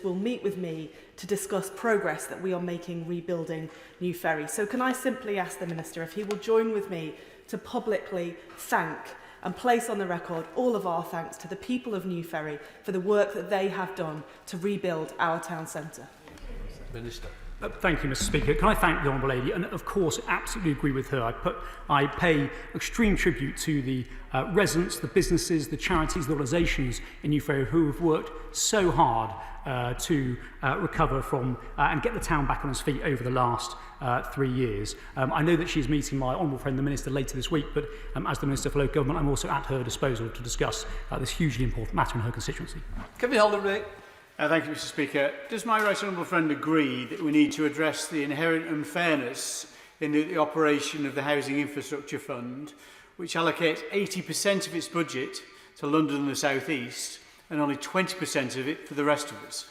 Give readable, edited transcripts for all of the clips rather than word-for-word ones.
will meet with me to discuss progress that we are making rebuilding New Ferry. So can I simply ask the Minister if he will join with me to publicly thank and place on the record all of our thanks to the people of New Ferry for the work that they have done to rebuild our town centre. Minister. Thank you, Mr. Speaker. Can I thank the Honourable Lady? And of course, absolutely agree with her. I pay extreme tribute to the residents, the businesses, the charities, the organisations in New Ferry who have worked so hard to recover from and get the town back on its feet over the last 3 years. I know that she's meeting my honourable friend, the Minister, later this week, but as the Minister for Local Government, I'm also at her disposal to discuss this hugely important matter in her constituency. Can we hold a break? Thank you, Mr. Speaker. Does my right honourable friend agree that we need to address the inherent unfairness in the operation of the Housing Infrastructure Fund, which allocates 80% of its budget to London and the South East, and only 20% of it for the rest of us?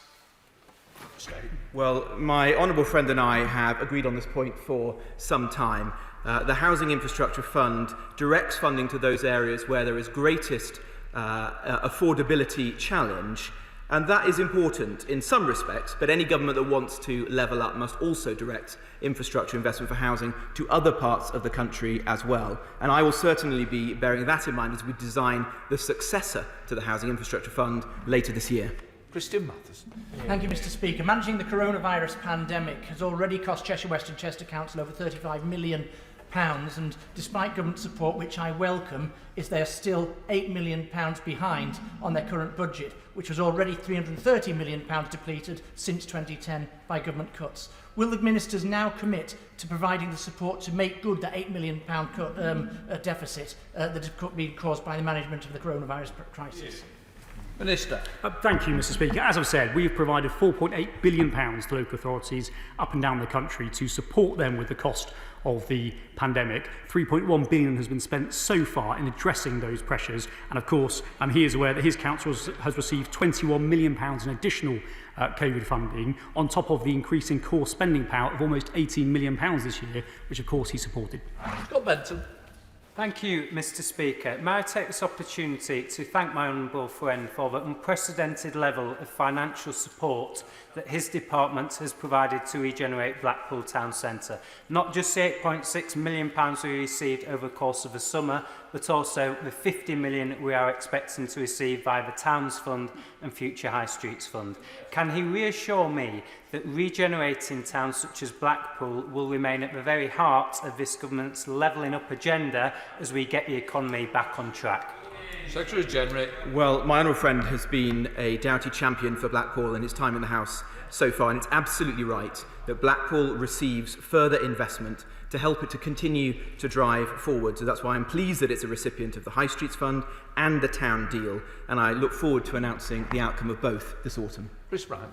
Well, my honourable friend and I have agreed on this point for some time. The Housing Infrastructure Fund directs funding to those areas where there is greatest affordability challenge, and that is important in some respects, but any government that wants to level up must also direct infrastructure investment for housing to other parts of the country as well. And I will certainly be bearing that in mind as we design the successor to the Housing Infrastructure Fund later this year. Christian Matheson. Thank you, Mr. Speaker. Managing the coronavirus pandemic has already cost Cheshire West and Chester Council over £35 million, and despite government support, which I welcome, they are still £8 million behind on their current budget, which was already £330 million depleted since 2010 by government cuts. Will the ministers now commit to providing the support to make good that £8 million deficit that has been caused by the management of the coronavirus crisis? Minister. Thank you, Mr. Speaker. As I've said, we have provided £4.8 billion to local authorities up and down the country to support them with the cost of the pandemic. £3.1 billion has been spent so far in addressing those pressures, and of course he is aware that his council has received £21 million in additional COVID funding on top of the increase in core spending power of almost £18 million this year, which of course he supported. Scott Benton. Thank you, Mr. Speaker. May I take this opportunity to thank my honourable friend for the unprecedented level of financial support that his department has provided to regenerate Blackpool Town Centre. Not just the £8.6 million we received over the course of the summer, but also the £50 million we are expecting to receive via the Towns Fund and Future High Streets Fund. Can he reassure me that regenerating towns such as Blackpool will remain at the very heart of this government's levelling up agenda as we get the economy back on track? Secretary-General. Well, my honourable friend has been a doughty champion for Blackpool in his time in the House so far, and it's absolutely right that Blackpool receives further investment to help it to continue to drive forward. So that's why I'm pleased that it's a recipient of the High Streets Fund and the Town Deal, and I look forward to announcing the outcome of both this autumn. Chris Brown.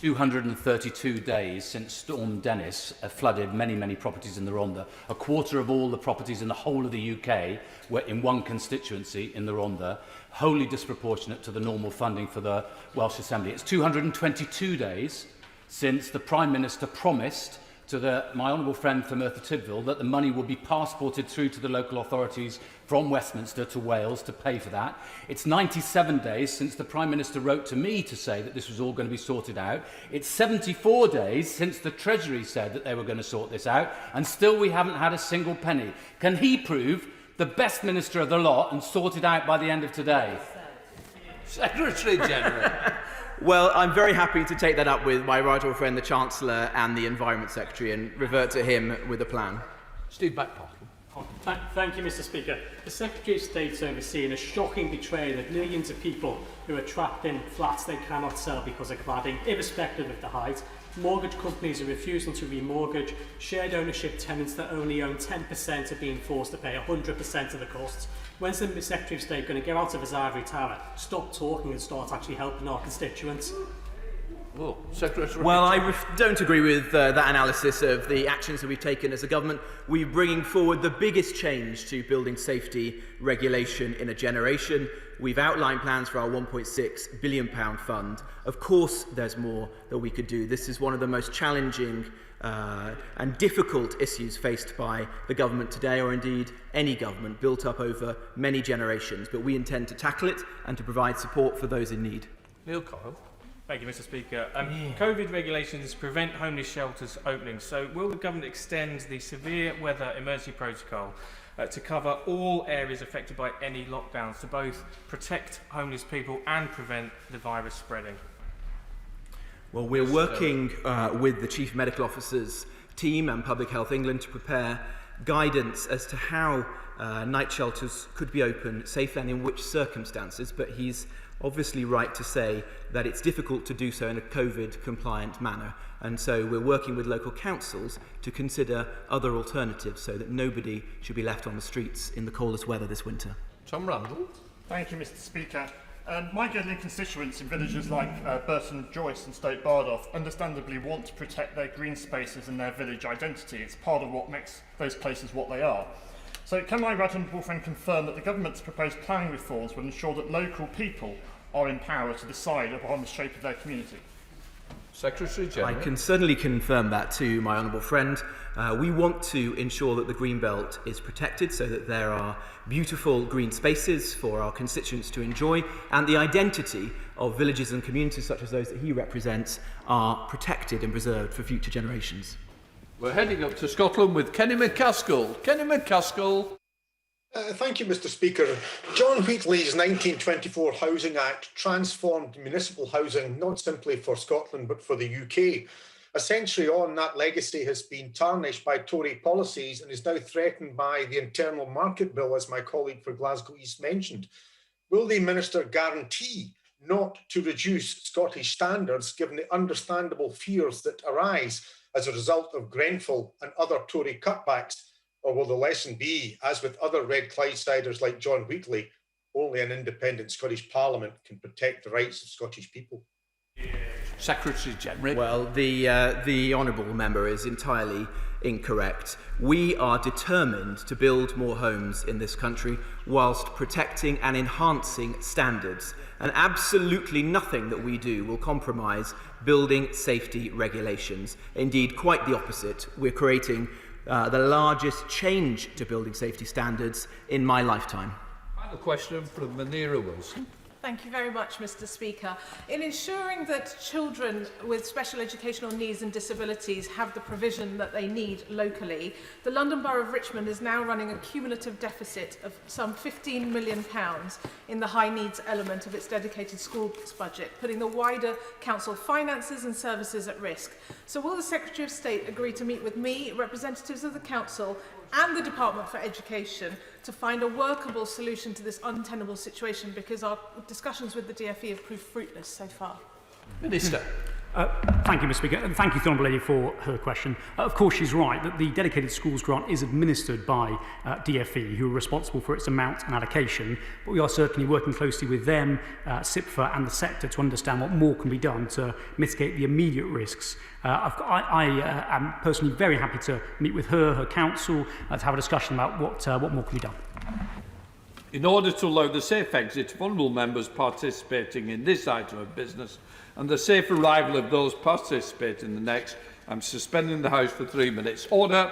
232 days since Storm Dennis flooded many properties in the Rhondda. A quarter of all the properties in the whole of the UK were in one constituency in the Rhondda, wholly disproportionate to the normal funding for the Welsh Assembly. It's 222 days since the Prime Minister promised to my honourable friend from Merthyr Tydfil that the money would be passported through to the local authorities from Westminster to Wales to pay for that. It's 97 days since the Prime Minister wrote to me to say that this was all going to be sorted out. It's 74 days since the Treasury said that they were going to sort this out, and still we haven't had a single penny. Can he prove the best minister of the lot and sort it out by the end of today? Secretary-General. Well, I'm very happy to take that up with my right honourable friend, the Chancellor, and the Environment Secretary, and revert to him with a plan. Steve Backpark. Thank you, Mr. Speaker. The Secretary of State is overseeing a shocking betrayal of millions of people who are trapped in flats they cannot sell because of cladding, irrespective of the height. Mortgage companies are refusing to remortgage. Shared ownership tenants that only own 10% are being forced to pay 100% of the costs. When's the Secretary of State going to get out of his ivory tower, stop talking and start actually helping our constituents? Well, I don't agree with that analysis of the actions that we've taken as a government. We're bringing forward the biggest change to building safety regulation in a generation. We've outlined plans for our £1.6 billion fund. Of course, there's more that we could do. This is one of the most challenging and difficult issues faced by the government today, or indeed any government, built up over many generations. But we intend to tackle it and to provide support for those in need. Neil Coyle. Thank you, Mr. Speaker. COVID regulations prevent homeless shelters opening. So will the government extend the severe weather emergency protocol to cover all areas affected by any lockdowns to both protect homeless people and prevent the virus spreading? Well, we're working with the Chief Medical Officer's team and Public Health England to prepare guidance as to how night shelters could be open safely and in which circumstances, but he's obviously right to say that it's difficult to do so in a COVID-compliant manner, and so we're working with local councils to consider other alternatives so that nobody should be left on the streets in the coldest weather this winter. Tom Randall. Thank you, Mr. Speaker. My Gedling constituents in villages like Burton Joyce and Stoke Bardoff understandably want to protect their green spaces and their village identity. It's part of what makes those places what they are. So can my right honourable friend confirm that the government's proposed planning reforms will ensure that local people are in power to decide upon the shape of their community? Secretary General. I can certainly confirm that to my honourable friend. We want to ensure that the green belt is protected so that there are beautiful green spaces for our constituents to enjoy, and the identity of villages and communities such as those that he represents are protected and preserved for future generations. We're heading up to Scotland with Kenny McCaskill. Kenny McCaskill. Thank you, Mr. Speaker. John Wheatley's 1924 Housing Act transformed municipal housing not simply for Scotland but for the UK. A century on, that legacy has been tarnished by Tory policies and is now threatened by the Internal Market Bill, as my colleague for Glasgow East mentioned. Will the Minister guarantee not to reduce Scottish standards given the understandable fears that arise as a result of Grenfell and other Tory cutbacks? Or will the lesson be, as with other Red Clydesiders like John Wheatley, only an independent Scottish Parliament can protect the rights of Scottish people? Secretary General. Well, the honourable member is entirely incorrect. We are determined to build more homes in this country whilst protecting and enhancing standards. And absolutely nothing that we do will compromise building safety regulations. Indeed, quite the opposite. We're creating the largest change to building safety standards in my lifetime. Final question from Manira Wilson. Thank you very much, Mr. Speaker. In ensuring that children with special educational needs and disabilities have the provision that they need locally, the London Borough of Richmond is now running a cumulative deficit of some £15 million in the high needs element of its dedicated schools budget, putting the wider council finances and services at risk. So will the Secretary of State agree to meet with me, representatives of the council and the Department for Education to find a workable solution to this untenable situation, because our discussions with the DfE have proved fruitless so far? Minister. Thank you, Mr. Speaker, and thank you, the Honourable Lady, for her question. Of course, she's right that the dedicated schools grant is administered by DfE, who are responsible for its amount and allocation, but we are certainly working closely with them, SIPFA and the sector to understand what more can be done to mitigate the immediate risks. I am personally very happy to meet with her council, to have a discussion about what more can be done. In order to allow the safe exit of honourable members participating in this item of business and the safe arrival of those participating in the next, I'm suspending the House for 3 minutes. Order.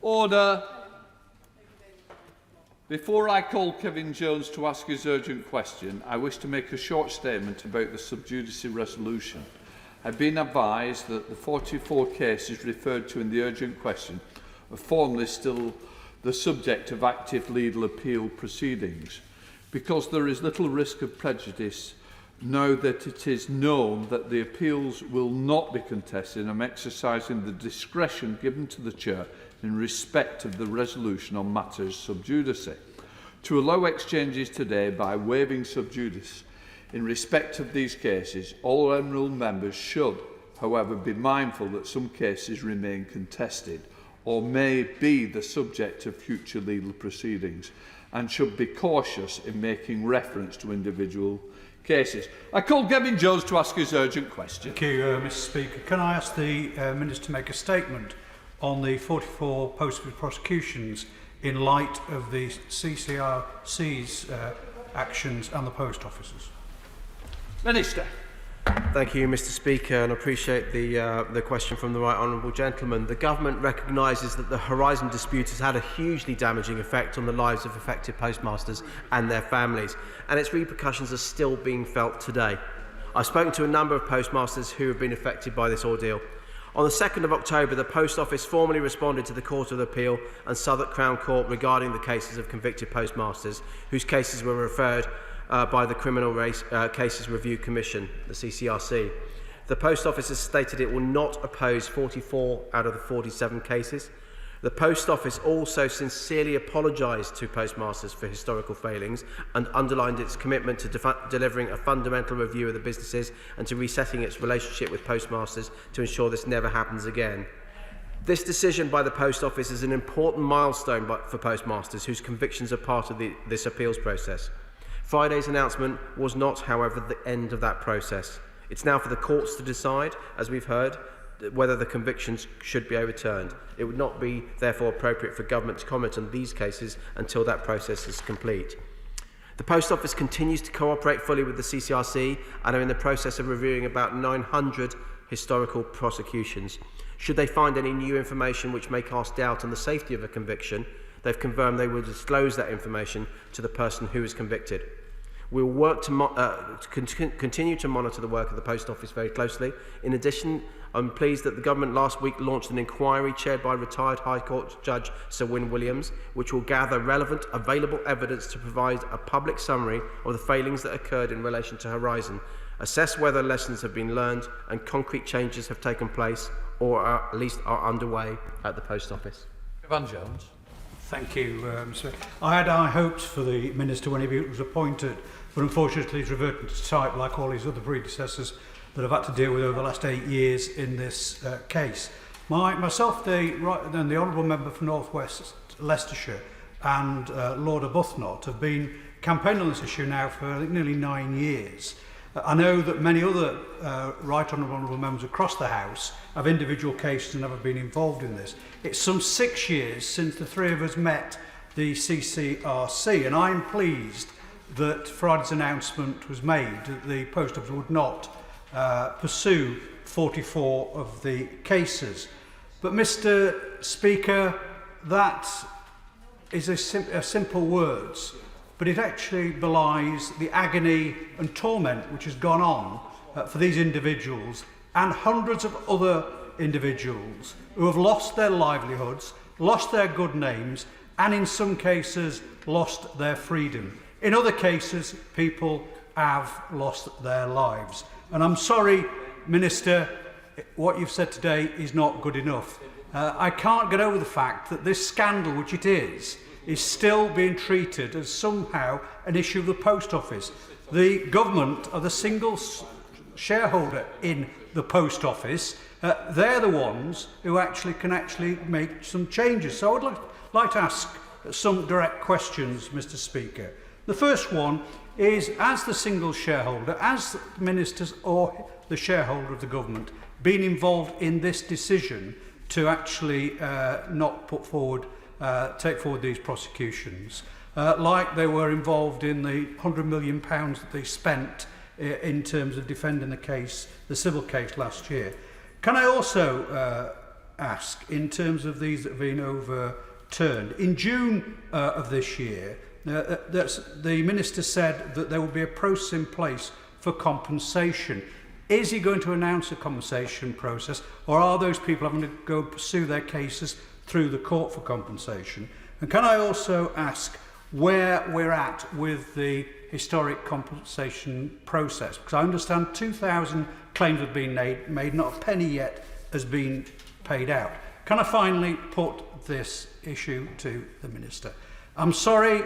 Order. Before I call Kevin Jones to ask his urgent question, I wish to make a short statement about the sub judice resolution. I've been advised that the 44 cases referred to in the urgent question are formally still the subject of active legal appeal proceedings. Because there is little risk of prejudice now that it is known that the appeals will not be contested, I'm exercising the discretion given to the Chair in respect of the resolution on matters sub judice. To allow exchanges today by waiving sub judice in respect of these cases, all enrolled members should, however, be mindful that some cases remain contested or may be the subject of future legal proceedings and should be cautious in making reference to individual cases. I call Kevin Jones to ask his urgent question. Thank you, Mr. Speaker. Can I ask the Minister to make a statement on the 44 post-office prosecutions in light of the CCRC's actions and the post offices? Minister. Thank you, Mr. Speaker, and I appreciate the question from the right honourable gentleman. The government recognises that the Horizon dispute has had a hugely damaging effect on the lives of affected postmasters and their families, and its repercussions are still being felt today. I've spoken to a number of postmasters who have been affected by this ordeal. On the 2nd of October, the Post Office formally responded to the Court of Appeal and Southwark Crown Court regarding the cases of convicted postmasters, whose cases were referred by the Criminal Cases Review Commission, the CCRC. The Post Office has stated it will not oppose 44 out of the 47 cases. The Post Office also sincerely apologised to postmasters for historical failings and underlined its commitment to delivering a fundamental review of the businesses and to resetting its relationship with postmasters to ensure this never happens again. This decision by the Post Office is an important milestone for postmasters whose convictions are part of this appeals process. Friday's announcement was not, however, the end of that process. It's now for the courts to decide, as we've heard, whether the convictions should be overturned. It would not be, therefore, appropriate for government to comment on these cases until that process is complete. The Post Office continues to cooperate fully with the CCRC and are in the process of reviewing about 900 historical prosecutions. Should they find any new information which may cast doubt on the safety of a conviction, they've confirmed they will disclose that information to the person who is convicted. We will work to continue to monitor the work of the Post Office very closely. In addition, I'm pleased that the government last week launched an inquiry chaired by retired High Court Judge Sir Wyn Williams, which will gather relevant available evidence to provide a public summary of the failings that occurred in relation to Horizon, assess whether lessons have been learned and concrete changes have taken place or at least are underway at the Post Office. Evan Jones. Thank you, Sir. I had high hopes for the Minister when he was appointed, but unfortunately he's reverted to type like all his other predecessors that I've had to deal with over the last 8 years in this case. Myself, the Honourable Member for North West Leicestershire and Lord Arbuthnot have been campaigning on this issue now for I think, nearly 9 years. I know that many other right honourable members across the House have individual cases and have been involved in this. It's some 6 years since the three of us met the CCRC, and I'm pleased that Friday's announcement was made that the Post Office would not pursue 44 of the cases. But, Mr. Speaker, that is a simple words, but it actually belies the agony and torment which has gone on for these individuals and hundreds of other individuals who have lost their livelihoods, lost their good names, and in some cases lost their freedom. In other cases, people have lost their lives. And I'm sorry, Minister, what you've said today is not good enough. I can't get over the fact that this scandal, which it is still being treated as somehow an issue of the Post Office. The government are the single shareholder in the Post Office. They're the ones who can make some changes. So I would like to ask some direct questions, Mr. Speaker. The first one is, as the single shareholder, as ministers or the shareholder of the government, been involved in this decision to actually not take forward these prosecutions, like they were involved in the £100 million that they spent in terms of defending the civil case last year. Can I also ask, in terms of these that have been overturned. In June of this year, the Minister said that there will be a process in place for compensation. Is he going to announce a compensation process, or are those people having to go pursue their cases through the court for compensation? And can I also ask where we're at with the historic compensation process? Because I understand 2,000 claims have been made, not a penny yet has been paid out. Can I finally put this issue to the Minister? I'm sorry,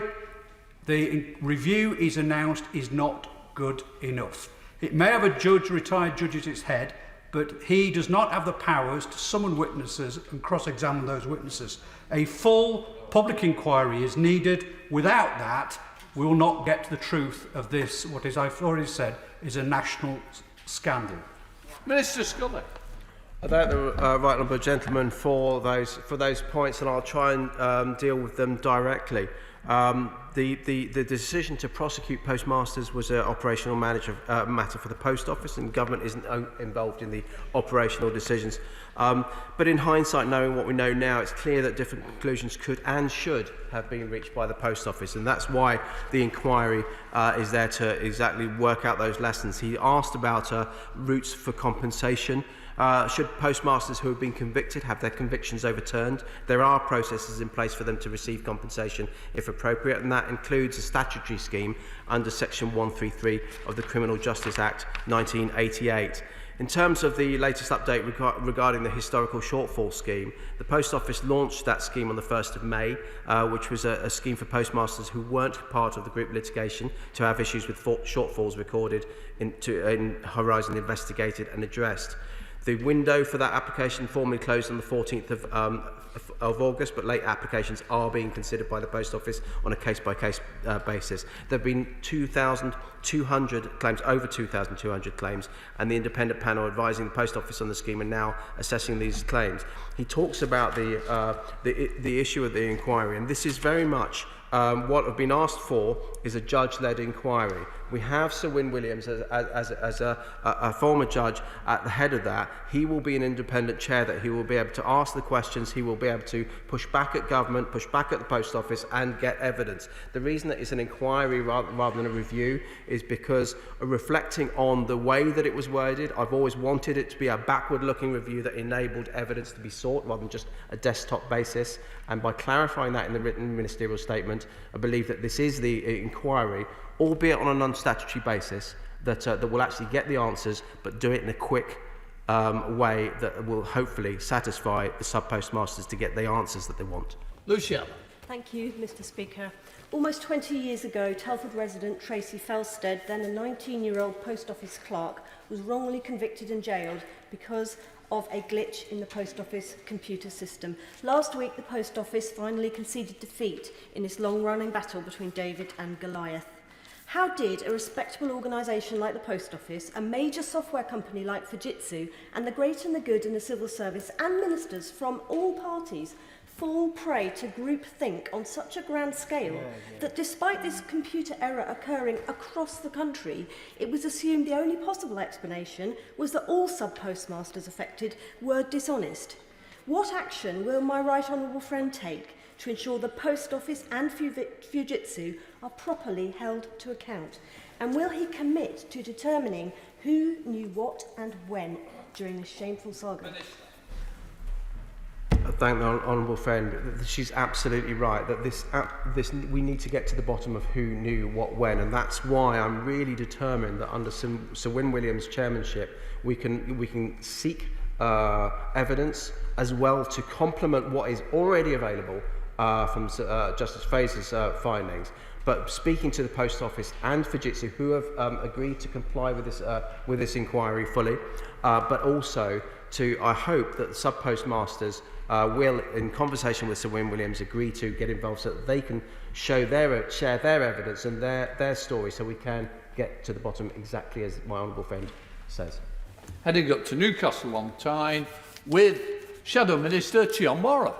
the review he's announced is not good enough. It may have a judge, retired judge at its head, but he does not have the powers to summon witnesses and cross-examine those witnesses. A full public inquiry is needed. Without that, we will not get to the truth of this, what is, I've already said, is a national scandal. Minister Scully. I thank the right honourable gentleman for those points, and I'll try and deal with them directly. The decision to prosecute postmasters was an operational matter for the Post Office, and government isn't involved in the operational decisions. But in hindsight, knowing what we know now, it's clear that different conclusions could and should have been reached by the Post Office, and that's why the inquiry is there to exactly work out those lessons. He asked about routes for compensation. Should postmasters who have been convicted have their convictions overturned? There are processes in place for them to receive compensation if appropriate, and that includes a statutory scheme under Section 133 of the Criminal Justice Act 1988. In terms of the latest update regarding the historical shortfall scheme, the Post Office launched that scheme on the 1st of May, which was a scheme for postmasters who weren't part of the group litigation to have issues with shortfalls recorded in Horizon investigated and addressed. The window for that application formally closed on the 14th of August, but late applications are being considered by the Post Office on a case-by-case basis. There have been 2,200 claims, over 2,200 claims, and the independent panel advising the Post Office on the scheme are now assessing these claims. He talks about the issue of the inquiry, and this is very much what have been asked for is a judge-led inquiry. We have Sir Win Williams as a former judge at the head of that. He will be an independent chair that he will be able to ask the questions, he will be able to push back at government, push back at the Post Office and get evidence. The reason that it's an inquiry rather than a review is because reflecting on the way that it was worded, I've always wanted it to be a backward-looking review that enabled evidence to be sought rather than just a desktop basis. And by clarifying that in the written ministerial statement, I believe that this is the inquiry, albeit on a non-statutory basis, that will actually get the answers, but do it in a quick way that will hopefully satisfy the sub-postmasters to get the answers that they want. Lucia. Thank you, Mr. Speaker. Almost 20 years ago, Telford resident Tracy Felsted, then a 19-year-old post office clerk, was wrongly convicted and jailed because of a glitch in the Post Office computer system. Last week, the Post Office finally conceded defeat in this long-running battle between David and Goliath. How did a respectable organisation like the Post Office, a major software company like Fujitsu, and the great and the good in the civil service and ministers from all parties fall prey to groupthink on such a grand scale that despite this computer error occurring across the country, it was assumed the only possible explanation was that all sub-postmasters affected were dishonest? What action will my right honourable friend take to ensure the Post Office and Fujitsu are properly held to account? And will he commit to determining who knew what and when during this shameful saga? I thank the honourable friend. She's absolutely right that we need to get to the bottom of who knew what when, and that's why I'm really determined that under Sir Win Williams' chairmanship we can seek evidence as well to complement what is already available from Justice Fraser's findings. But speaking to the Post Office and Fujitsu, who have agreed to comply with this inquiry fully, but also to, I hope that the sub-postmasters will, in conversation with Sir Win Williams, agree to get involved so that they can share their evidence and their story, so we can get to the bottom exactly as my honourable friend says. Heading up to Newcastle on Tyne with Shadow Minister Tion Morrow.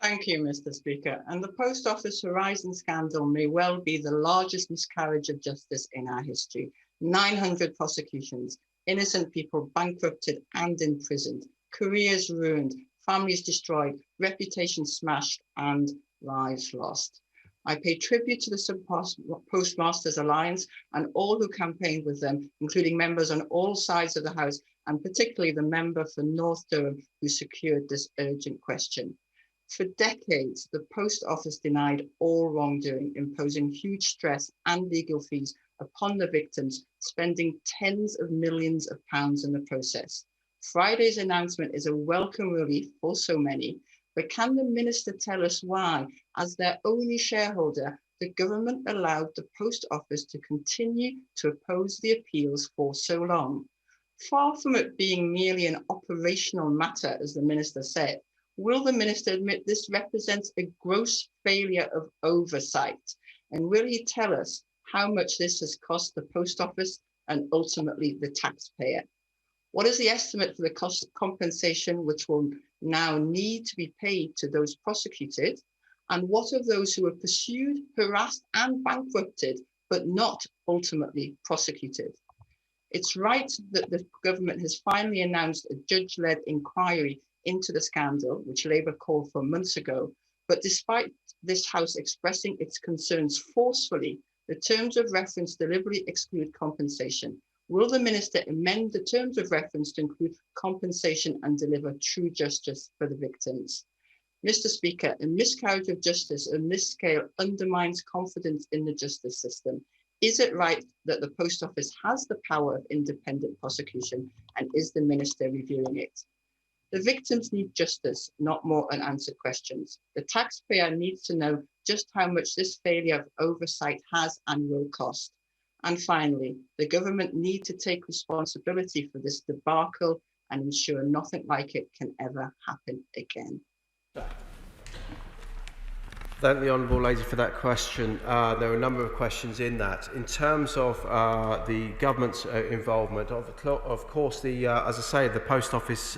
Thank you, Mr. Speaker. And the Post Office Horizon scandal may well be the largest miscarriage of justice in our history. 900 prosecutions, innocent people bankrupted and imprisoned, careers ruined, families destroyed, reputation smashed, and lives lost. I pay tribute to the Postmasters Alliance and all who campaigned with them, including members on all sides of the House, and particularly the member for North Durham who secured this urgent question. For decades, the Post Office denied all wrongdoing, imposing huge stress and legal fees upon the victims, spending tens of millions of pounds in the process. Friday's announcement is a welcome relief for so many, but can the Minister tell us why, as their only shareholder, the government allowed the Post Office to continue to oppose the appeals for so long? Far from it being merely an operational matter, as the Minister said, will the Minister admit this represents a gross failure of oversight? And will he tell us how much this has cost the Post Office and ultimately the taxpayer? What is the estimate for the cost of compensation which will now need to be paid to those prosecuted? And what of those who were pursued, harassed and bankrupted, but not ultimately prosecuted? It's right that the government has finally announced a judge-led inquiry into the scandal, which Labour called for months ago. But despite this House expressing its concerns forcefully, the terms of reference deliberately exclude compensation. Will the Minister amend the terms of reference to include compensation and deliver true justice for the victims? Mr. Speaker, a miscarriage of justice on this scale undermines confidence in the justice system. Is it right that the Post Office has the power of independent prosecution, and is the Minister reviewing it? The victims need justice, not more unanswered questions. The taxpayer needs to know just how much this failure of oversight has and will cost. And finally, the government need to take responsibility for this debacle and ensure nothing like it can ever happen again. Thank the Honourable Lady for that question. There are a number of questions in that. In terms of the government's involvement, of course, as I say, the Post Office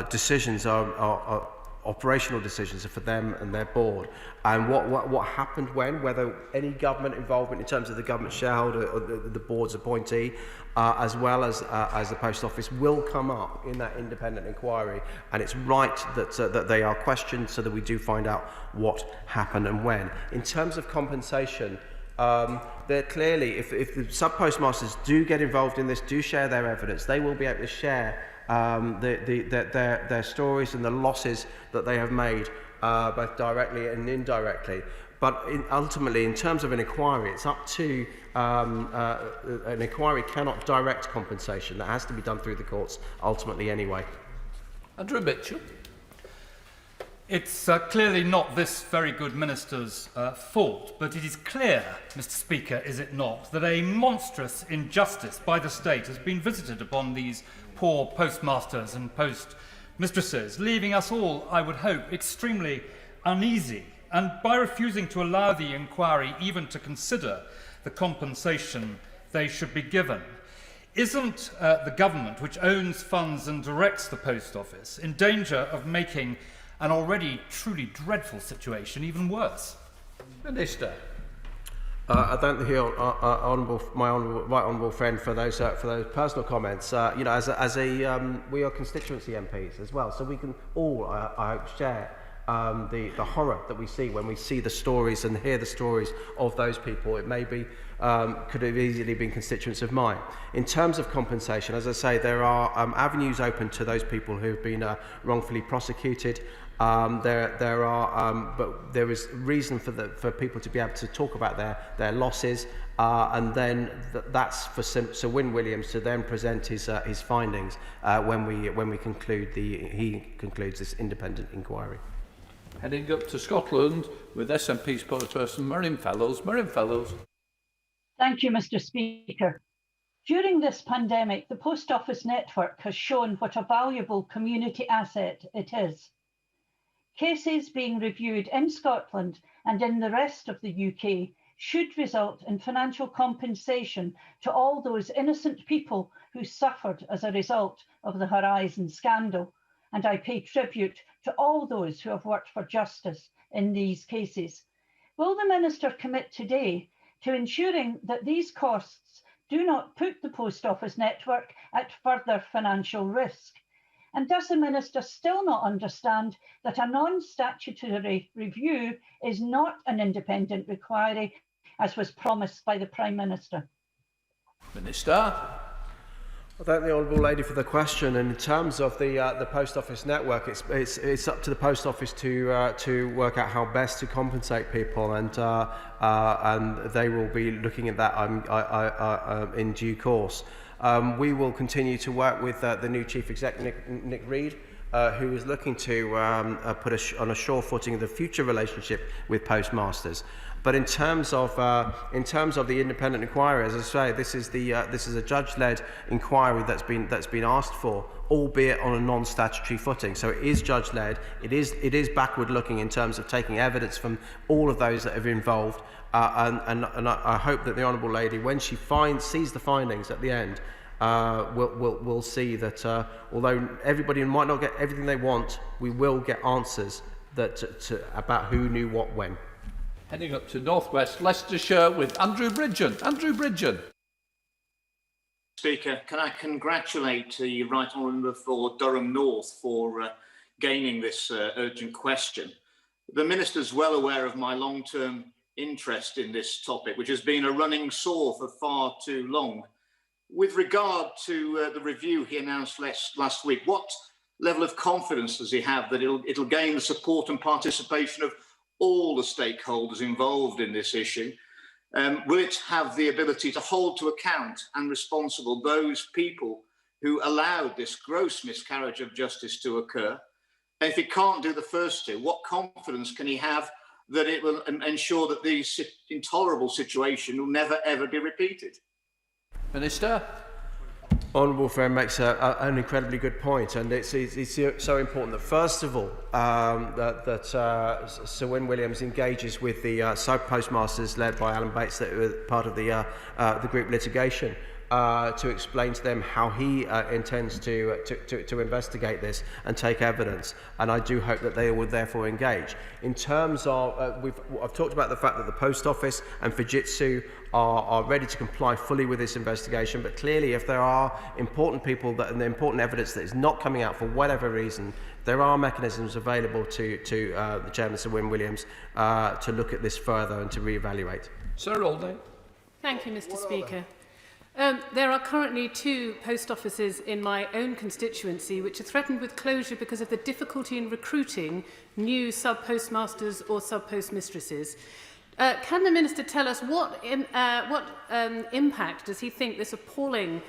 decisions are operational decisions are for them and their board. And what happened when, whether any government involvement in terms of the government shareholder or the board's appointee, as well as the Post Office, will come up in that independent inquiry. And it's right that they are questioned so that we do find out what happened and when. In terms of compensation, they're clearly, if the sub-postmasters do get involved in this, do share their evidence, they will be able to share their stories and the losses that they have made, both directly and indirectly. But ultimately, in terms of an inquiry, it's up to an inquiry cannot direct compensation. That has to be done through the courts ultimately anyway. Andrew Mitchell. It's clearly not this very good minister's fault, but it is clear, Mr. Speaker, is it not, that a monstrous injustice by the state has been visited upon these poor postmasters and postmistresses, leaving us all, I would hope, extremely uneasy. And by refusing to allow the inquiry even to consider the compensation they should be given, isn't the government, which owns funds and directs the Post Office, in danger of making an already truly dreadful situation even worse? Minister. I thank the right honourable friend for those personal comments. You know, we are constituency MPs as well, so we can all, I hope, share the horror that we see when we see the stories and hear the stories of those people. It may be could have easily been constituents of mine. In terms of compensation, as I say, there are avenues open to those people who have been wrongfully prosecuted. But there is reason for people to be able to talk about their losses, and then that's for Sir Wyn Williams to then present his findings when he concludes this independent inquiry. Heading up to Scotland with SNP spokesperson Miriam Fellows. Miriam Fellows. Thank you, Mr. Speaker. During this pandemic, the Post Office network has shown what a valuable community asset it is. Cases being reviewed in Scotland and in the rest of the UK should result in financial compensation to all those innocent people who suffered as a result of the Horizon scandal, and I pay tribute to all those who have worked for justice in these cases. Will the Minister commit today to ensuring that these costs do not put the Post Office network at further financial risk? And does the Minister still not understand that a non-statutory review is not an independent inquiry, as was promised by the Prime Minister? Minister. I thank the Honourable Lady for the question. And in terms of the Post Office network, it's up to the Post Office to work out how best to compensate people, and they will be looking at that in due course. We will continue to work with the new Chief Executive, Nick Reid, who is looking to put on a sure footing the future relationship with postmasters. But in terms of the independent inquiry, as I say, this is a judge-led inquiry that's been asked for, albeit on a non-statutory footing. So it is judge-led. It is backward-looking in terms of taking evidence from all of those that are involved. And I hope that the Honourable Lady, when she sees the findings at the end, will see that although everybody might not get everything they want, we will get answers about who knew what when. Heading up to North West Leicestershire with Andrew Bridgen. Andrew Bridgen. Speaker, can I congratulate the Right Honourable for Durham North for gaining this urgent question. The Minister's well aware of my long-term interest in this topic, which has been a running sore for far too long. With regard to the review he announced last week, what level of confidence does he have that it'll gain the support and participation of all the stakeholders involved in this issue? Will it have the ability to hold to account and responsible those people who allowed this gross miscarriage of justice to occur? And if it can't do the first two, what confidence can he have that it will ensure that this intolerable situation will never ever be repeated? Minister. Honourable friend makes an incredibly good point, and it's so important that first of all that Sir Wyn Williams engages with the sub-postmasters led by Alan Bates that were part of the group litigation to explain to them how he intends to investigate this and take evidence, and I do hope that they will therefore engage. In terms of, I've talked about the fact that the Post Office and Fujitsu are ready to comply fully with this investigation, but clearly if there are important people and the important evidence that is not coming out for whatever reason, there are mechanisms available to the Chairman, Sir Wyn Williams, to look at this further and to re-evaluate. Sir Olding. Thank you, Mr. Speaker. There are currently 2 post offices in my own constituency which are threatened with closure because of the difficulty in recruiting new sub-postmasters or sub-postmistresses. Can the Minister tell us what impact does he think this appalling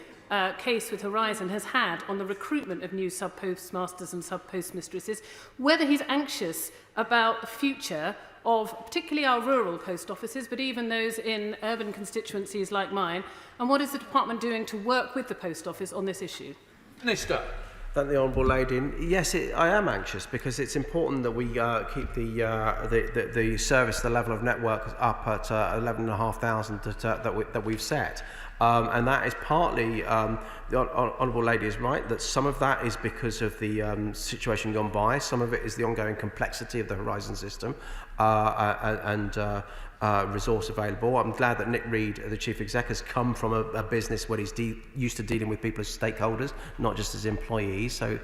case with Horizon has had on the recruitment of new sub-postmasters and sub-postmistresses, whether he's anxious about the future of particularly our rural post offices, but even those in urban constituencies like mine, and what is the Department doing to work with the Post Office on this issue? Minister. Thank the Honourable Lady. Yes, I am anxious because it's important that we keep the service, the level of network up at 11,500 that we've set. And that is partly, the Honourable Lady is right, that some of that is because of the situation gone by, some of it is the ongoing complexity of the Horizon system and resource available. I'm glad that Nick Reid, the Chief Exec, has come from a business where he's used to dealing with people as stakeholders, not just as employees, so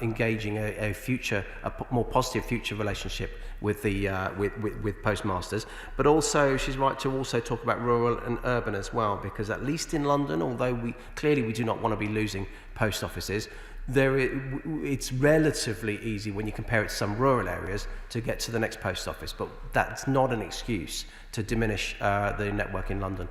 engaging a more positive future relationship with with postmasters. But also, she's right to also talk about rural and urban as well, because at least in London, although we do not want to be losing post offices, it's relatively easy when you compare it to some rural areas to get to the next post office, but that's not an excuse to diminish the network in London.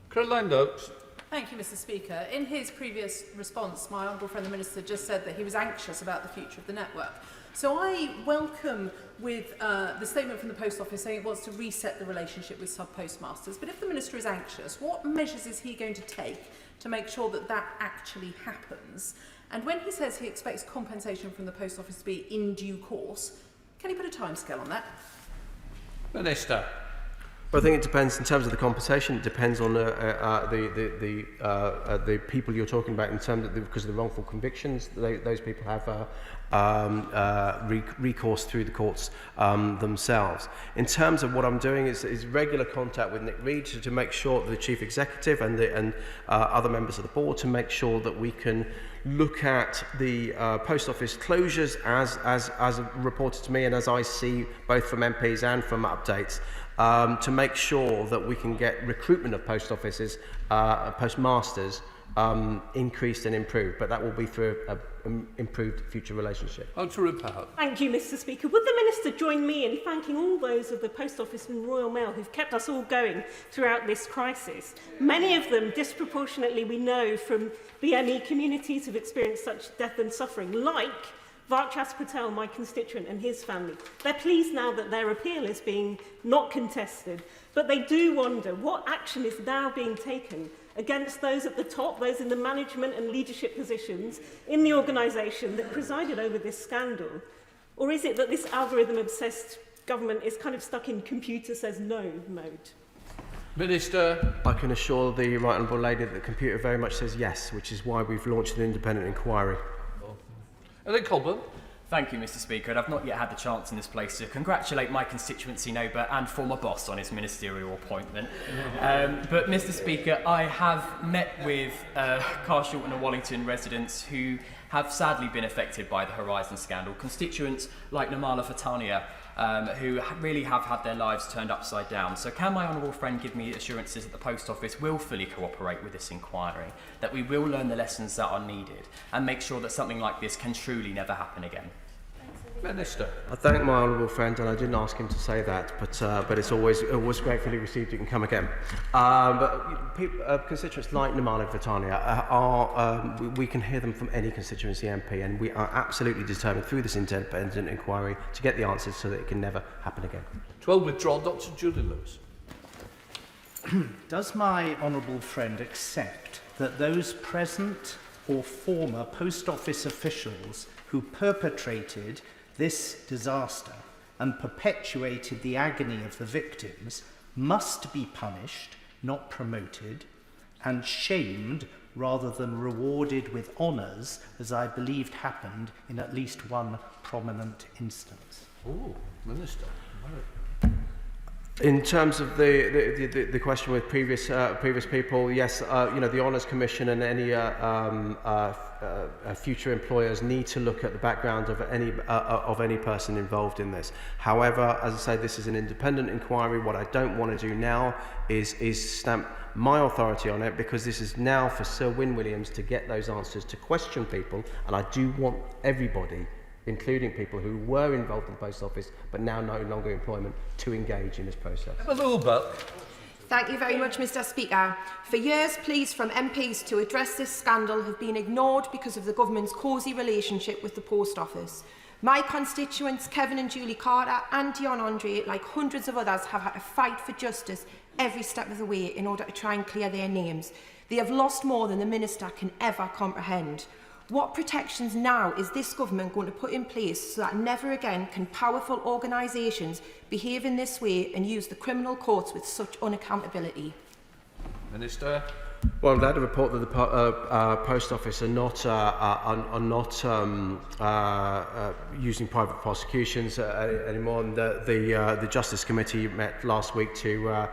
Caroline Oakes. Thank you, Mr. Speaker. In his previous response, my honourable friend the Minister just said that he was anxious about the future of the network. So I welcome with the statement from the Post Office saying it wants to reset the relationship with sub-postmasters. But if the Minister is anxious, what measures is he going to take to make sure that that actually happens? And when he says he expects compensation from the Post Office to be in due course, can he put a timescale on that? Minister. Well, I think it depends in terms of the compensation. It depends on the people you're talking about in terms of because of the wrongful convictions. Those people have recourse through the courts themselves. In terms of what I'm doing is regular contact with Nick Reid to make sure that the Chief Executive and other members of the board to make sure that we can look at the post office closures as reported to me and as I see both from MPs and from updates, to make sure that we can get recruitment of post offices, postmasters, increased and improved, but that will be through an improved future relationship. On to report. Thank you, Mr. Speaker. Would the Minister join me in thanking all those of the Post Office and Royal Mail who've kept us all going throughout this crisis? Many of them, disproportionately, we know from the ME communities, have experienced such death and suffering, like Varchas Patel, my constituent, and his family. They're pleased now that their appeal is being not contested, but they do wonder what action is now being taken against those at the top, those in the management and leadership positions in the organisation that presided over this scandal? Or is it that this algorithm-obsessed government is kind of stuck in computer says no mode? Minister. I can assure the right honourable lady that the computer very much says yes, which is why we've launched an independent inquiry. And then Colburn. Thank you, Mr. Speaker, and I've not yet had the chance in this place to congratulate my constituency neighbour and former boss on his ministerial appointment. But, Mr. Speaker, I have met with Carshalton and Wallington residents who have sadly been affected by the Horizon scandal, constituents like Namala Fatania, who really have had their lives turned upside down. So can my honourable friend give me assurances that the Post Office will fully cooperate with this inquiry, that we will learn the lessons that are needed and make sure that something like this can truly never happen again? Minister. I thank my honourable friend, and I didn't ask him to say that, but it's always gratefully received. You can come again. Constituents like Namala Vatania we can hear them from any constituency MP, and we are absolutely determined through this independent inquiry to get the answers so that it can never happen again. 12 withdrawn. Dr. Julie Lewis. Does my honourable friend accept that those present or former Post Office officials who perpetrated this disaster and perpetuated the agony of the victims must be punished, not promoted, and shamed rather than rewarded with honours, as I believed happened in at least one prominent instance? Oh, Minister. In terms of the question with previous people, yes, the Honours Commission and any future employers need to look at the background of any person involved in this. However, as I say, this is an independent inquiry. What I don't want to do now is stamp my authority on it, because this is now for Sir Wyn Williams to get those answers, to question people, and I do want everybody, including people who were involved in the Post Office but now no longer employment, to engage in this process. Thank you very much, Mr. Speaker. For years, pleas from MPs to address this scandal have been ignored because of the government's cosy relationship with the Post Office. My constituents, Kevin and Julie Carter and Dion Andre, like hundreds of others, have had to fight for justice every step of the way in order to try and clear their names. They have lost more than the Minister can ever comprehend. What protections now is this government going to put in place so that never again can powerful organisations behave in this way and use the criminal courts with such unaccountability? Minister. Well, I'm glad to report that the Post Office are not using private prosecutions anymore. And the Justice Committee met last week to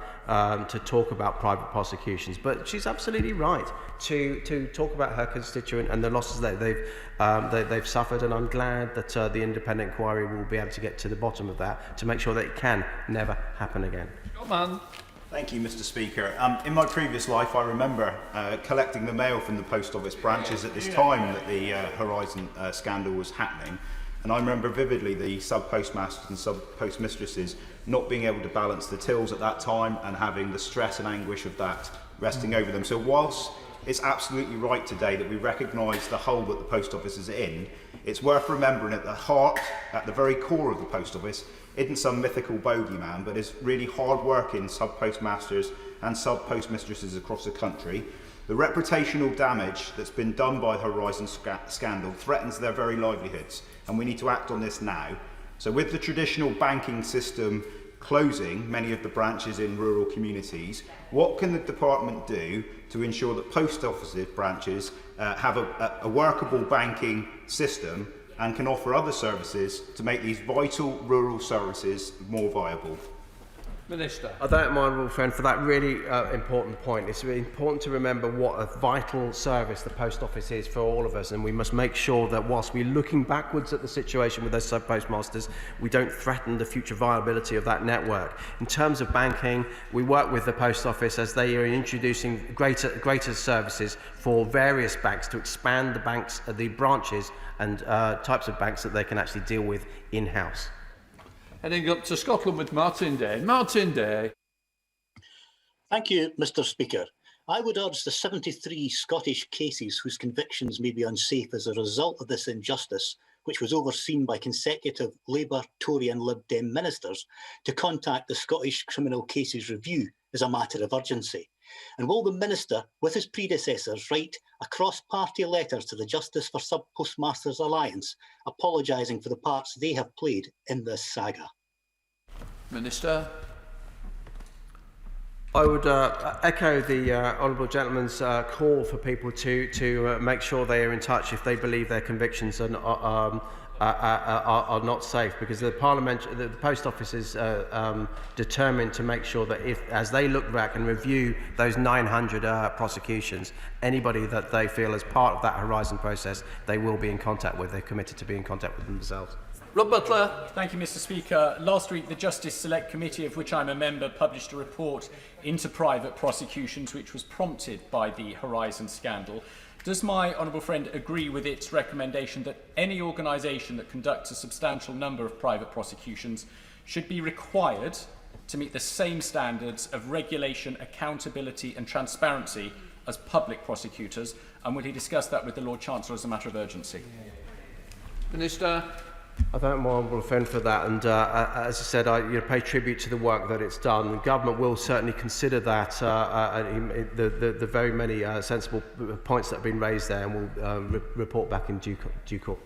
talk about private prosecutions. But she's absolutely right to talk about her constituent and the losses that they've suffered. And I'm glad that the independent inquiry will be able to get to the bottom of that to make sure that it can never happen again. Come on. Thank you, Mr. Speaker. In my previous life, I remember collecting the mail from the Post Office branches at this time that the Horizon scandal was happening. And I remember vividly the sub-postmasters and sub-postmistresses not being able to balance the tills at that time and having the stress and anguish of that resting over them. So whilst it's absolutely right today that we recognise the hole that the Post Office is in, it's worth remembering at the heart, at the very core of the Post Office, isn't some mythical bogeyman, but is really hard-working sub-postmasters and sub-postmistresses across the country. The reputational damage that's been done by the Horizon scandal threatens their very livelihoods, and we need to act on this now. So with the traditional banking system closing many of the branches in rural communities, what can the department do to ensure that post office branches have a workable banking system and can offer other services to make these vital rural services more viable? Minister. I thank my honourable friend for that really important point. It's really important to remember what a vital service the post office is for all of us, and we must make sure that whilst we're looking backwards at the situation with those sub-postmasters, we don't threaten the future viability of that network. In terms of banking, we work with the post office as they are introducing greater services for various banks to expand the branches and types of banks that they can actually deal with in-house. Heading up to Scotland with Martin Day. Martin Day. Thank you, Mr. Speaker. I would urge the 73 Scottish cases whose convictions may be unsafe as a result of this injustice, which was overseen by consecutive Labour, Tory and Lib Dem ministers, to contact the Scottish Criminal Cases Review as a matter of urgency. And will the Minister, with his predecessors, write a cross-party letter to the Justice for Sub-Postmasters Alliance, apologising for the parts they have played in this saga? Minister. I would echo the honourable gentleman's call for people to make sure they are in touch if they believe their convictions are not safe, because the post office is determined to make sure that as they look back and review those 900 prosecutions, anybody that they feel as part of that Horizon process, they will be in contact with. They're committed to be in contact with themselves. Rob Butler. Thank you, Mr. Speaker. Last week, the Justice Select Committee, of which I'm a member, published a report into private prosecutions, which was prompted by the Horizon scandal. Does my honourable friend agree with its recommendation that any organisation that conducts a substantial number of private prosecutions should be required to meet the same standards of regulation, accountability and transparency as public prosecutors? And will he discuss that with the Lord Chancellor as a matter of urgency? Minister. I thank my honourable friend for that, and as I said, I pay tribute to the work that it's done. The government will certainly consider that, the very many sensible points that have been raised there, and will report back in due course.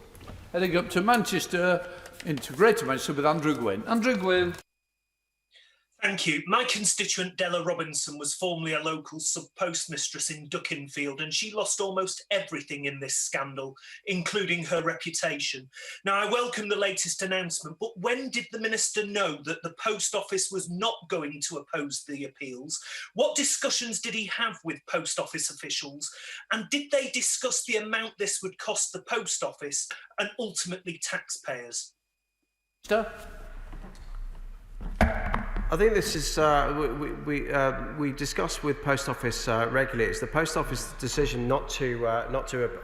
Heading up to Manchester, into Greater Manchester with Andrew Gwynn. Andrew Gwynn. Thank you. My constituent Della Robinson was formerly a local sub-postmistress in Dukinfield, and she lost almost everything in this scandal, including her reputation. Now, I welcome the latest announcement, but when did the Minister know that the Post Office was not going to oppose the appeals? What discussions did he have with Post Office officials? And did they discuss the amount this would cost the Post Office and ultimately taxpayers? I think this is, we discuss with Post Office regularly. It's the Post Office decision not to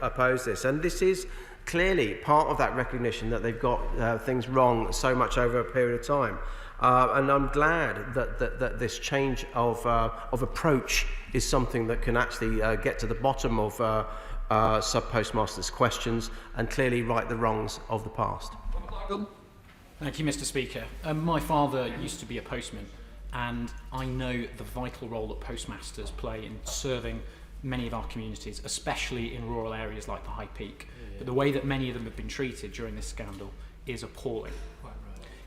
oppose this, and this is clearly part of that recognition that they've got things wrong so much over a period of time. And I'm glad that this change of approach is something that can actually get to the bottom of sub-postmasters' questions and clearly right the wrongs of the past. Thank you, Mr. Speaker. My father used to be a postman, and I know the vital role that postmasters play in serving many of our communities, especially in rural areas like the High Peak. But the way that many of them have been treated during this scandal is appalling.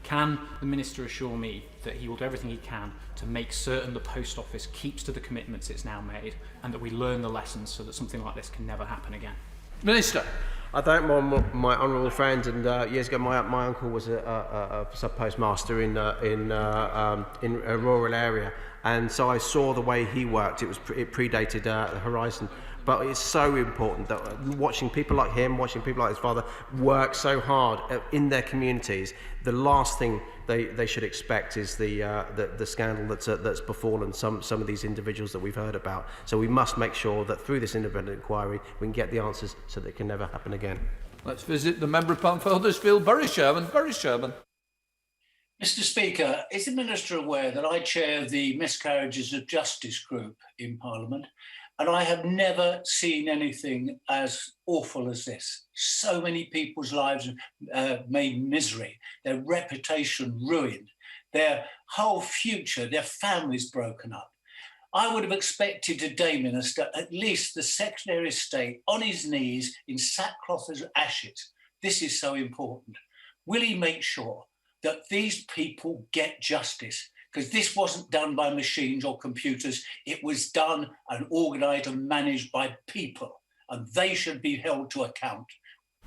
Can the Minister assure me that he will do everything he can to make certain the Post Office keeps to the commitments it's now made, and that we learn the lessons so that something like this can never happen again? Minister. I thank my honourable friend, and years ago my uncle was a sub-postmaster in a rural area, and so I saw the way he worked. It predated the Horizon, but it's so important that watching people like him, watching people like his father work so hard in their communities, the last thing they should expect is the scandal that's befallen some of these individuals that we've heard about. So we must make sure that through this independent inquiry we can get the answers so that it can never happen again. Let's visit the member of Huddersfield, Bury Sherman. Bury Sherman. Mr. Speaker, is the Minister aware that I chair the Miscarriages of Justice group in Parliament, and I have never seen anything as awful as this? So many people's lives made misery, their reputation ruined, their whole future, their families broken up. I would have expected today, Minister, at least the Secretary of State on his knees in sackcloth and ashes. This is so important. Will he make sure that these people get justice? Because this wasn't done by machines or computers. It was done and organised and managed by people, and they should be held to account.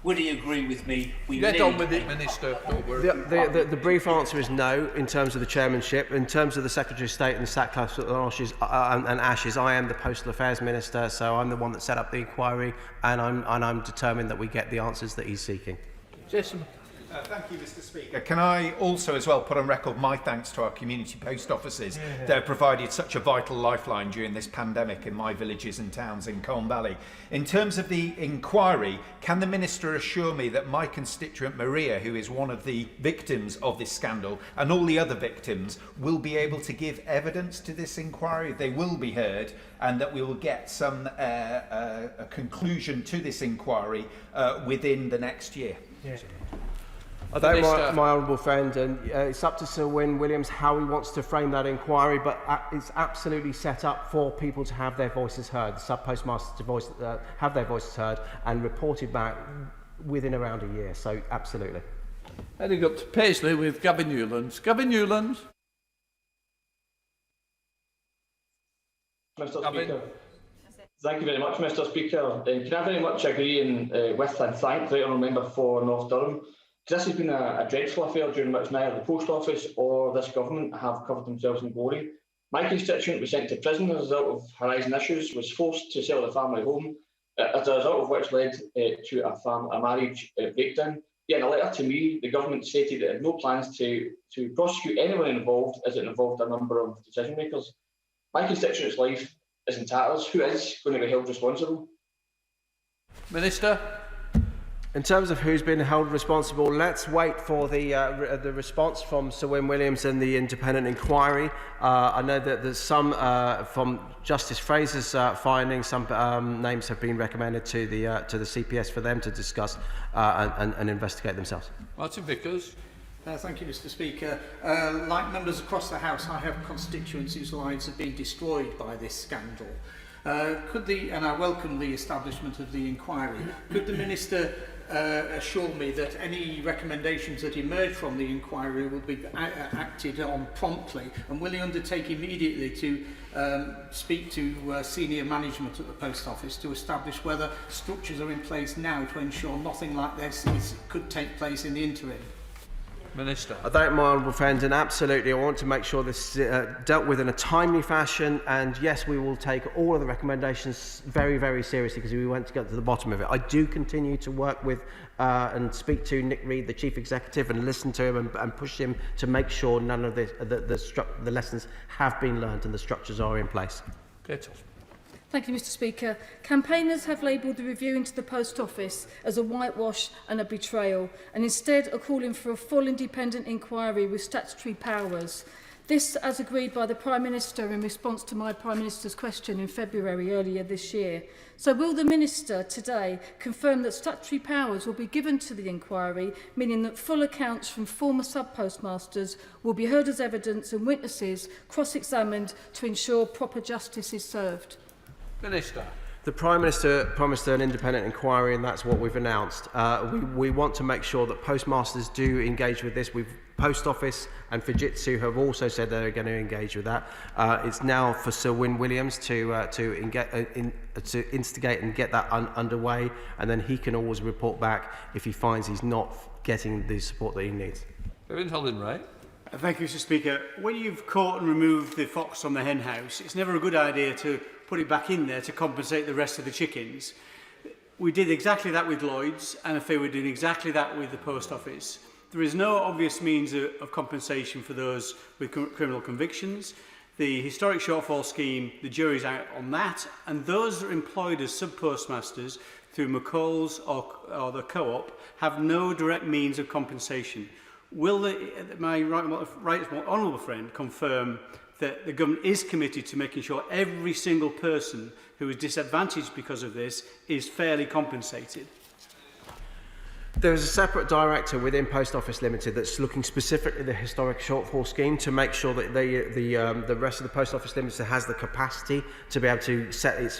Would he agree with me? Get on with it, Minister. Don't worry. The brief answer is no in terms of the chairmanship. In terms of the Secretary of State and sackcloth and ashes, I am the Postal Affairs Minister, so I'm the one that set up the inquiry, and I'm determined that we get the answers that he's seeking. Jason. Thank you, Mr. Speaker. Can I also as well put on record my thanks to our community post offices that have provided such a vital lifeline during this pandemic in my villages and towns in Colne Valley. In terms of the inquiry, can the Minister assure me that my constituent Maria, who is one of the victims of this scandal, and all the other victims will be able to give evidence to this inquiry? They will be heard, and that we will get some a conclusion to this inquiry within the next year. Yeah. I thank my honourable friend, and it's up to Sir Wyn Williams how he wants to frame that inquiry, but it's absolutely set up for people to have their voices heard, the sub-postmasters to have their voices heard and reported back within around a year, so absolutely. Heading up to Paisley with Gavin Newlands. Gavin Newlands. Mr. Speaker. Thank you very much, Mr. Speaker. Can I very much agree with and thank the Honourable Member for North Durham. This has been a dreadful affair during which neither the Post Office or this government have covered themselves in glory. My constituent was sent to prison as a result of Horizon issues, was forced to sell the family home, as a result of which led to a marriage breakdown. Yet in a letter to me, the government stated it had no plans to prosecute anyone involved, as it involved a number of decision makers. My constituent's life is in tatters. Who is going to be held responsible? Minister. In terms of who's been held responsible, let's wait for the response from Sir Wyn Williams and the independent inquiry. I know that there's some from Justice Fraser's findings, some names have been recommended to the CPS for them to discuss and investigate themselves. Martin Vickers. Thank you, Mr. Speaker. Like members across the House, I have constituents whose lives have been destroyed by this scandal. And I welcome the establishment of the inquiry. Could the Minister assure me that any recommendations that emerge from the inquiry will be acted on promptly, and will he undertake immediately to speak to senior management at the Post Office to establish whether structures are in place now to ensure nothing like this could take place in the interim? Minister. I thank my honourable friend, and absolutely I want to make sure this is dealt with in a timely fashion, and yes, we will take all of the recommendations very, very seriously because we want to get to the bottom of it. I do continue to work with and speak to Nick Reed, the Chief Executive, and listen to him and push him to make sure none of the lessons have been learned and the structures are in place. Thank you, Mr. Speaker. Campaigners have labelled the review into the Post Office as a whitewash and a betrayal, and instead are calling for a full independent inquiry with statutory powers. This, as agreed by the Prime Minister in response to my Prime Minister's question in February earlier this year. So will the Minister today confirm that statutory powers will be given to the inquiry, meaning that full accounts from former sub-postmasters will be heard as evidence and witnesses cross-examined to ensure proper justice is served? Minister. The Prime Minister promised an independent inquiry, and that's what we've announced. We want to make sure that postmasters do engage with this. Post Office and Fujitsu have also said they're going to engage with that. It's now for Sir Wyn Williams to instigate and get that underway, and then he can always report back if he finds he's not getting the support that he needs. Thank you, Mr. Speaker. When you've caught and removed the fox from the hen house, it's never a good idea to put it back in there to compensate the rest of the chickens. We did exactly that with Lloyds, and I feel we're doing exactly that with the Post Office. There is no obvious means of compensation for those with criminal convictions. The historic shortfall scheme, the jury's out on that, and those that are employed as sub-postmasters through McCall's or the co-op have no direct means of compensation. Will my right honourable friend confirm that the government is committed to making sure every single person who is disadvantaged because of this is fairly compensated? There is a separate director within Post Office Limited that's looking specifically at the historic shortfall scheme to make sure that the rest of the Post Office Limited has the capacity to be able to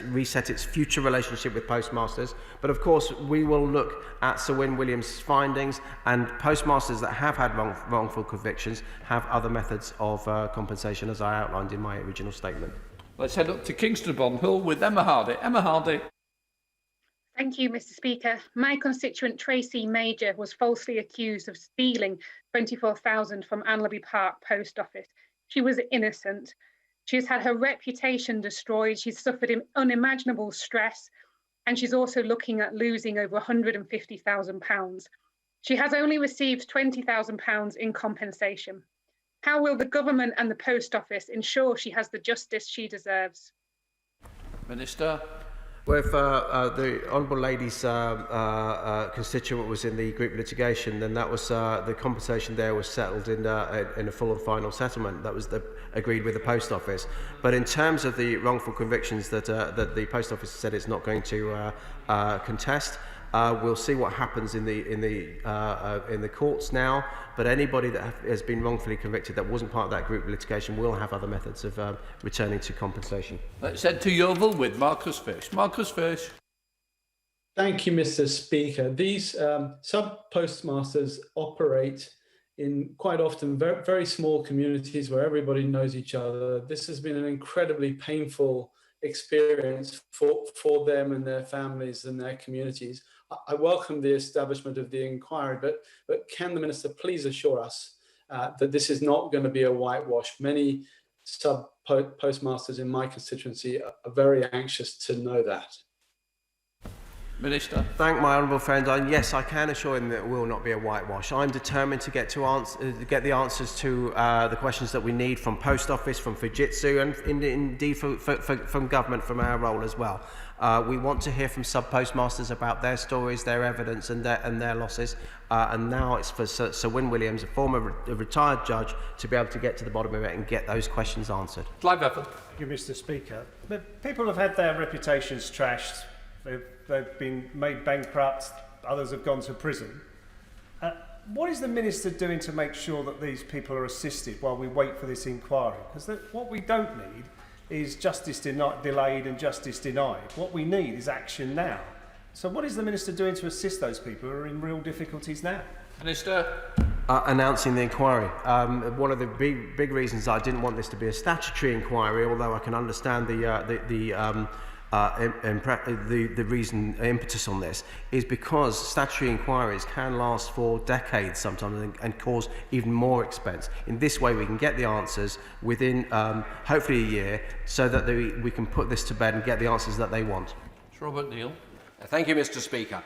reset its future relationship with postmasters. But of course, we will look at Sir Wyn Williams' findings, and postmasters that have had wrongful convictions have other methods of compensation, as I outlined in my original statement. Let's head up to Kingston upon Hull with Emma Hardy. Emma Hardy. Thank you, Mr. Speaker. My constituent Tracy Major was falsely accused of stealing £24,000 from Anlaby Park Post Office. She was innocent. She's had her reputation destroyed. She's suffered unimaginable stress, and she's also looking at losing over £150,000. She has only received £20,000 in compensation. How will the government and the Post Office ensure she has the justice she deserves? Minister. Well, if the Honourable Lady's constituent was in the group litigation, then that was the compensation there was settled in a full and final settlement that was agreed with the Post Office. But in terms of the wrongful convictions that the Post Office said it's not going to contest, we'll see what happens in the courts now. But anybody that has been wrongfully convicted that wasn't part of that group litigation will have other methods of returning to compensation. Let's head to Yeovil with Marcus Fish. Marcus Fish. Thank you, Mr. Speaker. These sub-postmasters operate in quite often very, very small communities where everybody knows each other. This has been an incredibly painful experience for them and their families and their communities. I welcome the establishment of the inquiry, but can the Minister please assure us that this is not going to be a whitewash? Many sub-postmasters in my constituency are very anxious to know that. Minister. Thank my honourable friend. Yes, I can assure him that it will not be a whitewash. I'm determined to get the answers to the questions that we need from Post Office, from Fujitsu, and indeed from government, from our role as well. We want to hear from sub-postmasters about their stories, their evidence, and their losses. And now it's for Sir Wyn Williams, a former retired judge, to be able to get to the bottom of it and get those questions answered. Clive Efford. Thank you, Mr. Speaker. People have had their reputations trashed. They've been made bankrupt. Others have gone to prison. What is the Minister doing to make sure that these people are assisted while we wait for this inquiry? Because what we don't need is justice delayed and justice denied. What we need is action now. So what is the Minister doing to assist those people who are in real difficulties now? Minister. Announcing the inquiry. One of the big reasons I didn't want this to be a statutory inquiry, although I can understand the impetus on this, is because statutory inquiries can last for decades sometimes and cause even more expense. In this way, we can get the answers within hopefully a year, so that we can put this to bed and get the answers that they want. Robert Neal. Thank you, Mr. Speaker.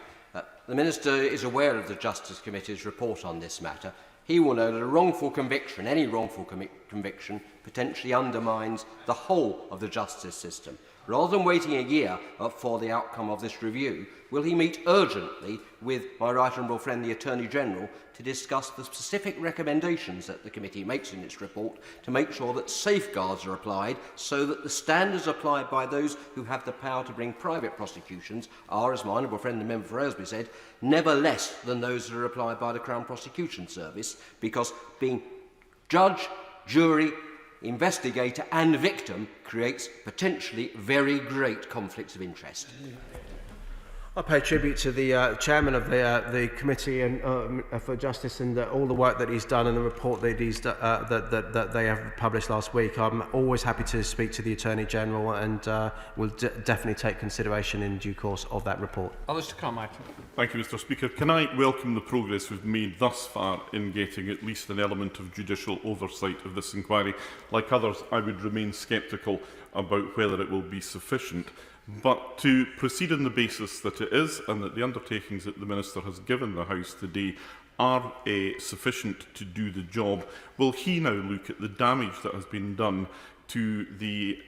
The Minister is aware of the Justice Committee's report on this matter. He will know that a wrongful conviction, any wrongful conviction, potentially undermines the whole of the justice system. Rather than waiting a year for the outcome of this review, will he meet urgently with my right honourable friend the Attorney General to discuss the specific recommendations that the committee makes in its report to make sure that safeguards are applied so that the standards applied by those who have the power to bring private prosecutions are, as my honourable friend the member for Aylesbury said, never less than those that are applied by the Crown Prosecution Service, because being judge, jury, investigator and victim creates potentially very great conflicts of interest. I pay tribute to the chairman of the committee and for justice and all the work that he's done and the report that that they have published last week. I'm always happy to speak to the Attorney General and will definitely take consideration in due course of that report. Alistair Carmichael. Thank you, Mr. Speaker. Can I welcome the progress we've made thus far in getting at least an element of judicial oversight of this inquiry? Like others, I would remain sceptical about whether it will be sufficient. But to proceed on the basis that it is, and that the undertakings that the Minister has given the House today are sufficient to do the job, will he now look at the damage that has been done to the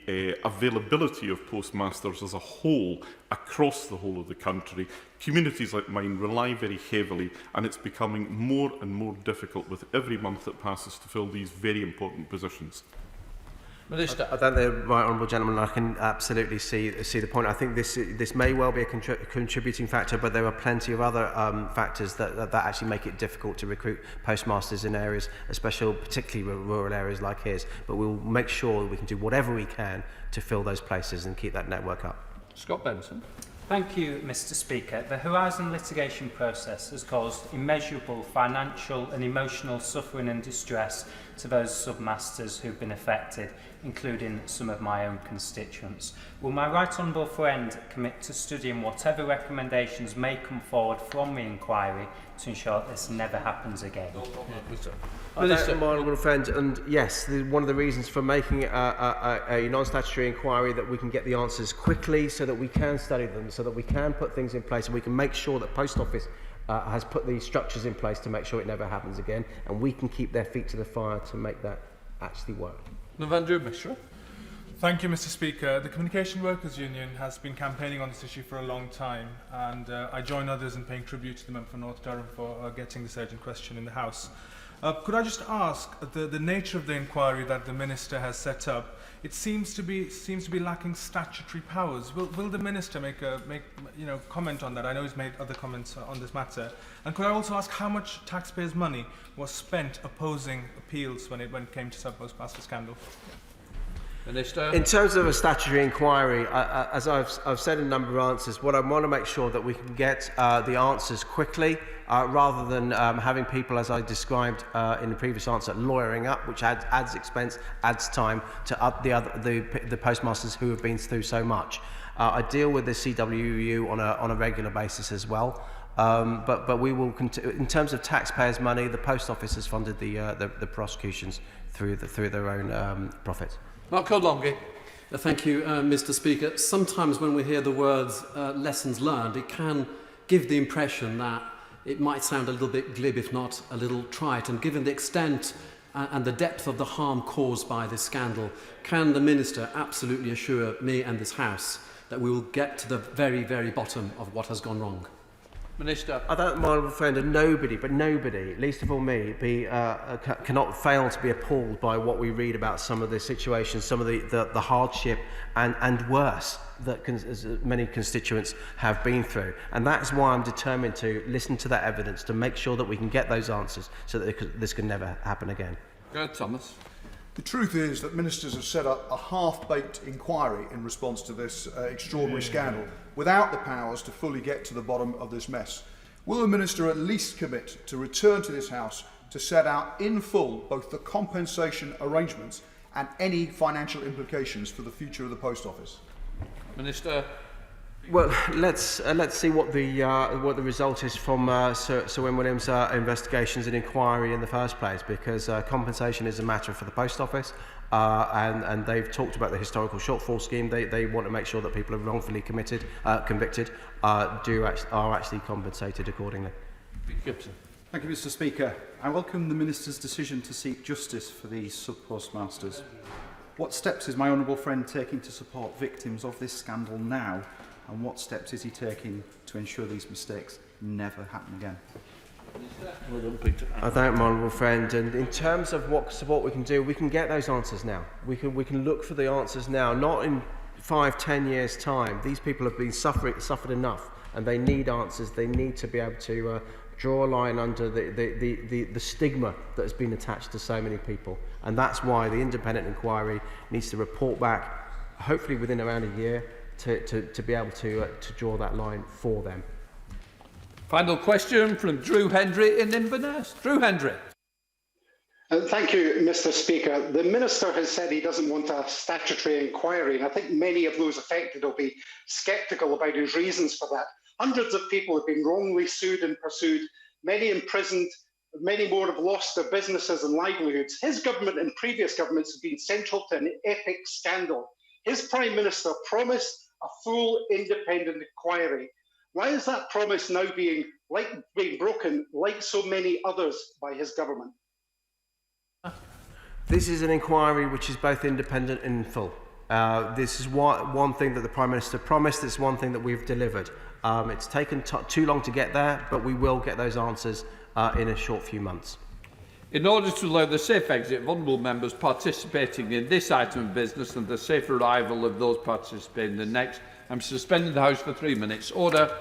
availability of postmasters as a whole, across the whole of the country? Communities like mine rely very heavily, and it's becoming more and more difficult with every month that passes to fill these very important positions. Minister. I don't know, right honourable gentleman, I can absolutely see the point. I think this may well be a contributing factor, but there are plenty of other factors that actually make it difficult to recruit postmasters in areas, particularly rural areas like his. But we'll make sure that we can do whatever we can to fill those places and keep that network up. Scott Benson. Thank you, Mr. Speaker. The Horizon litigation process has caused immeasurable financial and emotional suffering and distress to those submasters who've been affected, including some of my own constituents. Will my right honourable friend commit to studying whatever recommendations may come forward from the inquiry to ensure this never happens again? Minister, my honourable friend, and yes, one of the reasons for making a non-statutory inquiry that we can get the answers quickly, so that we can study them, so that we can put things in place, and we can make sure that Post Office has put these structures in place to make sure it never happens again, and we can keep their feet to the fire to make that actually work. Navandru Mishra. Thank you, Mr. Speaker. The Communication Workers Union has been campaigning on this issue for a long time, and I join others in paying tribute to the member for North Durham for getting this urgent question in the House. Could I just ask the nature of the inquiry that the Minister has set up? It seems to be lacking statutory powers. Will the Minister make comment on that? I know he's made other comments on this matter. And could I also ask how much taxpayers' money was spent opposing appeals when it came to sub-postmaster scandal? Minister. In terms of a statutory inquiry, as I've said in a number of answers, what I want to make sure that we can get the answers quickly, rather than having people, as I described in the previous answer, lawyering up, which adds expense, adds time to the postmasters who have been through so much. I deal with the CWU on a regular basis as well. But we will, in terms of taxpayers' money, the Post Office has funded the prosecutions through their own profits. Mark O'Longy. Thank you, Mr. Speaker. Sometimes when we hear the words lessons learned, it can give the impression that it might sound a little bit glib, if not a little trite. And given the extent and the depth of the harm caused by this scandal, can the Minister absolutely assure me and this House that we will get to the very, very bottom of what has gone wrong? Minister. I don't, my honourable friend, and nobody, least of all me, cannot fail to be appalled by what we read about some of the situations, some of the hardship and worse that many constituents have been through. And that's why I'm determined to listen to that evidence, to make sure that we can get those answers so that this can never happen again. Go ahead, Thomas. The truth is that ministers have set up a half-baked inquiry in response to this extraordinary scandal without the powers to fully get to the bottom of this mess. Will the Minister at least commit to return to this House to set out in full both the compensation arrangements and any financial implications for the future of the Post Office? Minister. Well, let's see what the result is from Sir Wyn Williams' investigations and inquiry in the first place, because compensation is a matter for the Post Office, and they've talked about the historical shortfall scheme. They want to make sure that people are wrongfully convicted are actually compensated accordingly. Gibson. Thank you, Mr. Speaker. I welcome the Minister's decision to seek justice for these sub-postmasters. What steps is my honourable friend taking to support victims of this scandal now? And what steps is he taking to ensure these mistakes never happen again? I thank my honourable friend. And in terms of what support we can do, we can get those answers now. We can look for the answers now, not in 5-10 years' time. These people have been suffered enough, and they need answers. They need to be able to draw a line under the stigma that has been attached to so many people. And that's why the independent inquiry needs to report back, hopefully within around a year, to be able to draw that line for them. Final question from Drew Hendry in Inverness. Drew Hendry. Thank you, Mr. Speaker. The Minister has said he doesn't want a statutory inquiry, and I think many of those affected will be sceptical about his reasons for that. Hundreds of people have been wrongly sued and pursued, many imprisoned, many more have lost their businesses and livelihoods. His government and previous governments have been central to an epic scandal. His Prime Minister promised a full independent inquiry. Why is that promise now being broken, like so many others, by his government? This is an inquiry which is both independent and full. This is one thing that the Prime Minister promised. It's one thing that we've delivered. It's taken too long to get there, but we will get those answers in a short few months. In order to allow the safe exit of honourable members participating in this item of business and the safe arrival of those participating in the next, I'm suspending the House for 3 minutes. Order.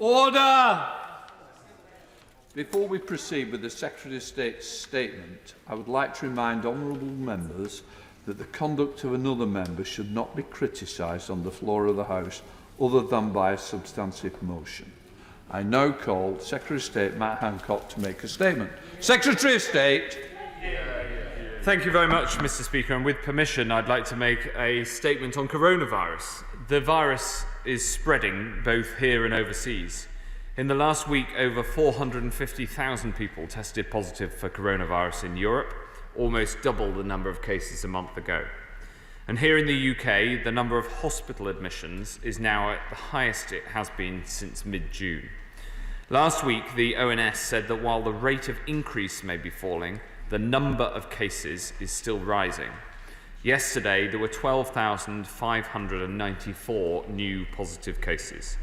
Order! Before we proceed with the Secretary of State's statement, I would like to remind honourable members that the conduct of another member should not be criticised on the floor of the House other than by a substantive motion. I now call Secretary of State Matt Hancock to make a statement. Secretary of State. Thank you very much, Mr. Speaker, and with permission, I'd like to make a statement on coronavirus. The virus is spreading both here and overseas. In the last week, over 450,000 people tested positive for coronavirus in Europe, almost double the number of cases a month ago. And here in the UK, the number of hospital admissions is now at the highest it has been since mid-June. Last week, the ONS said that while the rate of increase may be falling, the number of cases is still rising. Yesterday, there were 12,594 new positive cases.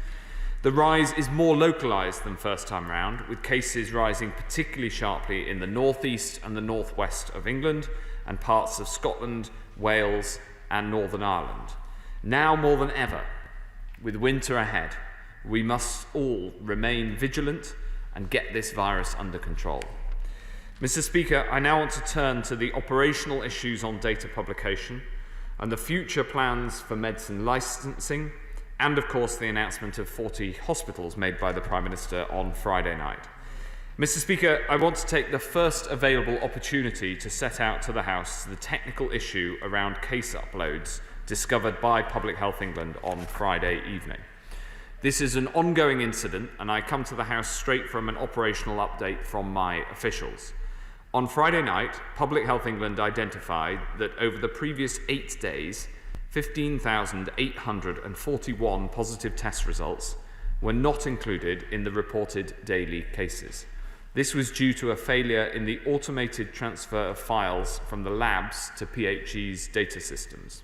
The rise is more localised than first time round, with cases rising particularly sharply in the northeast and the northwest of England and parts of Scotland, Wales and Northern Ireland. Now more than ever, with winter ahead, we must all remain vigilant and get this virus under control. Mr. Speaker, I now want to turn to the operational issues on data publication and the future plans for medicine licensing and, of course, the announcement of 40 hospitals made by the Prime Minister on Friday night. Mr. Speaker, I want to take the first available opportunity to set out to the House the technical issue around case uploads discovered by Public Health England on Friday evening. This is an ongoing incident, and I come to the House straight from an operational update from my officials. On Friday night, Public Health England identified that over the previous 8 days, 15,841 positive test results were not included in the reported daily cases. This was due to a failure in the automated transfer of files from the labs to PHE's data systems.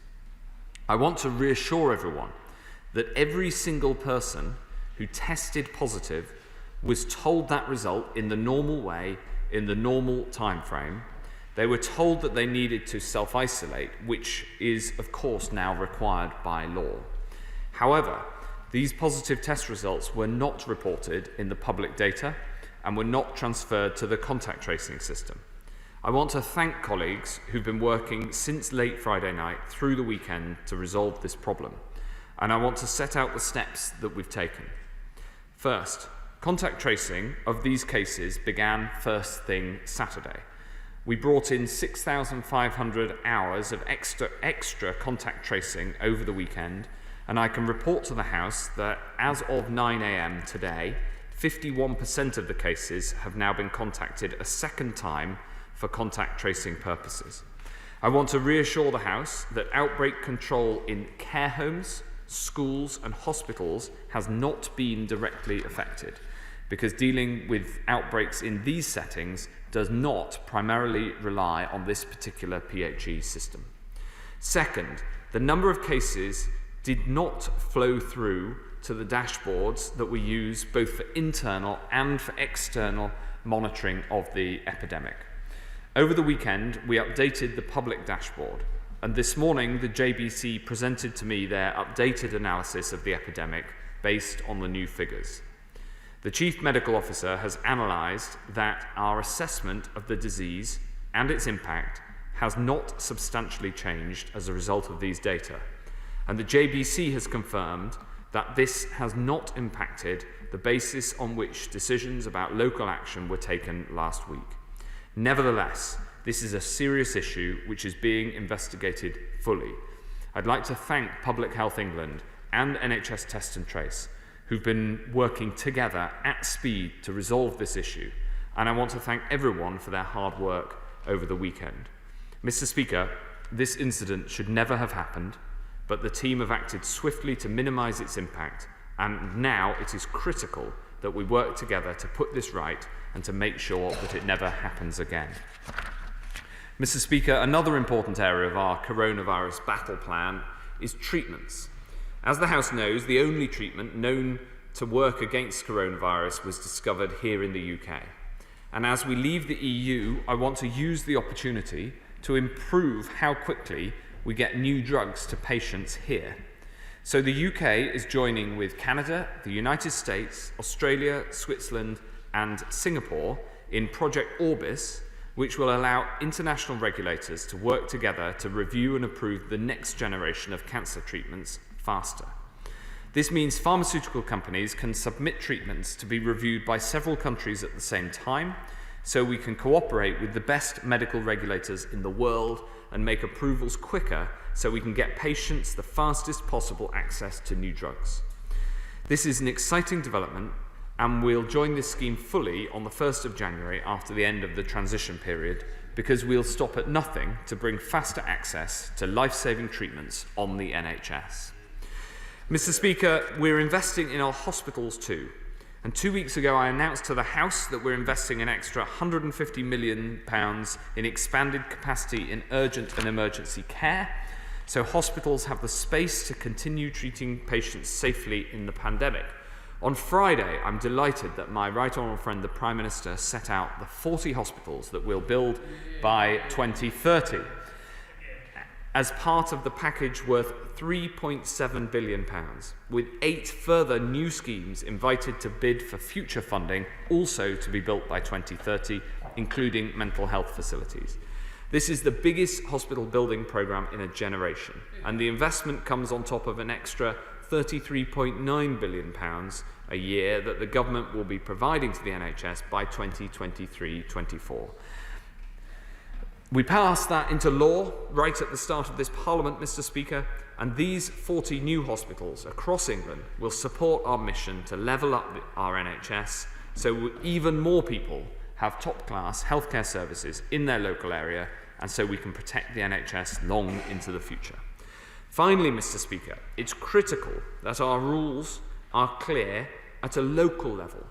I want to reassure everyone that every single person who tested positive was told that result in the normal way, in the normal time frame. They were told that they needed to self-isolate, which is, of course, now required by law. However, these positive test results were not reported in the public data and were not transferred to the contact tracing system. I want to thank colleagues who've been working since late Friday night through the weekend to resolve this problem, and I want to set out the steps that we've taken. First, contact tracing of these cases began first thing Saturday. We brought in 6,500 hours of extra contact tracing over the weekend, and I can report to the House that as of 9 a.m. today, 51% of the cases have now been contacted a second time for contact tracing purposes. I want to reassure the House that outbreak control in care homes, schools and hospitals has not been directly affected, because dealing with outbreaks in these settings does not primarily rely on this particular PHE system. Second, the number of cases did not flow through to the dashboards that we use both for internal and for external monitoring of the epidemic. Over the weekend, we updated the public dashboard, and this morning the JBC presented to me their updated analysis of the epidemic based on the new figures. The Chief Medical Officer has analysed that our assessment of the disease and its impact has not substantially changed as a result of these data, and the JBC has confirmed that this has not impacted the basis on which decisions about local action were taken last week. Nevertheless, this is a serious issue which is being investigated fully. I'd like to thank Public Health England and NHS Test and Trace, who've been working together at speed to resolve this issue, and I want to thank everyone for their hard work over the weekend. Mr. Speaker, this incident should never have happened, but the team have acted swiftly to minimise its impact, and now it is critical that we work together to put this right and to make sure that it never happens again. Mr. Speaker, another important area of our coronavirus battle plan is treatments. As the House knows, the only treatment known to work against coronavirus was discovered here in the UK. And as we leave the EU, I want to use the opportunity to improve how quickly we get new drugs to patients here. So the UK is joining with Canada, the United States, Australia, Switzerland and Singapore in Project Orbis, which will allow international regulators to work together to review and approve the next generation of cancer treatments faster. This means pharmaceutical companies can submit treatments to be reviewed by several countries at the same time, so we can cooperate with the best medical regulators in the world and make approvals quicker so we can get patients the fastest possible access to new drugs. This is an exciting development, and we'll join this scheme fully on the 1st of January after the end of the transition period, because we'll stop at nothing to bring faster access to life-saving treatments on the NHS. Mr. Speaker, we're investing in our hospitals too. And 2 weeks ago, I announced to the House that we're investing an extra £150 million in expanded capacity in urgent and emergency care, so hospitals have the space to continue treating patients safely in the pandemic. On Friday, I'm delighted that my Right Honourable friend, the Prime Minister, set out the 40 hospitals that we'll build by 2030 as part of the package worth £3.7 billion, with 8 further new schemes invited to bid for future funding, also to be built by 2030, including mental health facilities. This is the biggest hospital building programme in a generation, and the investment comes on top of an extra £33.9 billion a year that the government will be providing to the NHS by 2023-24. We passed that into law right at the start of this Parliament, Mr. Speaker, and these 40 new hospitals across England will support our mission to level up our NHS so even more people have top-class healthcare services in their local area, and so we can protect the NHS long into the future. Finally, Mr. Speaker, it's critical that our rules are clear at a local level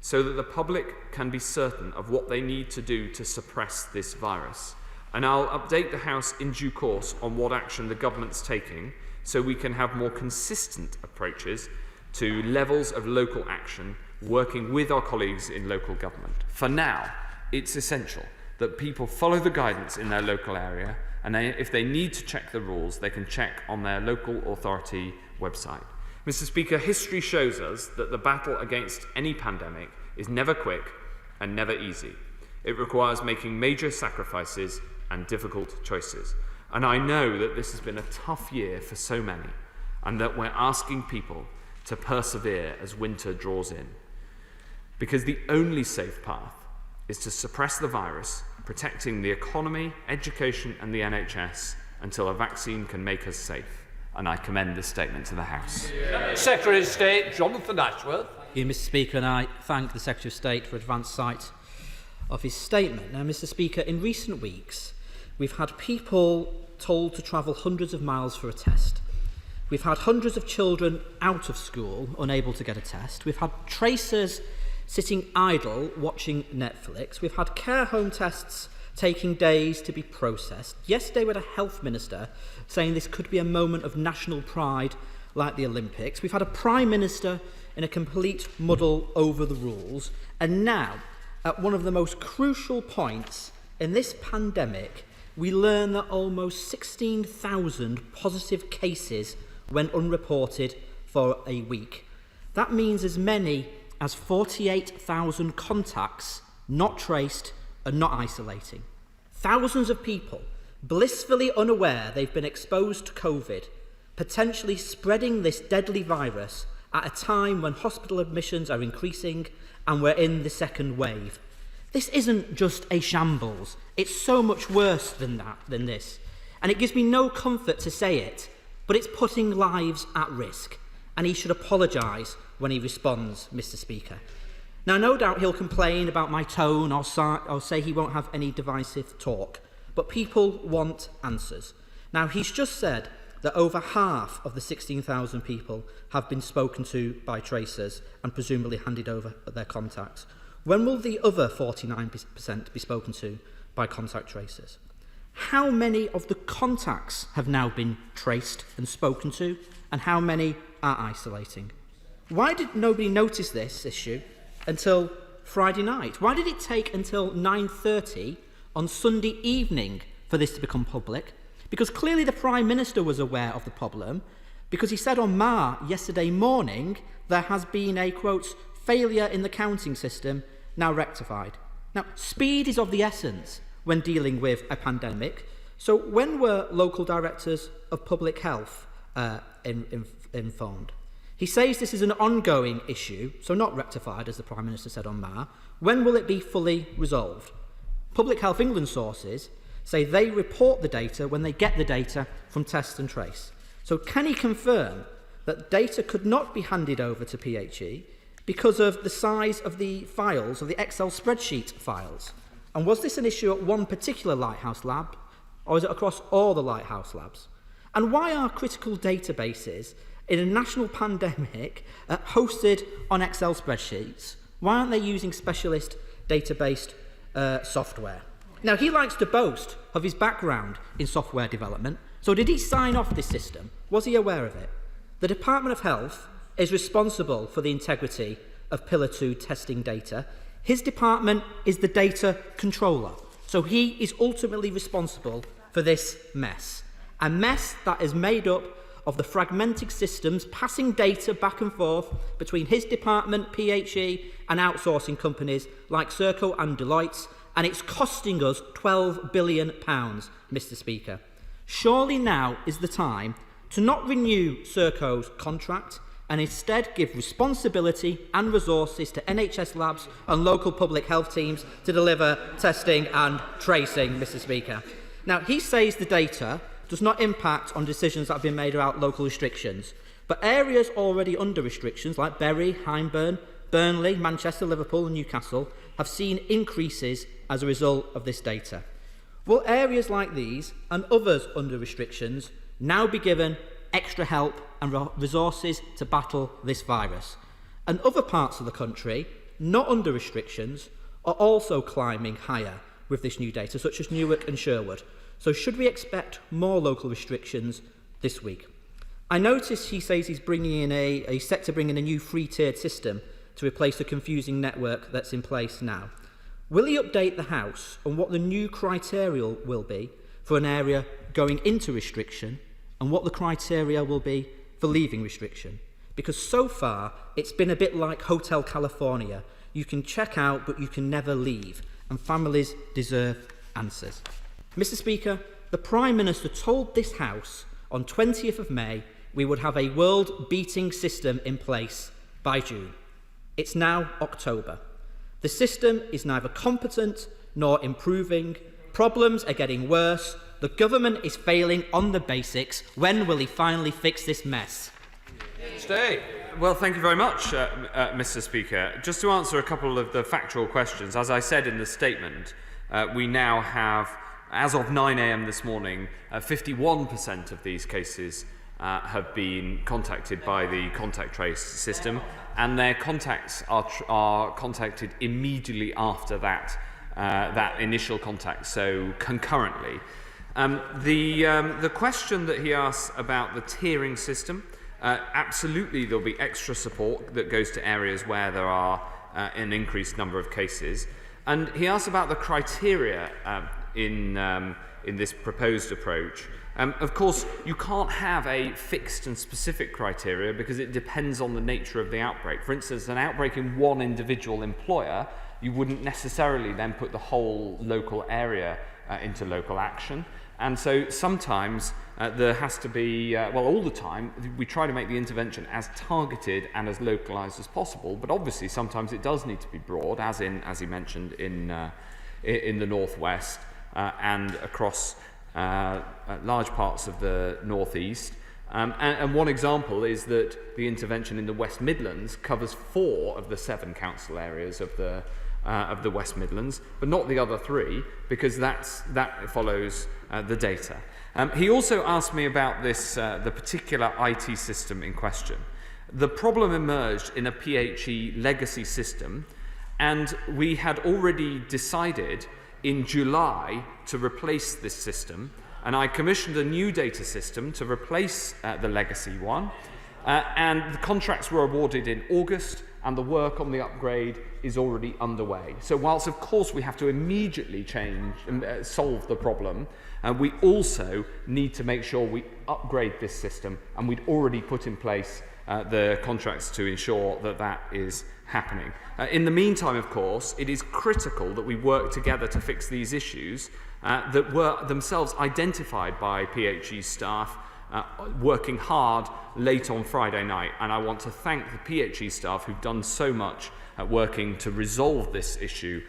so that the public can be certain of what they need to do to suppress this virus. And I'll update the House in due course on what action the government's taking so we can have more consistent approaches to levels of local action working with our colleagues in local government. For now, it's essential that people follow the guidance in their local area, and if they need to check the rules, they can check on their local authority website. Mr. Speaker, history shows us that the battle against any pandemic is never quick and never easy. It requires making major sacrifices and difficult choices. And I know that this has been a tough year for so many, and that we're asking people to persevere as winter draws in. Because the only safe path is to suppress the virus, protecting the economy, education and the NHS until a vaccine can make us safe. And I commend this statement to the House. Secretary of State Jonathan Ashworth. Thank you, Mr. Speaker, and I thank the Secretary of State for advance sight of his statement. Now, Mr. Speaker, in recent weeks, we've had people told to travel hundreds of miles for a test. We've had hundreds of children out of school, unable to get a test. We've had tracers sitting idle, watching Netflix. We've had care home tests taking days to be processed. Yesterday we had a health minister saying this could be a moment of national pride like the Olympics. We've had a Prime Minister in a complete muddle over the rules. And now, at one of the most crucial points in this pandemic, we learn that almost 16,000 positive cases went unreported for a week. That means as many as 48,000 contacts not traced and not isolating. Thousands of people blissfully unaware they've been exposed to COVID, potentially spreading this deadly virus at a time when hospital admissions are increasing and we're in the second wave. This isn't just a shambles. It's so much worse than this. And it gives me no comfort to say it, but it's putting lives at risk. And he should apologise when he responds, Mr. Speaker. Now, no doubt he'll complain about my tone or say he won't have any divisive talk, but people want answers. Now, he's just said that over half of the 16,000 people have been spoken to by tracers and presumably handed over their contacts. When will the other 49% be spoken to by contact tracers? How many of the contacts have now been traced and spoken to, and how many are isolating? Why did nobody notice this issue until Friday night? Why did it take until 9:30 on Sunday evening for this to become public? Because clearly the Prime Minister was aware of the problem, because he said on MAR yesterday morning there has been a, quote, failure in the counting system, now rectified. Now, speed is of the essence when dealing with a pandemic. So when were local directors of public health informed? He says this is an ongoing issue, so not rectified, as the Prime Minister said on MAR. When will it be fully resolved? Public Health England sources say they report the data when they get the data from Test and Trace. So can he confirm that data could not be handed over to PHE because of the size of the files, of the Excel spreadsheet files? And was this an issue at one particular Lighthouse lab, or is it across all the Lighthouse labs? And why are critical databases in a national pandemic hosted on Excel spreadsheets? Why aren't they using specialist database software? Now, he likes to boast of his background in software development. So did he sign off this system? Was he aware of it? The Department of Health is responsible for the integrity of Pillar 2 testing data. His department is the data controller. So he is ultimately responsible for this mess. A mess that is made up of the fragmented systems passing data back and forth between his department, PHE, and outsourcing companies like Serco and Deloitte, and it's costing us £12 billion, Mr. Speaker. Surely now is the time to not renew Serco's contract and instead give responsibility and resources to NHS labs and local public health teams to deliver testing and tracing, Mr. Speaker. Now, he says the data does not impact on decisions that have been made about local restrictions, but areas already under restrictions like Bury, Hyndburn, Burnley, Manchester, Liverpool and Newcastle have seen increases as a result of this data. Will areas like these and others under restrictions now be given extra help and resources to battle this virus? And other parts of the country, not under restrictions, are also climbing higher with this new data, such as Newark and Sherwood. So should we expect more local restrictions this week? I notice he says he's bringing in he's set to bring in a new free-tiered system to replace the confusing network that's in place now. Will he update the House on what the new criteria will be for an area going into restriction and what the criteria will be for leaving restriction? Because so far, it's been a bit like Hotel California. You can check out, but you can never leave, and families deserve answers. Mr. Speaker, the Prime Minister told this House on 20th of May we would have a world-beating system in place by June. It's now October. The system is neither competent nor improving. Problems are getting worse. The government is failing on the basics. When will he finally fix this mess? Stay. Well, thank you very much, Mr. Speaker. Just to answer a couple of the factual questions, as I said in the statement, we now have, as of 9 a.m. this morning, 51% of these cases have been contacted by the contact trace system, and their contacts are contacted immediately after that initial contact, so concurrently. The question that he asks about the tiering system, absolutely there'll be extra support that goes to areas where there are an increased number of cases. And he asks about the criteria in this proposed approach. Of course, you can't have a fixed and specific criteria because it depends on the nature of the outbreak. For instance, an outbreak in one individual employer, you wouldn't necessarily then put the whole local area into local action. And so sometimes there has to be, well, all the time, we try to make the intervention as targeted and as localised as possible. But obviously, sometimes it does need to be broad, as he mentioned, in the northwest and across large parts of the northeast. And one example is that the intervention in the West Midlands covers 4 of the 7 council areas of the West Midlands, but not the other 3, because that follows the data. He also asked me about this, the particular IT system in question. The problem emerged in a PHE legacy system, and we had already decided in July to replace this system, and I commissioned a new data system to replace the legacy one. and the contracts were awarded in August, and the work on the upgrade is already underway. So whilst of course we have to immediately change and solve the problem, we also need to make sure we upgrade this system, and we'd already put in place the contracts to ensure that that is happening. In the meantime, of course, it is critical that we work together to fix these issues that were themselves identified by PHE staff working hard late on Friday night, and I want to thank the PHE staff who've done so much working to resolve this issue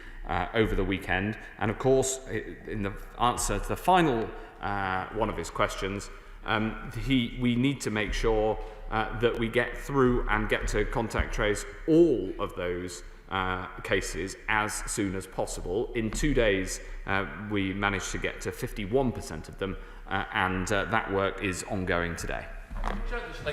over the weekend. And of course, in the answer to the final one of his questions, we need to make sure that we get through and get to contact trace all of those cases as soon as possible. In 2 days, we managed to get to 51% of them, and that work is ongoing today.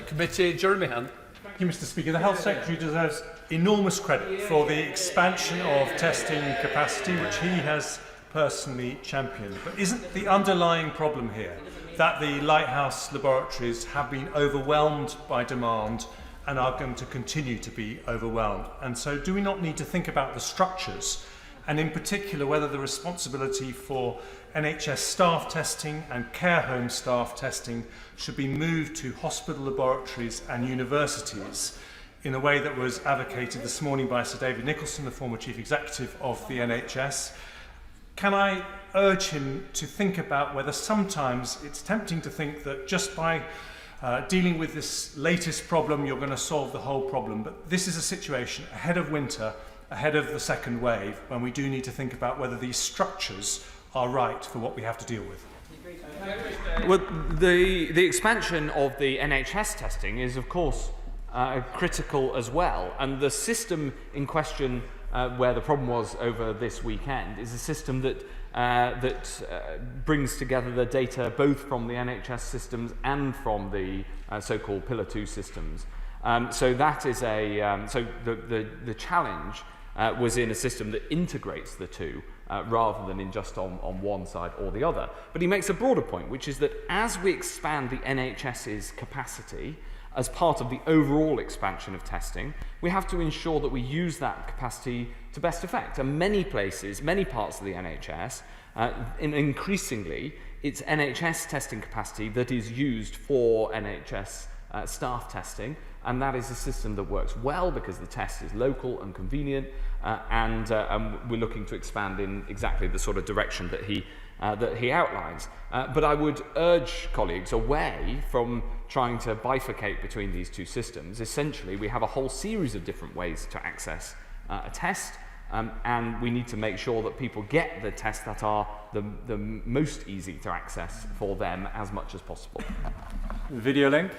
Committee, Jeremy Hunt. Thank you, Mr. Speaker. The Health Secretary deserves enormous credit for the expansion of testing capacity, which he has personally championed. But isn't the underlying problem here that the Lighthouse laboratories have been overwhelmed by demand and are going to continue to be overwhelmed? And so do we not need to think about the structures, and in particular whether the responsibility for NHS staff testing and care home staff testing should be moved to hospital laboratories and universities in a way that was advocated this morning by Sir David Nicholson, the former Chief Executive of the NHS? Can I urge him to think about whether sometimes it's tempting to think that just by dealing with this latest problem you're going to solve the whole problem, but this is a situation ahead of winter, ahead of the second wave, when we do need to think about whether these structures are right for what we have to deal with. Well, the expansion of the NHS testing is, of course, critical as well, and the system in question where the problem was over this weekend is a system that brings together the data both from the NHS systems and from the so-called Pillar 2 systems. So that is so the challenge was in a system that integrates the two rather than in just on one side or the other. But he makes a broader point, which is that as we expand the NHS's capacity as part of the overall expansion of testing, we have to ensure that we use that capacity to best effect. And many places, many parts of the NHS, increasingly, it's NHS testing capacity that is used for NHS staff testing, and that is a system that works well because the test is local and convenient, and we're looking to expand in exactly the sort of direction that he outlines. But I would urge colleagues away from trying to bifurcate between these two systems. Essentially, we have a whole series of different ways to access a test, and we need to make sure that people get the tests that are the most easy to access for them as much as possible. Video link.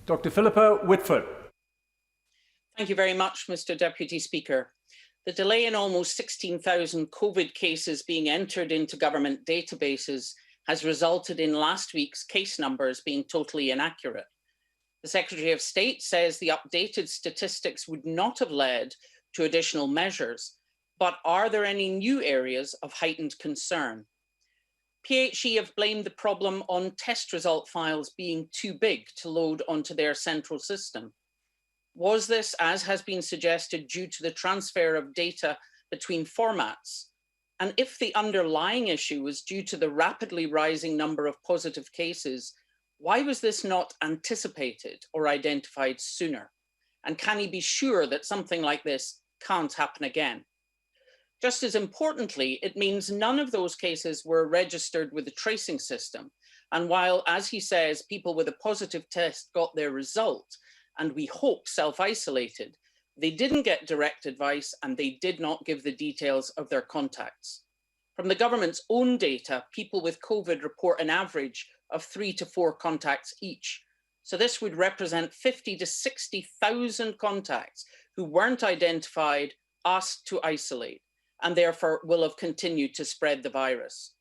Dr. Philippa Whitford. Thank you very much, Mr. Deputy Speaker. The delay in almost 16,000 COVID cases being entered into government databases has resulted in last week's case numbers being totally inaccurate. The Secretary of State says the updated statistics would not have led to additional measures, but are there any new areas of heightened concern? PHE have blamed the problem on test result files being too big to load onto their central system. Was this, as has been suggested, due to the transfer of data between formats? And if the underlying issue was due to the rapidly rising number of positive cases, why was this not anticipated or identified sooner? And can he be sure that something like this can't happen again? Just as importantly, it means none of those cases were registered with the tracing system. And while, as he says, people with a positive test got their result, and we hope self-isolated, they didn't get direct advice and they did not give the details of their contacts. From the government's own data, people with COVID report an average of 3 to 4 contacts each. So this would represent 50 to 60,000 contacts who weren't identified, asked to isolate, and therefore will have continued to spread the virus.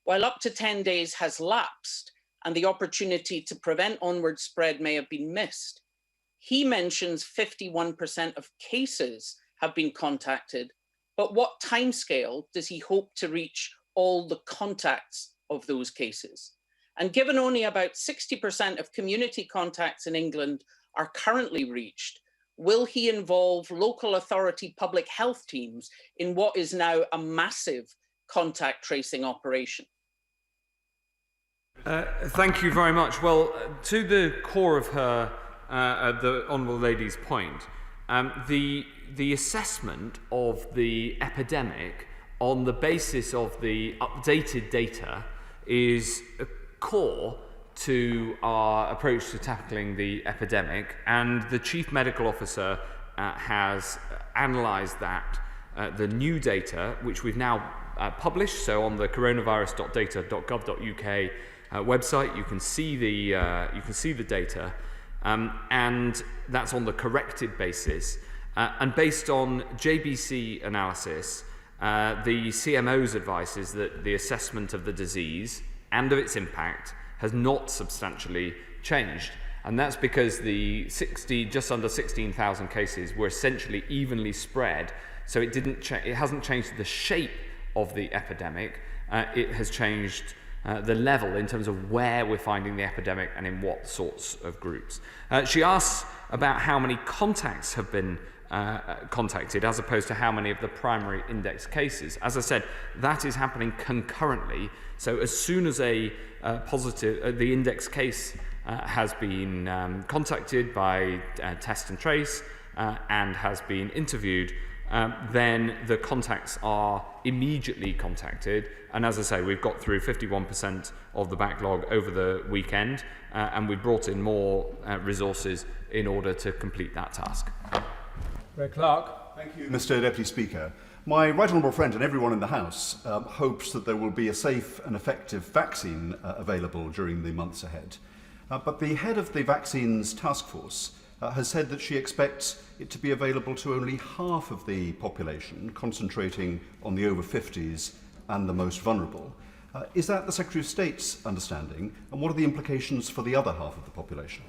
While up to 10 days has lapsed and the opportunity to prevent onward spread may have been missed, he mentions 51% of cases have been contacted, but what timescale does he hope to reach all the contacts of those cases? And given only about 60% of community contacts in England are currently reached, will he involve local authority public health teams in what is now a massive contact tracing operation? Thank you very much. Well, to the core of her, the Honourable Lady's point, the assessment of the epidemic on the basis of the updated data is core to our approach to tackling the epidemic, and the Chief Medical Officer has analysed that, the new data, which we've now published. So on the coronavirus.data.gov.uk website, you can see the data, and that's on the corrected basis. And based on JBC analysis, the CMO's advice is that the assessment of the disease and of its impact has not substantially changed. And that's because the just under 16,000 cases were essentially evenly spread. So it hasn't changed the shape of the epidemic. It has changed the level in terms of where we're finding the epidemic and in what sorts of groups. She asks about how many contacts have been contacted as opposed to how many of the primary index cases. As I said, that is happening concurrently. So as soon as the index case has been contacted by test and trace and has been interviewed, then the contacts are immediately contacted. And as I say, we've got through 51% of the backlog over the weekend, and we've brought in more resources in order to complete that task. Ray Clark. Thank you, Mr. Deputy Speaker. My right honourable friend and everyone in the House hopes that there will be a safe and effective vaccine available during the months ahead. But the head of the Vaccines Task Force has said that she expects it to be available to only half of the population, concentrating on the over 50s and the most vulnerable. Is that the Secretary of State's understanding, and what are the implications for the other half of the population?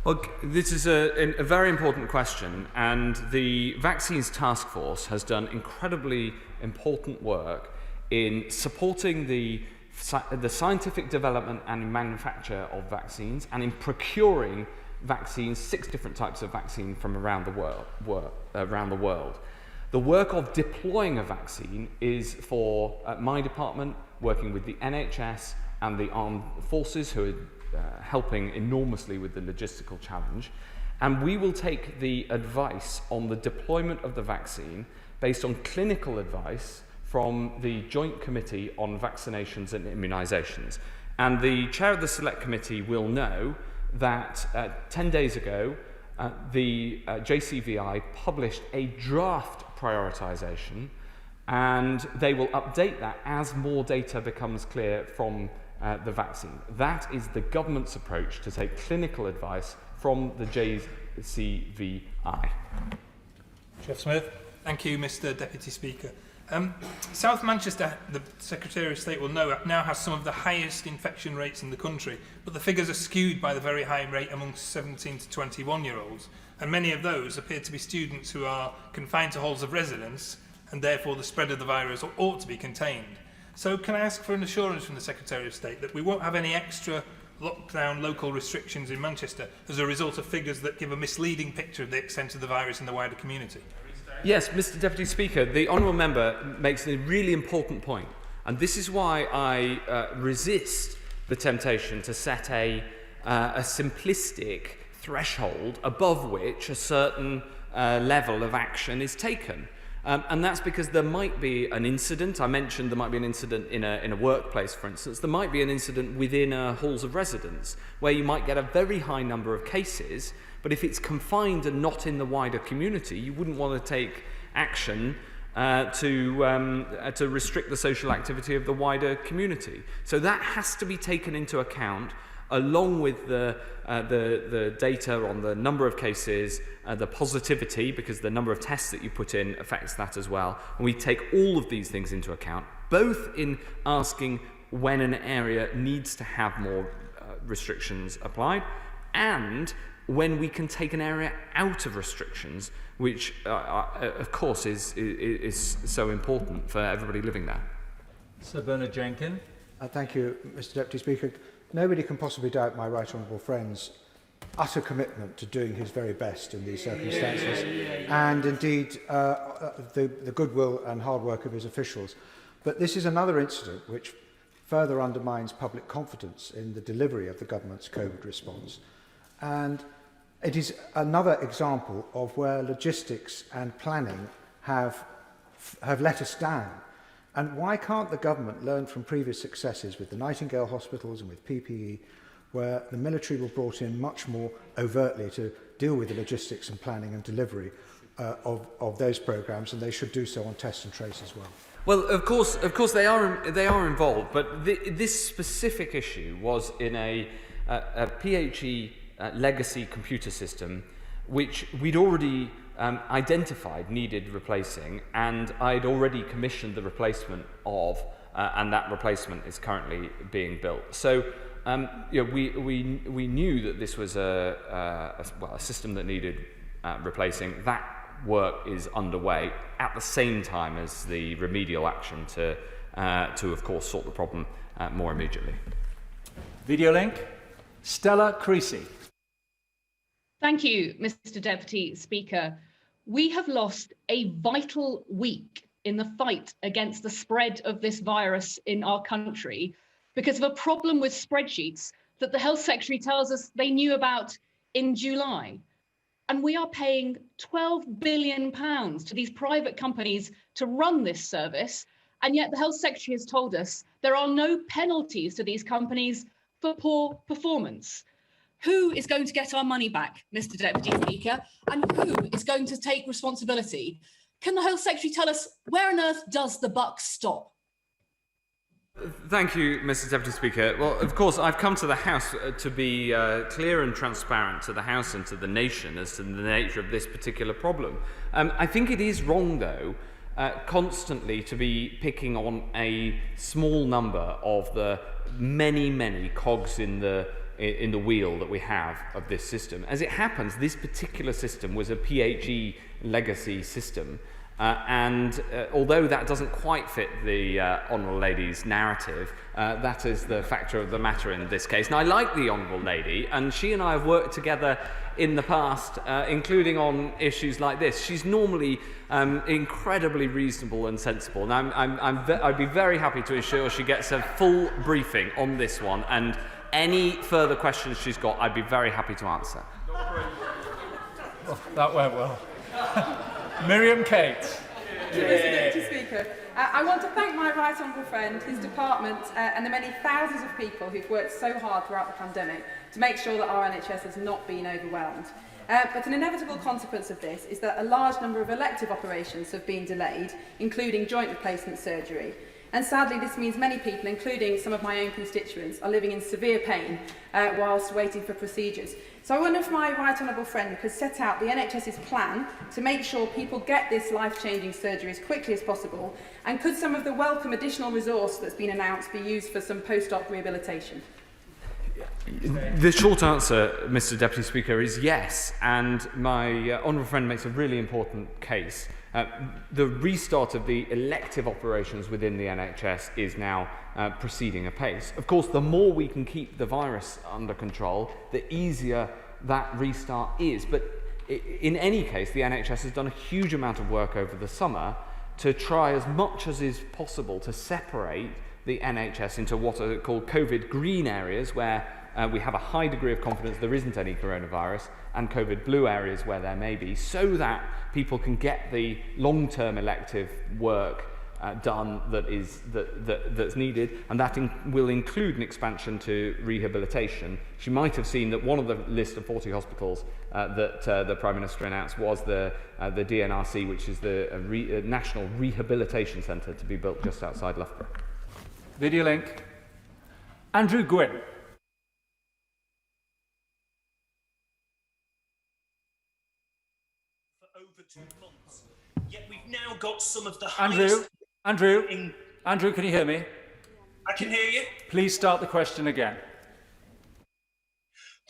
Well, this is a very important question, and the Vaccines Task Force has done incredibly important work in supporting the scientific development and manufacture of vaccines, and in procuring vaccines, 6 different types of vaccine from around the world. The work of deploying a vaccine is for my department, working with the NHS and the armed forces, who are helping enormously with the logistical challenge. And we will take the advice on the deployment of the vaccine based on clinical advice from the Joint Committee on Vaccinations and Immunisations. And the chair of the Select Committee will know that 10 days ago, the JCVI published a draft prioritisation, and they will update that as more data becomes clear from the vaccine. That is the government's approach to take clinical advice from the JCVI. Jeff Smith. Thank you, Mr. Deputy Speaker. South Manchester, the Secretary of State will know, now has some of the highest infection rates in the country, but the figures are skewed by the very high rate amongst 17 to 21-year-olds, and many of those appear to be students who are confined to halls of residence, and therefore the spread of the virus ought to be contained. So can I ask for an assurance from the Secretary of State that we won't have any extra lockdown local restrictions in Manchester as a result of figures that give a misleading picture of the extent of the virus in the wider community? Yes, Mr. Deputy Speaker, the Honourable Member makes a really important point, and this is why I resist the temptation to set a simplistic threshold above which a certain level of action is taken. And that's because there might be an incident. I mentioned there might be an incident in a workplace, for instance. There might be an incident within halls of residence where you might get a very high number of cases, but if it's confined and not in the wider community, you wouldn't want to take action to restrict the social activity of the wider community. So that has to be taken into account, along with the data on the number of cases, the positivity, because the number of tests that you put in affects that as well. And we take all of these things into account, both in asking when an area needs to have more restrictions applied, and when we can take an area out of restrictions, which of course is so important for everybody living there. Sir Bernard Jenkin. Thank you, Mr. Deputy Speaker. nobody can possibly doubt my right honourable friend's utter commitment to doing his very best in these circumstances, and indeed the goodwill and hard work of his officials. But this is another incident which further undermines public confidence in the delivery of the government's COVID response. And it is another example of where logistics and planning have let us down. And why can't the government learn from previous successes with the Nightingale hospitals and with PPE, where the military were brought in much more overtly to deal with the logistics and planning and delivery of those programmes, and they should do so on test and trace as well. Well, of course, they are involved, but this specific issue was in a PHE legacy computer system, which we'd already identified needed replacing, and I'd already commissioned the replacement of, and that replacement is currently being built. So, we knew that this was a system that needed replacing. That work is underway at the same time as the remedial action to of course sort the problem more immediately. Video link, Stella Creasy. Thank you, Mr. Deputy Speaker. We have lost a vital week in the fight against the spread of this virus in our country because of a problem with spreadsheets that the Health Secretary tells us they knew about in July. And we are paying £12 billion to these private companies to run this service. And yet the Health Secretary has told us there are no penalties to these companies for poor performance. Who is going to get our money back, Mr. Deputy Speaker? And who is going to take responsibility? Can the Health Secretary tell us where on earth does the buck stop? Thank you, Mr. Deputy Speaker. Well, of course, I've come to the House to be clear and transparent to the House and to the nation as to the nature of this particular problem. I think it is wrong, though, constantly to be picking on a small number of the many cogs in the wheel that we have of this system. As it happens, this particular system was a PHE legacy system. And although that doesn't quite fit the Honourable Lady's narrative, that is the factor of the matter in this case. And I like the Honourable Lady, and she and I have worked together in the past, including on issues like this. She's normally incredibly reasonable and sensible, and I'd be very happy to ensure she gets a full briefing on this one, and any further questions she's got, I'd be very happy to answer. Oh, that went well. Miriam Kate. Mr. Deputy Speaker, I want to thank my right honourable friend, his department, and the many thousands of people who've worked so hard throughout the pandemic to make sure that our NHS has not been overwhelmed. But an inevitable consequence of this is that a large number of elective operations have been delayed, including joint replacement surgery. And sadly, this means many people, including some of my own constituents, are living in severe pain whilst waiting for procedures. So I wonder if my right honourable friend could set out the NHS's plan to make sure people get this life-changing surgery as quickly as possible, and could some of the welcome additional resource that's been announced be used for some post-op rehabilitation? The short answer, Mr. Deputy Speaker, is yes, and my honourable friend makes a really important case. The restart of the elective operations within the NHS is now proceeding apace. Of course, the more we can keep the virus under control, the easier that restart is. But in any case, the NHS has done a huge amount of work over the summer to try as much as is possible to separate the NHS into what are called COVID green areas, where we have a high degree of confidence there isn't any coronavirus, and COVID blue areas where there may be, so that people can get the long-term elective work done that's needed, and that will include an expansion to rehabilitation. She might have seen that one of the list of 40 hospitals that the Prime Minister announced was the DNRC, which is the National Rehabilitation Centre, to be built just outside Loughborough. Video link, Andrew Gwynn. Over 2 months, yet we've now got some of the Andrew, highest... Andrew, can you hear me? I can hear you. Please start the question again.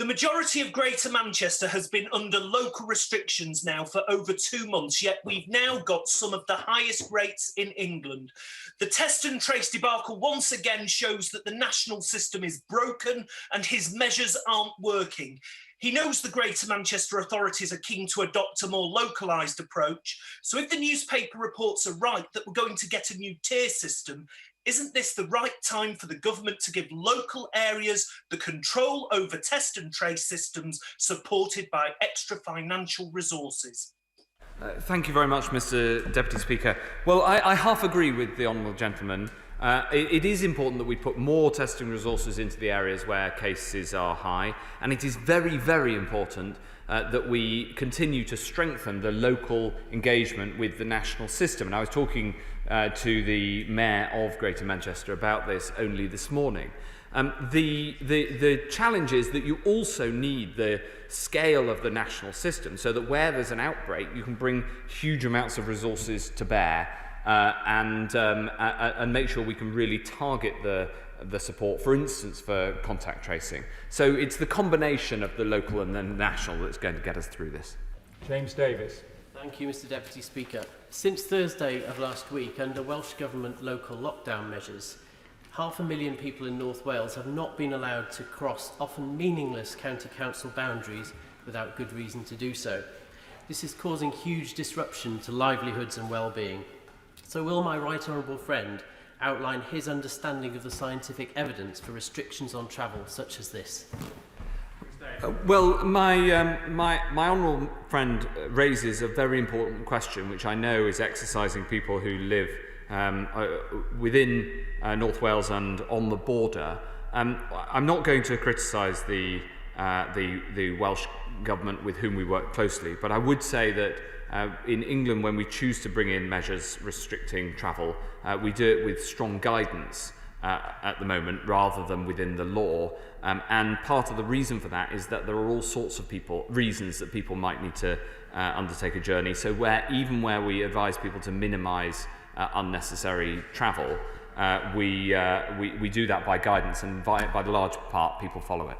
The majority of Greater Manchester has been under local restrictions now for over 2 months, yet we've now got some of the highest rates in England. The test and trace debacle once again shows that the national system is broken and his measures aren't working. He knows the Greater Manchester authorities are keen to adopt a more localised approach. So if the newspaper reports are right that we're going to get a new tier system, isn't this the right time for the government to give local areas the control over test and trace systems supported by extra financial resources? Thank you very much, Mr. Deputy Speaker. Well, I half agree with the honourable gentleman. It is important that we put more testing resources into the areas where cases are high, and it is very, very important that we continue to strengthen the local engagement with the national system. And I was talking to the Mayor of Greater Manchester about this only this morning. The challenge is that you also need the scale of the national system so that where there's an outbreak, you can bring huge amounts of resources to bear and make sure we can really target the support, for instance, for contact tracing. So it's the combination of the local and the national that's going to get us through this. James Davis. Thank you, Mr. Deputy Speaker. Since Thursday of last week, under Welsh Government local lockdown measures, 500,000 people in North Wales have not been allowed to cross often meaningless county council boundaries without good reason to do so. This is causing huge disruption to livelihoods and well-being. So will my right honourable friend outline his understanding of the scientific evidence for restrictions on travel such as this? Well, my honourable friend raises a very important question, which I know is exercising people who live within North Wales and on the border. I'm not going to criticise the Welsh Government with whom we work closely, but I would say that in England, when we choose to bring in measures restricting travel, we do it with strong guidance at the moment rather than within the law. And part of the reason for that is that there are all sorts of reasons that people might need to undertake a journey. So even where we advise people to minimise unnecessary travel, we do that by guidance, and by the large part, people follow it.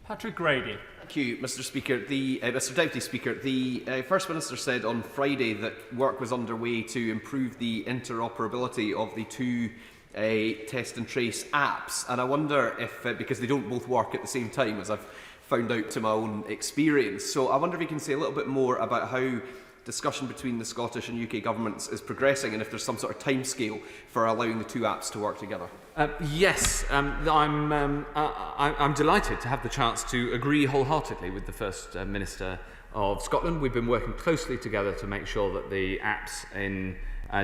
Patrick Grady. Thank you, Mr. Speaker. Mr. Deputy Speaker, the First Minister said on Friday that work was underway to improve the interoperability of the two test and trace apps, and I wonder if, because they don't both work at the same time, as I've found out to my own experience, so I wonder if you can say a little bit more about how discussion between the Scottish and UK governments is progressing, and if there's some sort of timescale for allowing the two apps to work together. Yes, I'm delighted to have the chance to agree wholeheartedly with the First Minister of Scotland. We've been working closely together to make sure that the apps in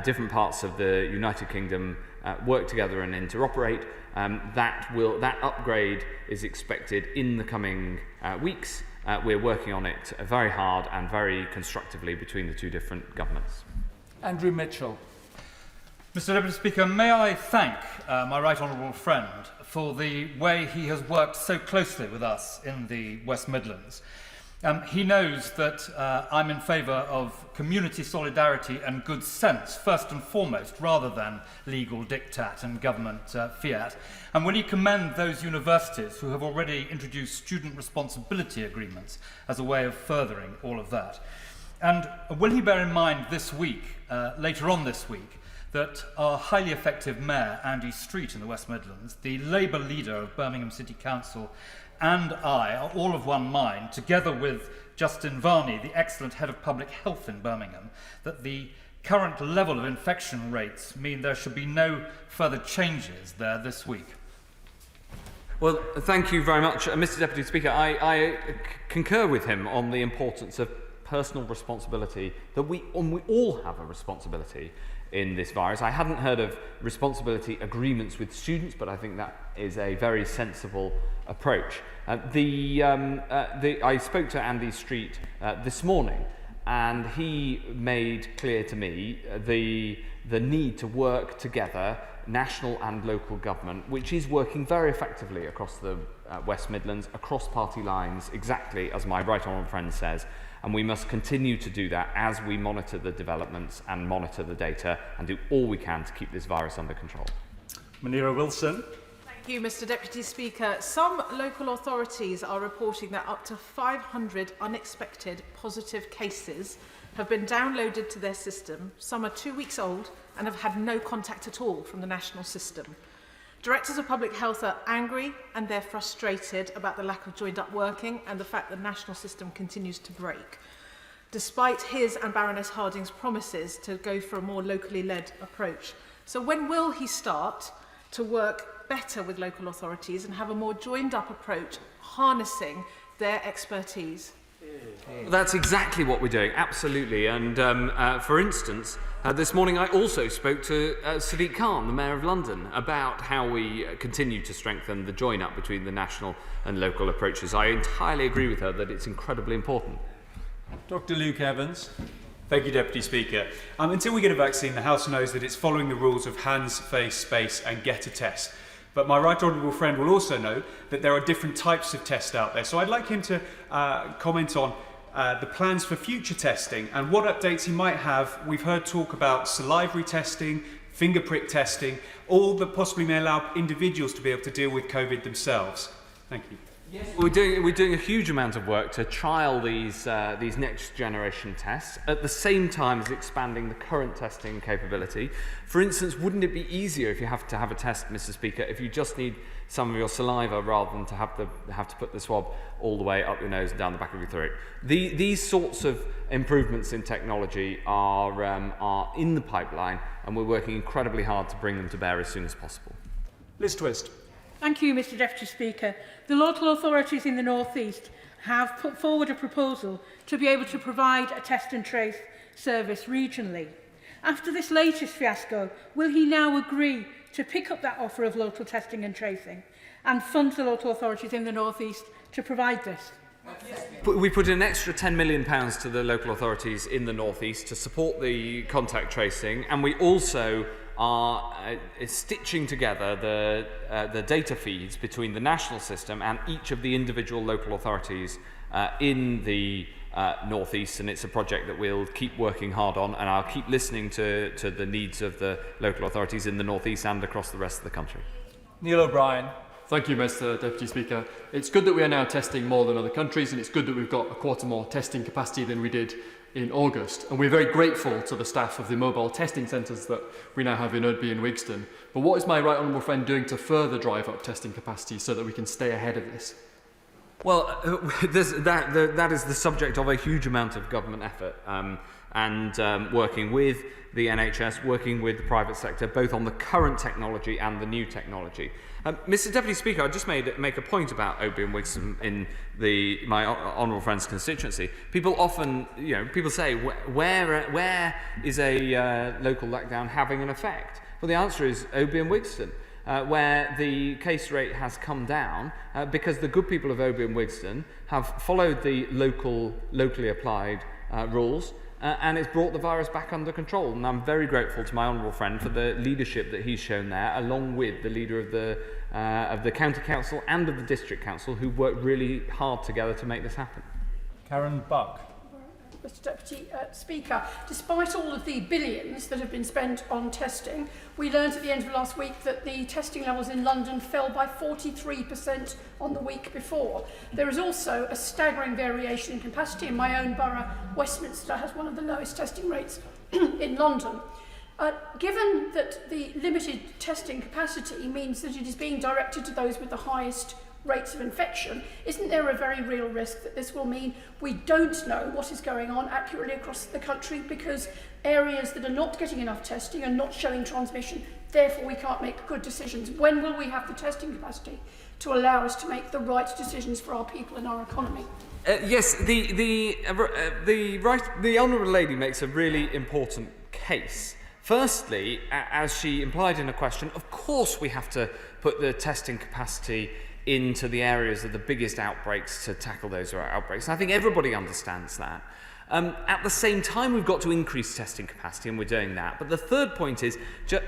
different parts of the United Kingdom work together and interoperate. That upgrade is expected in the coming weeks. We're working on it very hard and very constructively between the two different governments. Andrew Mitchell. Mr. Deputy Speaker, may I thank my right honourable friend for the way he has worked so closely with us in the West Midlands. He knows that I'm in favour of community solidarity and good sense, first and foremost, rather than legal diktat and government fiat. And will he commend those universities who have already introduced student responsibility agreements as a way of furthering all of that? And will he bear in mind this week, later on this week, that our highly effective Mayor, Andy Street in the West Midlands, the Labour leader of Birmingham City Council, and I are all of one mind, together with Justin Varney, the excellent head of public health in Birmingham, that the current level of infection rates mean there should be no further changes there this week? Well, thank you very much, Mr. Deputy Speaker. I concur with him on the importance of personal responsibility, that we all have a responsibility in this virus. I hadn't heard of responsibility agreements with students, but I think that is a very sensible approach. I spoke to Andy Street this morning, and he made clear to me the need to work together, national and local government, which is working very effectively across the West Midlands, across party lines, exactly as my right honourable friend says. And we must continue to do that as we monitor the developments and monitor the data and do all we can to keep this virus under control. Munira Wilson. Thank Thank you, Mr Deputy Speaker. Some local authorities are reporting that up to 500 unexpected positive cases have been downloaded to their system. Some are 2 weeks old and have had no contact at all from the national system. Directors of Public Health are angry and they're frustrated about the lack of joined-up working and the fact the national system continues to break, despite his and Baroness Harding's promises to go for a more locally led approach. So when will he start to work better with local authorities and have a more joined-up approach, harnessing their expertise? That's exactly what we're doing, absolutely. And for instance, this morning I also spoke to Sadiq Khan, the Mayor of London, about how we continue to strengthen the join-up between the national and local approaches. I entirely agree with her that it's incredibly important. Dr. Luke Evans. Thank you, Deputy Speaker. Until we get a vaccine, the House knows that it's following the rules of hands, face, space and get a test. But my right honourable friend will also know that there are different types of tests out there. So I'd like him to comment on the plans for future testing and what updates he might have. We've heard talk about salivary testing, finger prick testing, all that possibly may allow individuals to be able to deal with COVID themselves. Thank you. Yes. We're doing a huge amount of work to trial these next generation tests at the same time as expanding the current testing capability. For instance, wouldn't it be easier if you have to have a test, Mr. Speaker, if you just need some of your saliva rather than to have to put the swab all the way up your nose and down the back of your throat? These sorts of improvements in technology are in the pipeline, and we're working incredibly hard to bring them to bear as soon as possible. Liz Twist. Thank you, Mr Deputy Speaker. The local authorities in the North East have put forward a proposal to be able to provide a test and trace service regionally. After this latest fiasco, will he now agree to pick up that offer of local testing and tracing and fund the local authorities in the North East to provide this? We put an extra £10 million to the local authorities in the North East to support the contact tracing, and we also are stitching together the data feeds between the national system and each of the individual local authorities in the North East, and it's a project that we'll keep working hard on, and I'll keep listening to the needs of the local authorities in the North East and across the rest of the country. Neil O'Brien. Thank you, Mr Deputy Speaker. It's good that we are now testing more than other countries, and it's good that we've got a quarter more testing capacity than we did in August. And we're very grateful to the staff of the mobile testing centres that we now have in Udby and Wigston. But what is my right honourable friend doing to further drive up testing capacity so that we can stay ahead of this? Well, that is the subject of a huge amount of government effort and working with the NHS, working with the private sector, both on the current technology and the new technology. Mr Deputy Speaker, I just make a point about Udby and Wigston in my honourable friend's constituency. People often, people say, where is a local lockdown having an effect? Well, the answer is Udby and Wigston. Where the case rate has come down because the good people of Udby and Wigston have followed the locally applied rules and it's brought the virus back under control. And I'm very grateful to my honourable friend for the leadership that he's shown there, along with the leader of the county council and of the district council, who worked really hard together to make this happen. Karen Buck. Mr Deputy Speaker, despite all of the billions that have been spent on testing, we learned at the end of last week that the testing levels in London fell by 43% on the week before. There is also a staggering variation in capacity. In my own borough, Westminster has one of the lowest testing rates in London. Given that the limited testing capacity means that it is being directed to those with the highest rates of infection, isn't there a very real risk that this will mean we don't know what is going on accurately across the country because areas that are not getting enough testing are not showing transmission, therefore we can't make good decisions? When will we have the testing capacity to allow us to make the right decisions for our people and our economy? Yes, the Honourable Lady makes a really important case. Firstly, as she implied in a question, of course we have to put the testing capacity into the areas of the biggest outbreaks to tackle those outbreaks. And I think everybody understands that. At the same time, we've got to increase testing capacity, and we're doing that. But the third point is,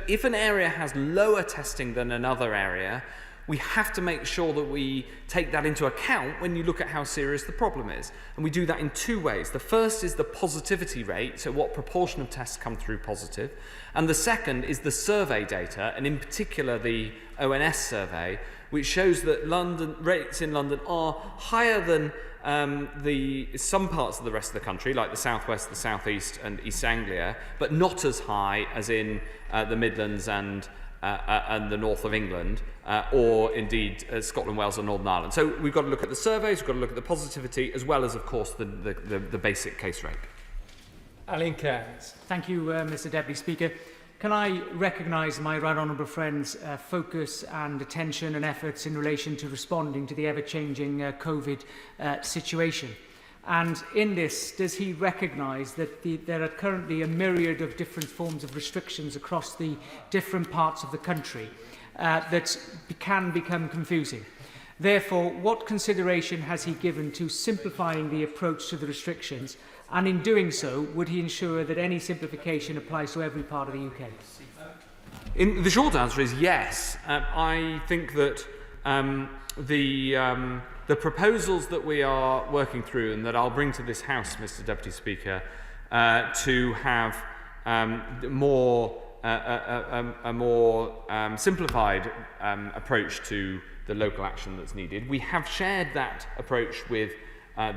if an area has lower testing than another area, we have to make sure that we take that into account when you look at how serious the problem is. And we do that in two ways. The first is the positivity rate, so what proportion of tests come through positive. And the second is the survey data, and in particular the ONS survey, which shows that rates in London are higher than some parts of the rest of the country, like the southwest, the southeast, and East Anglia, but not as high as in the Midlands and the north of England, or indeed Scotland, Wales, and Northern Ireland. So we've got to look at the surveys, we've got to look at the positivity, as well as, of course, the basic case rate. Alan Cairns. Thank you, Mr. Deputy Speaker. Can I recognise my right honourable friend's focus and attention and efforts in relation to responding to the ever-changing COVID situation? And in this, does he recognise that there are currently a myriad of different forms of restrictions across the different parts of the country that can become confusing? Therefore, what consideration has he given to simplifying the approach to the restrictions? And in doing so, would he ensure that any simplification applies to every part of the UK? The short answer is yes. I think that the proposals that we are working through and that I'll bring to this House, Mr. Deputy Speaker, to have a more simplified approach to the local action that's needed. We have shared that approach with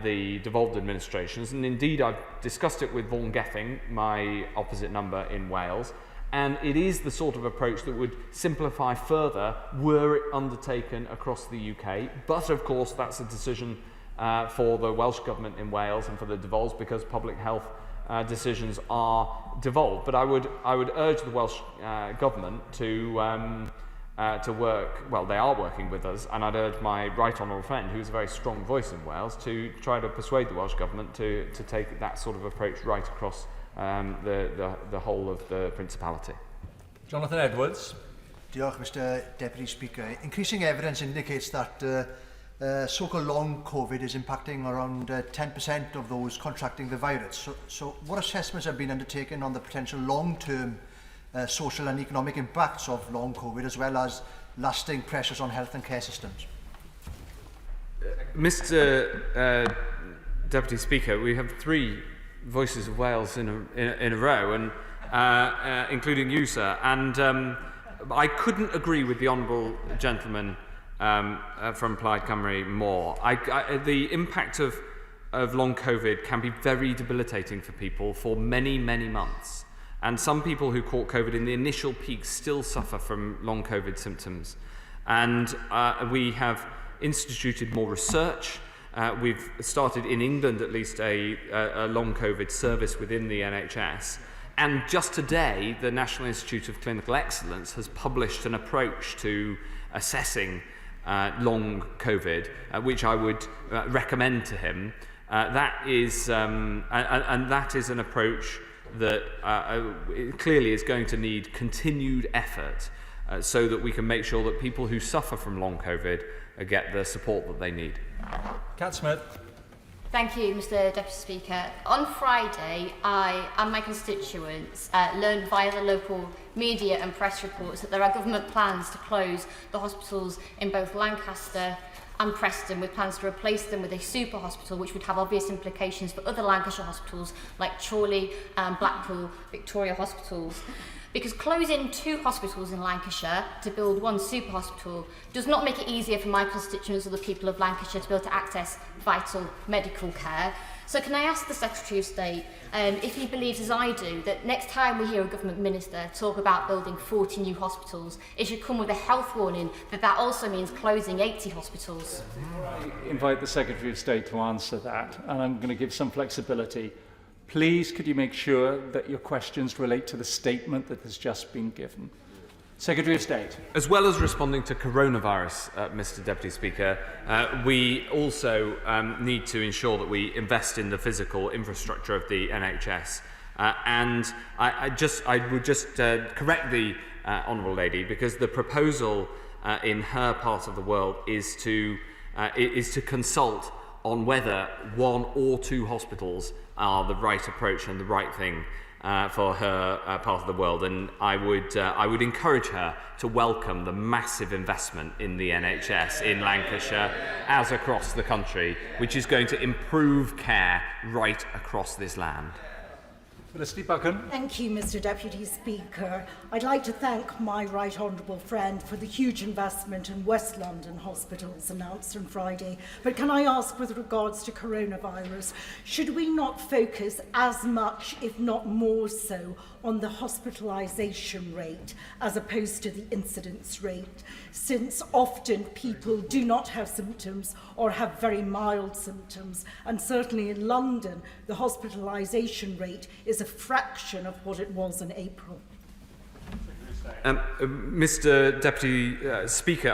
the devolved administrations, and indeed I've discussed it with Vaughan Gething, my opposite number in Wales, and it is the sort of approach that would simplify further were it undertaken across the UK. But of course that's a decision for the Welsh Government in Wales and for the devolves, because public health decisions are devolved. But I would urge the Welsh Government to work, well, they are working with us, and I'd urge my right honourable friend, who's a very strong voice in Wales, to try to persuade the Welsh Government to take that sort of approach right across the whole of the Principality. Jonathan Edwards. Diolch, Mr. Deputy Speaker. Increasing evidence indicates that so-called long COVID is impacting around 10% of those contracting the virus. So what assessments have been undertaken on the potential long-term social and economic impacts of long COVID, as well as lasting pressures on health and care systems? Mr. Deputy Speaker, we have three voices of Wales in a row, and including you, sir. And I couldn't agree with the honourable gentleman from Plaid Cymru more. The impact of long COVID can be very debilitating for people for many, many months. And some people who caught COVID in the initial peak still suffer from long COVID symptoms. And we have instituted more research. We've started in England at least a long COVID service within the NHS. And just today, the National Institute of Clinical Excellence has published an approach to assessing long COVID, which I would recommend to him. That is an approach that clearly is going to need continued effort so that we can make sure that people who suffer from long COVID get the support that they need. Cat Smith. Thank you, Mr. Deputy Speaker. On Friday, I and my constituents learned via the local media and press reports that there are government plans to close the hospitals in both Lancaster and Preston, with plans to replace them with a super hospital, which would have obvious implications for other Lancashire hospitals like Chorley, Blackpool, Victoria hospitals. Because closing 2 hospitals in Lancashire to build 1 super hospital does not make it easier for my constituents or the people of Lancashire to be able to access vital medical care. So can I ask the Secretary of State if he believes, as I do, that next time we hear a government minister talk about building 40 new hospitals, it should come with a health warning that that also means closing 80 hospitals? I invite the Secretary of State to answer that, and I'm going to give some flexibility. Please, could you make sure that your questions relate to the statement that has just been given? Secretary of State. As well as responding to coronavirus, Mr. Deputy Speaker, we also need to ensure that we invest in the physical infrastructure of the NHS. And I would just correct the Honourable Lady, because the proposal in her part of the world is to consult on whether 1 or 2 hospitals are the right approach and the right thing for her part of the world, and I would encourage her to welcome the massive investment in the NHS in Lancashire as across the country, which is going to improve care right across this land. Felicity Buchan. Thank you, Mr Deputy Speaker. I'd like to thank my right honourable friend for the huge investment in West London hospitals announced on Friday. But can I ask, with regards to coronavirus, should we not focus as much, if not more so, on the hospitalisation rate as opposed to the incidence rate, since often people do not have symptoms or have very mild symptoms, and certainly in London the hospitalisation rate is a fraction of what it was in April. Mr Deputy Speaker,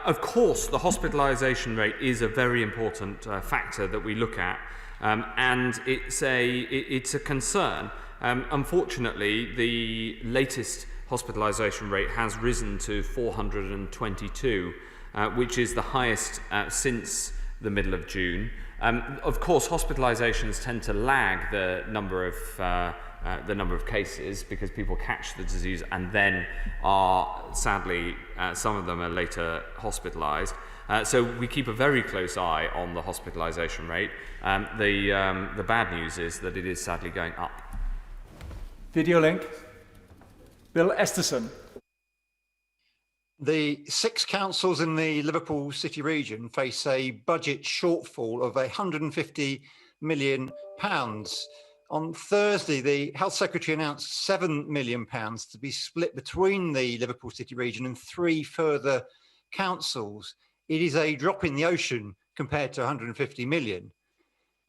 of course the hospitalisation rate is a very important factor that we look at, and it's a concern. Unfortunately, the latest hospitalisation rate has risen to 422, which is the highest since the middle of June. Of course, hospitalisations tend to lag the number of cases because people catch the disease and then are, sadly, some of them are later hospitalised. So we keep a very close eye on the hospitalisation rate. The bad news is that it is sadly going up. Video link. Bill Esterson. The 6 councils in the Liverpool City region face a budget shortfall of £150 million. On Thursday, the Health Secretary announced £7 million to be split between the Liverpool City region and 3 further councils. It is a drop in the ocean compared to £150 million.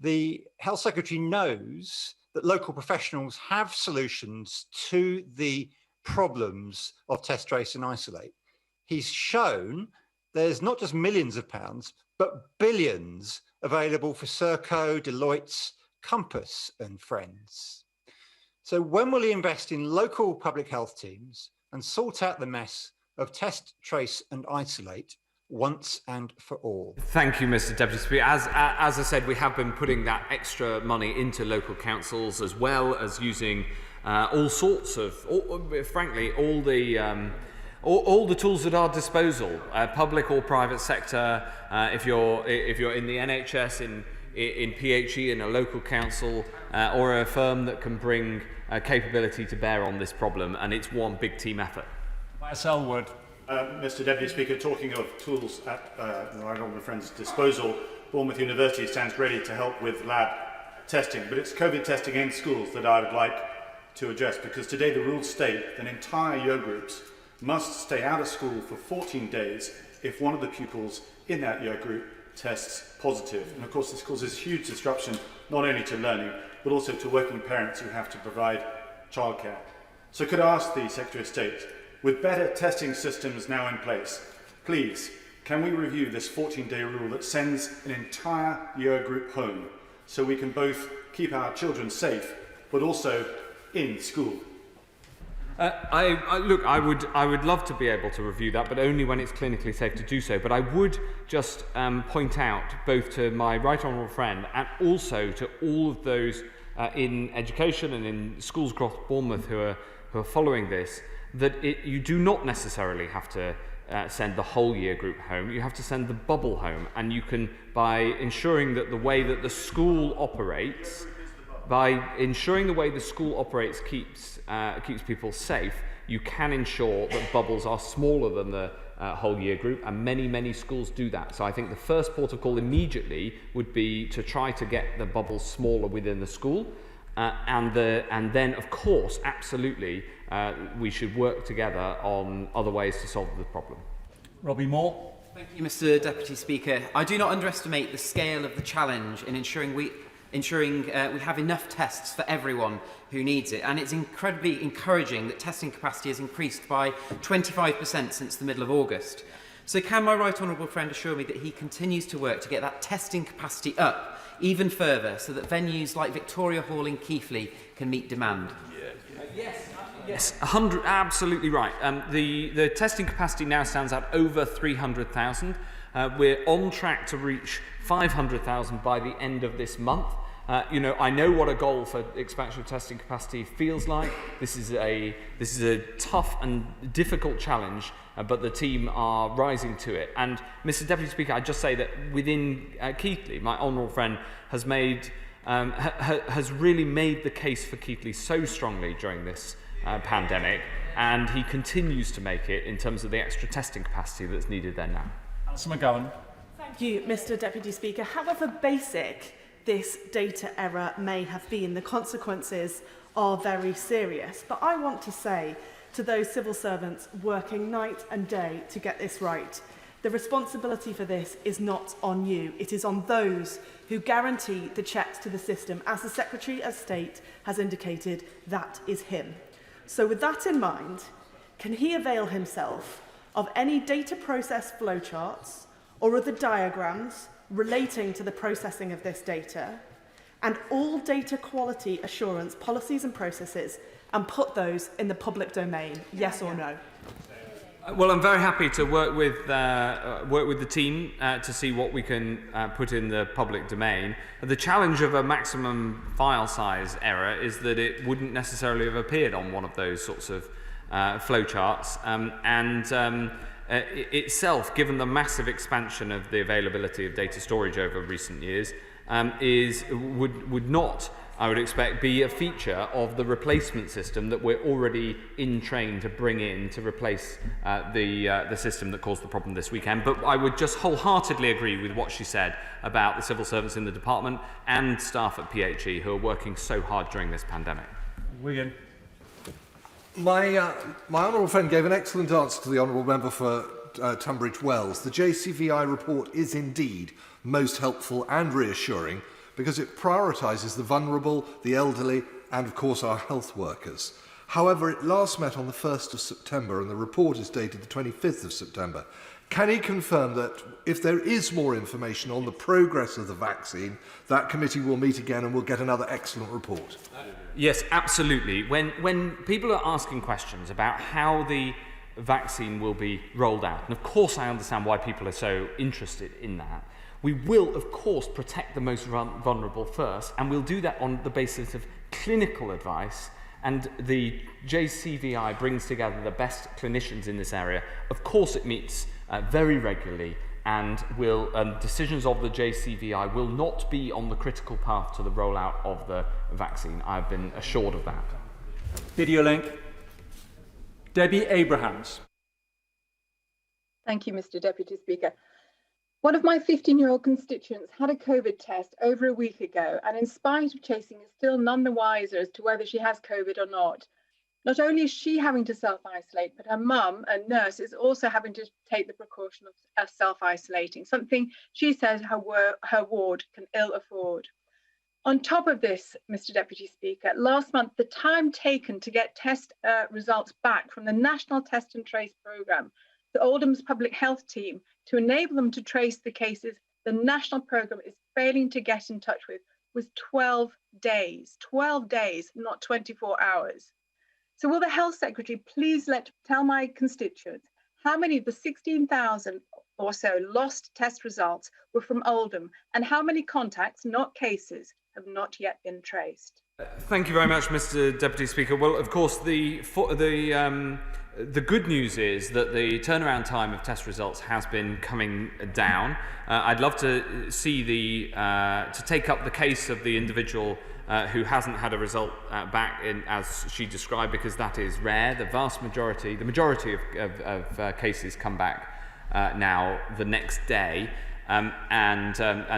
The Health Secretary knows that local professionals have solutions to the problems of test, trace and isolate. He's shown there's not just millions of pounds, but billions available for Serco, Deloitte's, Compass and friends. So when will he invest in local public health teams and sort out the mess of test, trace and isolate once and for all? Thank you, Mr Deputy Speaker. As I said, we have been putting that extra money into local councils, as well as using all sorts of, frankly, all the tools at our disposal, public or private sector. If you're in the NHS, in PHE, in a local council, or a firm that can bring capability to bear on this problem, and it's one big team effort. Selwood. Mr Deputy Speaker, talking of tools at the right honourable friend's disposal, Bournemouth University stands ready to help with lab testing, but it's COVID testing in schools that I would like to address, because today the rules state that entire year groups must stay out of school for 14 days if one of the pupils in that year group tests positive. And of course this causes huge disruption not only to learning but also to working parents who have to provide childcare. So could I ask the Secretary of State, with better testing systems now in place, please, can we review this 14-day rule that sends an entire year group home so we can both keep our children safe but also in school? I would love to be able to review that, but only when it's clinically safe to do so. But I would just point out, both to my right honourable friend and also to all of those in education and in schools across Bournemouth who are following this, that you do not necessarily have to send the whole year group home. You have to send the bubble home, and you can, by ensuring that the way that the school operates, keeps people safe, you can ensure that bubbles are smaller than the whole year group, and many schools do that. So I think the first port of call immediately would be to try to get the bubbles smaller within the school, and then of course absolutely we should work together on other ways to solve the problem. Robbie Moore. Thank you, Mr Deputy Speaker. I do not underestimate the scale of the challenge in ensuring we have enough tests for everyone who needs it, and it's incredibly encouraging that testing capacity has increased by 25% since the middle of August. So can my right honourable friend assure me that he continues to work to get that testing capacity up even further so that venues like Victoria Hall in Keighley can meet demand? Yes, absolutely right. The testing capacity now stands at over 300,000. We're on track to reach 500,000 by the end of this month. I know what a goal for expansion of testing capacity feels like. This is a tough and difficult challenge, but the team are rising to it. And Mr. Deputy Speaker, I'd just say that within Keighley, my honourable friend has really made the case for Keighley so strongly during this pandemic, and he continues to make it in terms of the extra testing capacity that's needed there now. Alison McGowan. Thank you, Mr. Deputy Speaker. However basic this data error may have been, the consequences are very serious. But I want to say to those civil servants working night and day to get this right, the responsibility for this is not on you. It is on those who guarantee the checks to the system. As the Secretary of State has indicated, that is him. So with that in mind, can he avail himself of any data process flowcharts or other diagrams relating to the processing of this data, and all data quality assurance policies and processes, and put those in the public domain, yes or no? Well, I'm very happy to work with the team to see what we can put in the public domain. The challenge of a maximum file size error is that it wouldn't necessarily have appeared on one of those sorts of flowcharts, itself, given the massive expansion of the availability of data storage over recent years, would not, I would expect, be a feature of the replacement system that we're already in train to bring in to replace the system that caused the problem this weekend. But I would just wholeheartedly agree with what she said about the civil servants in the department and staff at PHE who are working so hard during this pandemic. Wigan. My honourable friend gave an excellent answer to the honourable member for Tunbridge Wells. The JCVI report is indeed most helpful and reassuring because it prioritises the vulnerable, the elderly and of course our health workers. However, it last met on the 1st of September and the report is dated the 25th of September. Can he confirm that if there is more information on the progress of the vaccine, that committee will meet again and will get another excellent report? Yes, absolutely. When people are asking questions about how the vaccine will be rolled out, and of course I understand why people are so interested in that, we will of course protect the most vulnerable first, and we'll do that on the basis of clinical advice, and the JCVI brings together the best clinicians in this area. Of course it meets very regularly, and decisions of the JCVI will not be on the critical path to the rollout of the vaccine. I've been assured of that. Video link. Debbie Abrahams. Thank you, Mr. Deputy Speaker. One of my 15-year-old constituents had a COVID test over a week ago, and in spite of chasing, is still none the wiser as to whether she has COVID or not. Not only is she having to self-isolate, but her mum, a nurse, is also having to take the precaution of self-isolating, something she says her ward can ill afford. On top of this, Mr. Deputy Speaker, last month, the time taken to get test results back from the National Test and Trace programme, the Oldham's public health team, to enable them to trace the cases the national programme is failing to get in touch with, was 12 days. 12 days, not 24 hours. So will the Health Secretary please tell my constituents how many of the 16,000 or so lost test results were from Oldham, and how many contacts, not cases, have not yet been traced? Thank you very much, Mr. Deputy Speaker. Well, of course, the good news is that the turnaround time of test results has been coming down. I'd love to see to take up the case of the individual who hasn't had a result back as she described, because that is rare. The majority of cases come back now the next day, and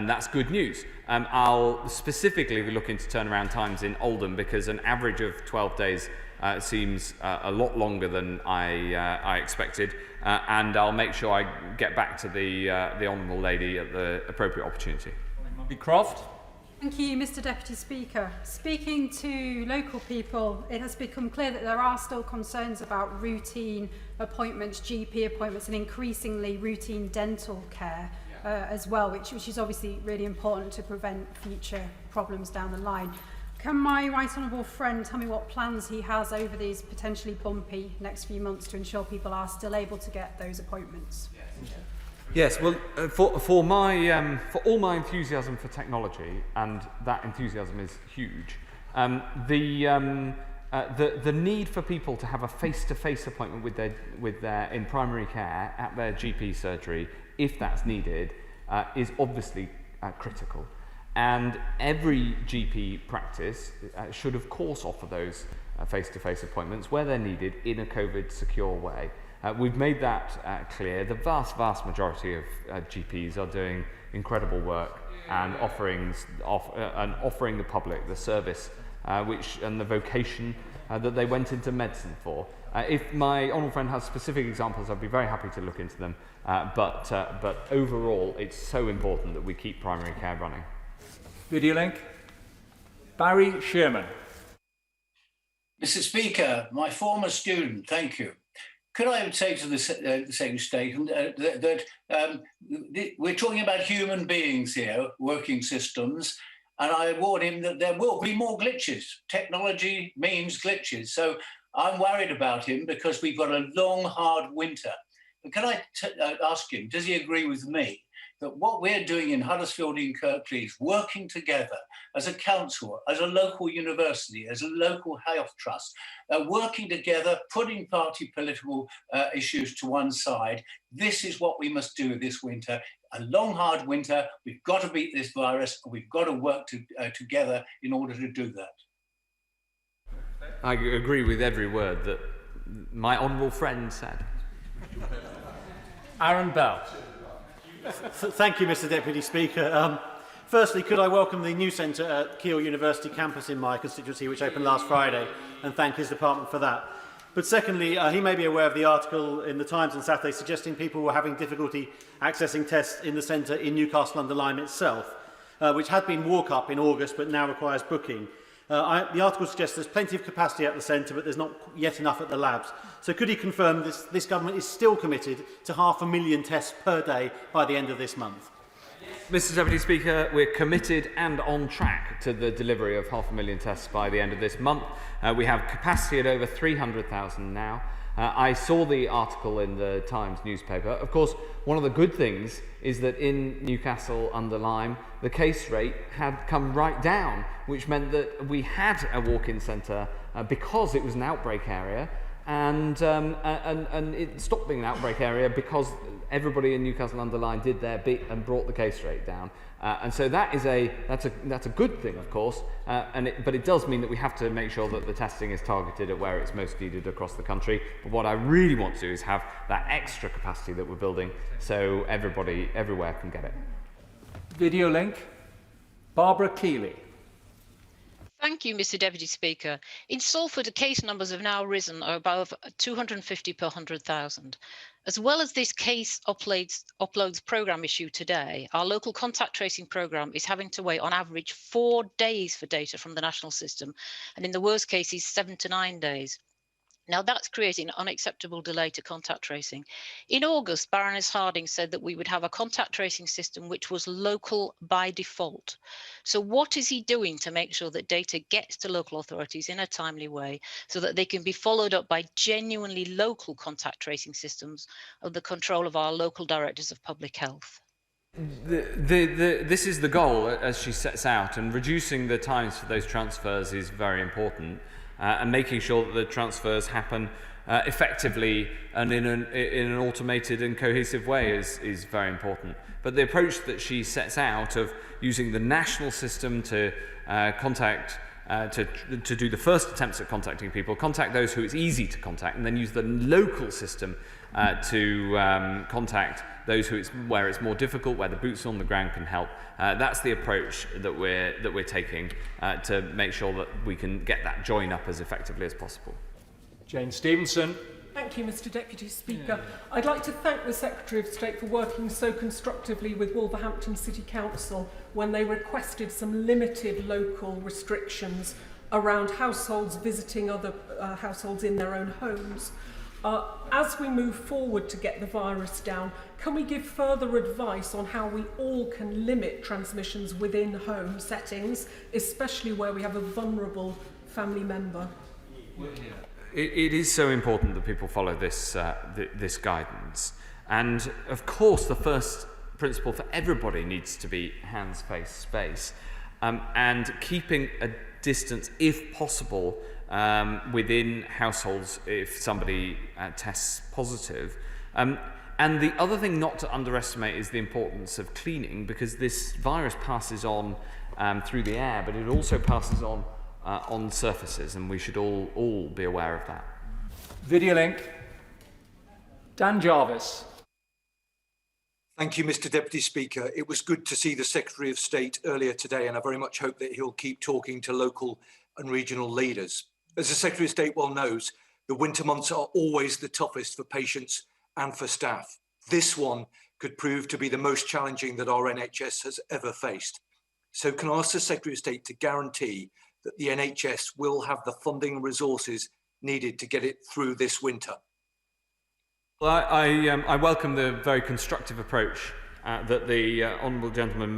that's good news. I'll specifically be looking to turnaround times in Oldham, because an average of 12 days seems a lot longer than I expected, and I'll make sure I get back to the honourable lady at the appropriate opportunity. Croft. Thank you, Mr. Deputy Speaker. Speaking to local people, it has become clear that there are still concerns about routine appointments, GP appointments, and increasingly routine dental care as well, which is obviously really important to prevent future problems down the line. Can my right honourable friend tell me what plans he has over these potentially bumpy next few months to ensure people are still able to get those appointments? Yes, well, for all my enthusiasm for technology, and that enthusiasm is huge, the need for people to have a face-to-face appointment with their in primary care at their GP surgery, if that's needed, is obviously critical. And every GP practice should, of course, offer those face-to-face appointments where they're needed in a COVID-secure way. We've made that clear. The vast majority of GPs are doing incredible work and offering the public the service and the vocation that they went into medicine for. If my honourable friend has specific examples, I'd be very happy to look into them. But overall, it's so important that we keep primary care running. Video link. Barry Sherman. Mr. Speaker, my former student, thank you. Could I say to the Secretary of State that we're talking about human beings here, working systems, and I warn him that there will be more glitches. Technology means glitches. So I'm worried about him because we've got a long, hard winter. But can I ask him, does he agree with me that what we're doing in Huddersfield and Kirklees is working together as a council, as a local university, as a local health trust, working together, putting party political issues to one side. This is what we must do this winter. A long, hard winter. We've got to beat this virus, and we've got to work together in order to do that. I agree with every word that my honourable friend said. Aaron Bell. Thank you, Mr. Deputy Speaker. Firstly, could I welcome the new centre at Keele University campus in my constituency, which opened last Friday, and thank his department for that. But secondly, he may be aware of the article in the Times on Saturday suggesting people were having difficulty accessing tests in the centre in Newcastle-under-Lyme itself, which had been walk-up in August but now requires booking. The article suggests there's plenty of capacity at the centre, but there's not yet enough at the labs. So could he confirm this government is still committed to 500,000 tests per day by the end of this month? Mr. Deputy Speaker, we're committed and on track to the delivery of 500,000 tests by the end of this month. We have capacity at over 300,000 now. I saw the article in the Times newspaper. Of course, one of the good things is that in Newcastle-under-Lyme, the case rate had come right down, which meant that we had a walk-in centre because it was an outbreak area, and it stopped being an outbreak area because everybody in Newcastle-under-Lyme did their bit and brought the case rate down. And so that's a good thing, of course, but it does mean that we have to make sure that the testing is targeted at where it's most needed across the country. But what I really want to do is have that extra capacity that we're building so everybody everywhere can get it. Video link. Barbara Keeley. Thank you, Mr. Deputy Speaker. In Salford, the case numbers have now risen above 250 per 100,000. As well as this case uploads programme issue today, our local contact tracing programme is having to wait on average 4 days for data from the national system, and in the worst cases, 7 to 9 days. Now, that's creating an unacceptable delay to contact tracing. In August, Baroness Harding said that we would have a contact tracing system which was local by default. So what is he doing to make sure that data gets to local authorities in a timely way so that they can be followed up by genuinely local contact tracing systems under the control of our local directors of public health? This is the goal as she sets out, and reducing the times for those transfers is very important. And making sure that the transfers happen effectively and in an automated and cohesive way is very important. But the approach that she sets out of using the national system to to do the first attempts at contacting people, contact those who it's easy to contact, and then use the local system to contact those where it's more difficult, where the boots on the ground can help. That's the approach that we're taking to make sure that we can get that join up as effectively as possible. Jane Stevenson. Thank you, Mr. Deputy Speaker. I'd like to thank the Secretary of State for working so constructively with Wolverhampton City Council when they requested some limited local restrictions around households visiting other households in their own homes. As we move forward to get the virus down, can we give further advice on how we all can limit transmissions within home settings, especially where we have a vulnerable family member? It is so important that people follow this guidance. And of course, the first principle for everybody needs to be hands, face, space, and keeping a distance, if possible, within households if somebody tests positive. And the other thing not to underestimate is the importance of cleaning, because this virus passes on through the air, but it also passes on surfaces, and we should all be aware of that. Video link. Dan Jarvis. Thank you, Mr. Deputy Speaker. It was good to see the Secretary of State earlier today, and I very much hope that he'll keep talking to local and regional leaders. As the Secretary of State well knows, the winter months are always the toughest for patients and for staff. This one could prove to be the most challenging that our NHS has ever faced. So can I ask the Secretary of State to guarantee that the NHS will have the funding and resources needed to get it through this winter? Well, I welcome the very constructive approach that the honourable gentleman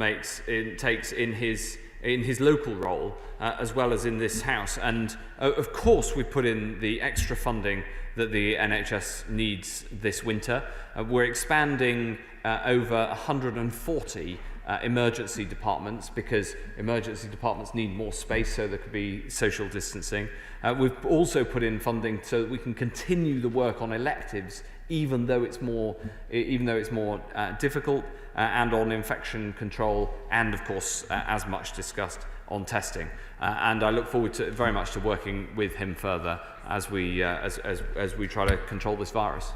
takes in his local role, as well as in this House. And of course, we put in the extra funding that the NHS needs this winter. We're expanding over 140 emergency departments, because emergency departments need more space so there could be social distancing. We've also put in funding so that we can continue the work on electives, even though it's more difficult, and on infection control, and of course, as much discussed, on testing. And I look forward very much to working with him further as we try to control this virus.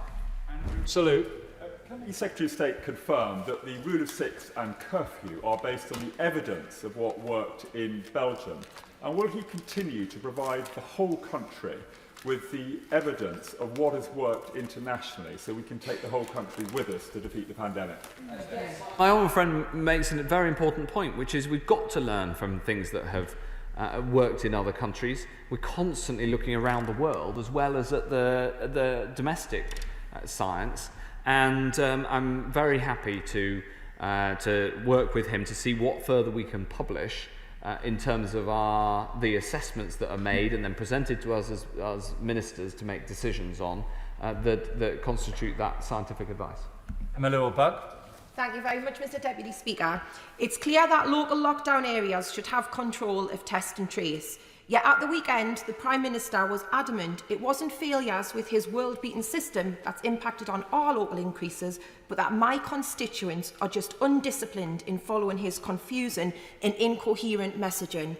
Salute. Can the Secretary of State confirm that the rule of six and curfew are based on the evidence of what worked in Belgium? And will he continue to provide the whole country with the evidence of what has worked internationally, so we can take the whole country with us to defeat the pandemic? My old friend makes a very important point, which is we've got to learn from things that have worked in other countries. We're constantly looking around the world as well as at the domestic science, and I'm very happy to work with him to see what further we can publish in terms of the assessments that are made and then presented to us as ministers to make decisions on that constitute that scientific advice. Emma Bug. Thank you very much, Mr. Deputy Speaker. It's clear that local lockdown areas should have control of test and trace. Yet at the weekend, the Prime Minister was adamant it wasn't failures with his world-beaten system that's impacted on our local increases, but that my constituents are just undisciplined in following his confusing and incoherent messaging.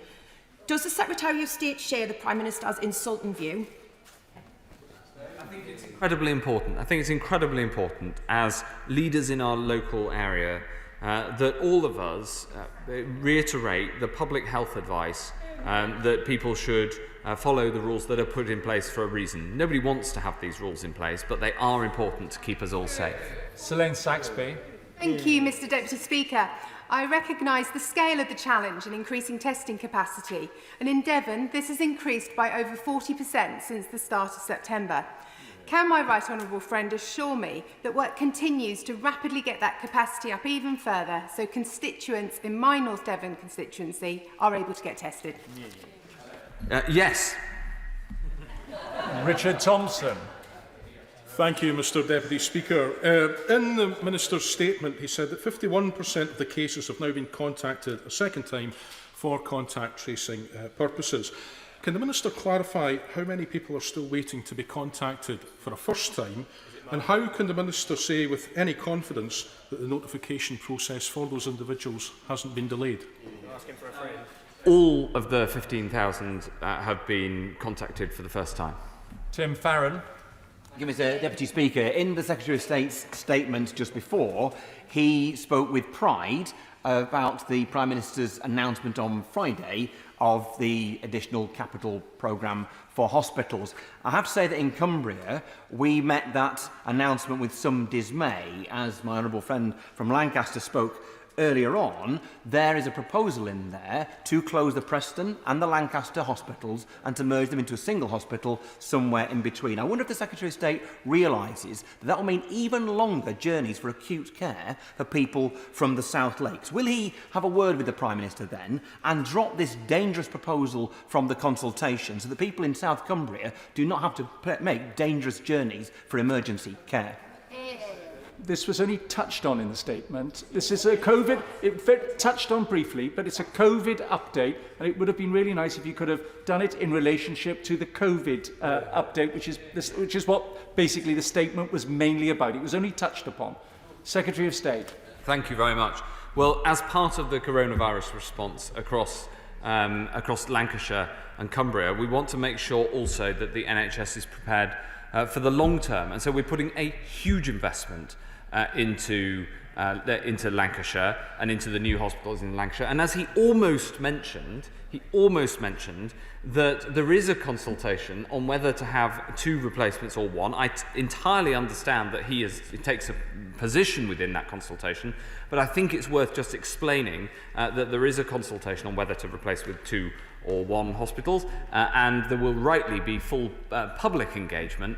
Does the Secretary of State share the Prime Minister's insulting view? I think it's incredibly important. I think it's incredibly important as leaders in our local area that all of us reiterate the public health advice that people should follow the rules that are put in place for a reason. Nobody wants to have these rules in place, but they are important to keep us all safe. Selene Saxby. Thank you, Mr. Deputy Speaker. I recognise the scale of the challenge in increasing testing capacity, and in Devon this has increased by over 40% since the start of September. Can my right honourable friend assure me that work continues to rapidly get that capacity up even further so constituents in my North Devon constituency are able to get tested? Yes. Richard Thompson. Thank you, Mr. Deputy Speaker. In the Minister's statement, he said that 51% of the cases have now been contacted a second time for contact tracing purposes. Can the Minister clarify how many people are still waiting to be contacted for a first time? And how can the Minister say with any confidence that the notification process for those individuals hasn't been delayed? All of the 15,000 have been contacted for the first time. Tim Farron. Thank you, Mr. Deputy Speaker. In the Secretary of State's statement just before, he spoke with pride about the Prime Minister's announcement on Friday of the additional capital programme for hospitals. I have to say that in Cumbria, we met that announcement with some dismay. As my honourable friend from Lancaster spoke earlier on, there is a proposal in there to close the Preston and the Lancaster hospitals and to merge them into a single hospital somewhere in between. I wonder if the Secretary of State realises that will mean even longer journeys for acute care for people from the South Lakes. Will he have a word with the Prime Minister then and drop this dangerous proposal from the consultation so that people in South Cumbria do not have to make dangerous journeys for emergency care? this was only touched on in the statement. This is a COVID, touched on briefly, but it's a COVID update, and it would have been really nice if you could have done it in relationship to the COVID update, which is what basically the statement was mainly about. It was only touched upon. Secretary of State. Thank you very much. Well, as part of the coronavirus response across Lancashire and Cumbria, we want to make sure also that the NHS is prepared for the long term, and so we're putting a huge investment into Lancashire and into the new hospitals in Lancashire. And as he almost mentioned that there is a consultation on whether to have 2 replacements or 1. I entirely understand that he takes a position within that consultation, but I think it's worth just explaining that there is a consultation on whether to replace with 2 or 1 hospitals, and there will rightly be full public engagement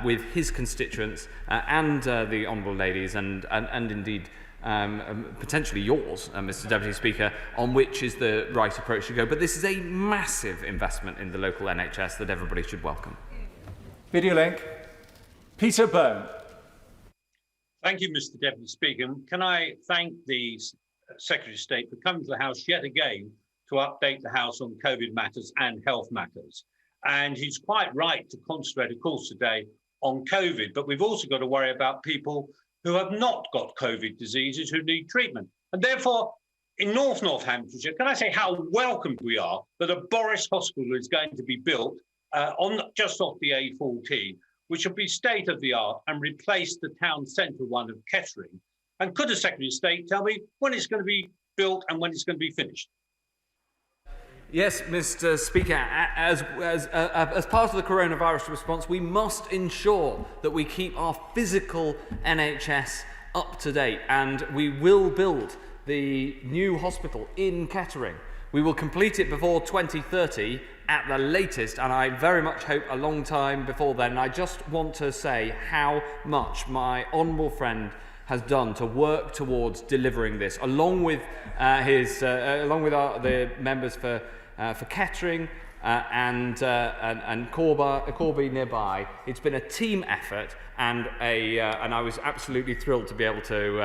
with his constituents and the honourable ladies and indeed potentially yours, Mr Deputy Speaker, on which is the right approach to go. But this is a massive investment in the local NHS that everybody should welcome. Video link. Peter Byrne. Thank you, Mr Deputy Speaker. Can I thank the Secretary of State for coming to the House yet again to update the House on COVID matters and health matters. And he's quite right to concentrate, of course, today on COVID, but we've also got to worry about people who have not got COVID diseases who need treatment. And therefore, in North Northamptonshire, can I say how welcomed we are that a Boris Hospital is going to be built just off the A14, which will be state-of-the-art and replace the town centre one of Kettering. And could the Secretary of State tell me when it's going to be built and when it's going to be finished? Yes, Mr Speaker, as part of the coronavirus response, we must ensure that we keep our physical NHS up to date, and we will build the new hospital in Kettering. We will complete it before 2030 at the latest, and I very much hope a long time before then. And I just want to say how much my honourable friend has done to work towards delivering this, along with the members for Kettering and Corby nearby. It's been a team effort, and I was absolutely thrilled to be able to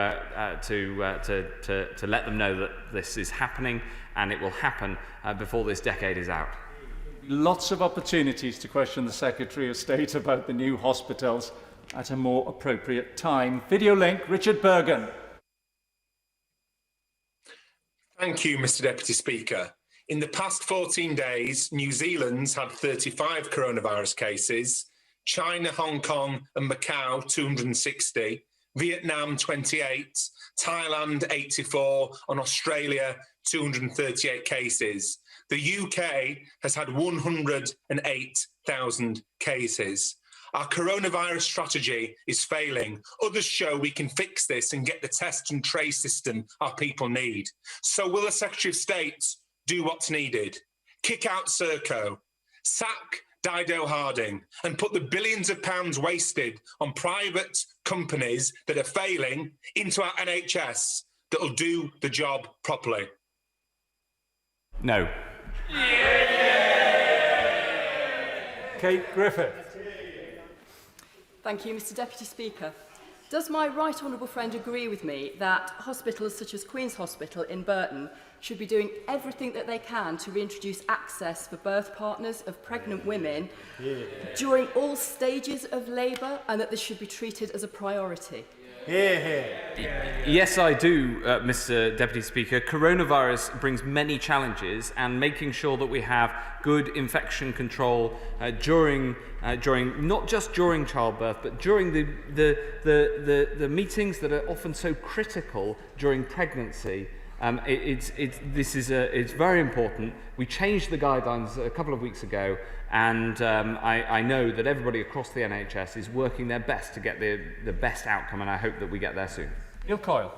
let them know that this is happening, and it will happen before this decade is out. Lots of opportunities to question the Secretary of State about the new hospitals at a more appropriate time. Video link, Richard Bergen. Thank you, Mr Deputy Speaker. In the past 14 days, New Zealand's had 35 coronavirus cases, China, Hong Kong and Macau 260, Vietnam 28, Thailand 84 and Australia 238 cases. The UK has had 108,000 cases. Our coronavirus strategy is failing. Others show we can fix this and get the test and trace system our people need. So will the Secretary of State do what's needed? Kick out Serco, sack Dido Harding, and put the billions of pounds wasted on private companies that are failing into our NHS that'll do the job properly? No. Kate Griffith. Thank you, Mr Deputy Speaker. Does my right honourable friend agree with me that hospitals such as Queen's Hospital in Burton should be doing everything that they can to reintroduce access for birth partners of pregnant women during all stages of labour, and that this should be treated as a priority? Yes, I do, Mr Deputy Speaker. Coronavirus brings many challenges, and making sure that we have good infection control during not just during childbirth, but during the meetings that are often so critical during pregnancy. It's very important. We changed the guidelines a couple of weeks ago, and I know that everybody across the NHS is working their best to get the best outcome, and I hope that we get there soon. Neil Coyle.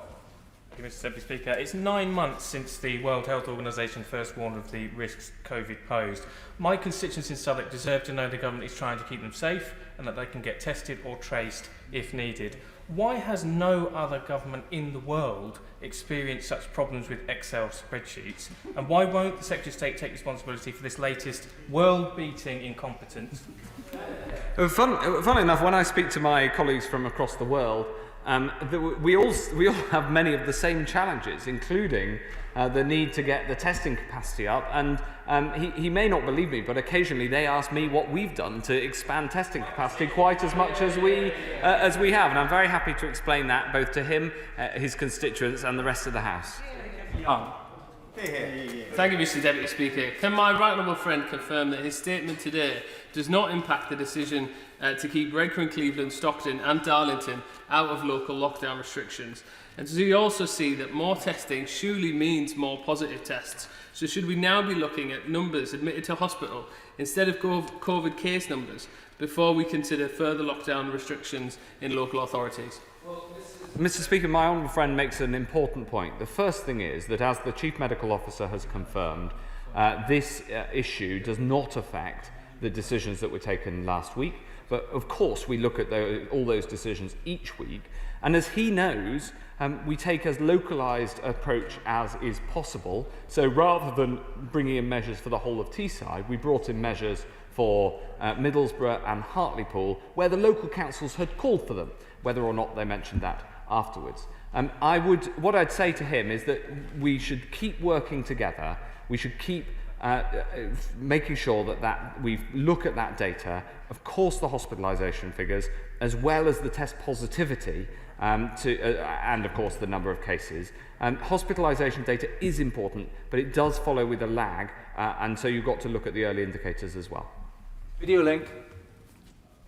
Thank you, Mr Deputy Speaker. It's 9 months since the World Health Organisation first warned of the risks COVID posed. My constituents in Southwark deserve to know the government is trying to keep them safe and that they can get tested or traced if needed. Why has no other government in the world experienced such problems with Excel spreadsheets? And why won't the Secretary of State take responsibility for this latest world-beating incompetence? Funnily enough, when I speak to my colleagues from across the world, we all have many of the same challenges, including the need to get the testing capacity up. And he may not believe me, but occasionally they ask me what we've done to expand testing capacity quite as much as we have. And I'm very happy to explain that both to him, his constituents, and the rest of the House. Thank you, Mr. Deputy Speaker. Can my right honourable friend confirm that his statement today does not impact the decision to keep Redcar, Cleveland, Stockton and Darlington out of local lockdown restrictions? And does he also see that more testing surely means more positive tests? So should we now be looking at numbers admitted to hospital instead of COVID case numbers before we consider further lockdown restrictions in local authorities? Mr. Speaker, my honourable friend makes an important point. The first thing is that, as the Chief Medical Officer has confirmed, this issue does not affect the decisions that were taken last week. But of course, we look at all those decisions each week. And as he knows, we take as localised approach as is possible. So rather than bringing in measures for the whole of Teesside, we brought in measures for Middlesbrough and Hartlepool, where the local councils had called for them, whether or not they mentioned that afterwards. What I'd say to him is that we should keep working together. We should keep making sure that we look at that data, of course the hospitalisation figures, as well as the test positivity, and of course the number of cases. Hospitalisation data is important, but it does follow with a lag, and so you've got to look at the early indicators as well. Video link.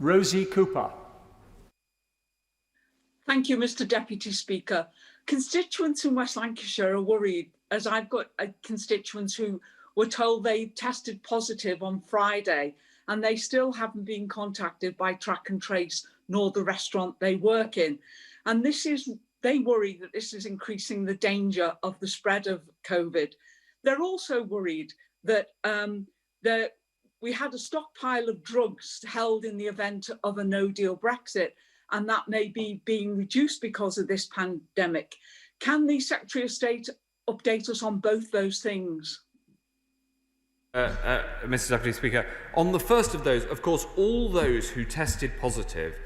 Rosie Cooper. Thank you, Mr. Deputy Speaker. Constituents in West Lancashire are worried, as I've got constituents who were told they tested positive on Friday and they still haven't been contacted by Track and Trace nor the restaurant they work in. And they worry that this is increasing the danger of the spread of COVID. They're also worried that we had a stockpile of drugs held in the event of a no-deal Brexit, and that may be being reduced because of this pandemic. Can the Secretary of State update us on both those things? Mr. Deputy Speaker, on the first of those, of course, all those who tested positive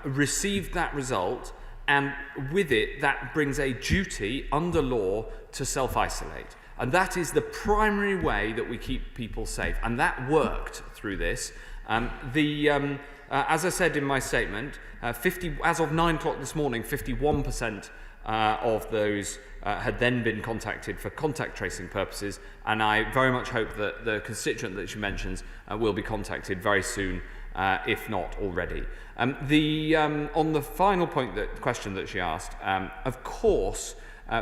received that result, and with it, that brings a duty under law to self-isolate. And that is the primary way that we keep people safe. And that worked through this. As I said in my statement, as of 9 o'clock this morning, 51% of those had then been contacted for contact tracing purposes, and I very much hope that the constituent that she mentions will be contacted very soon, if not already. On the final question that she asked, of course,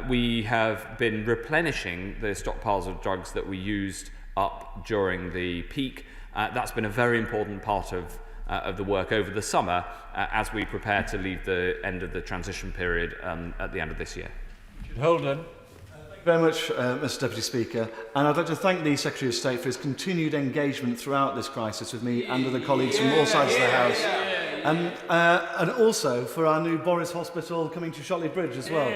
we have been replenishing the stockpiles of drugs that we used up during the peak. That's been a very important part of the work over the summer as we prepare to leave the end of the transition period at the end of this year. Holden. Thank you very much, Mr. Deputy Speaker. And I'd like to thank the Secretary of State for his continued engagement throughout this crisis with me and other colleagues from all sides of the House. And also for our new Boris Hospital coming to Shotley Bridge as well.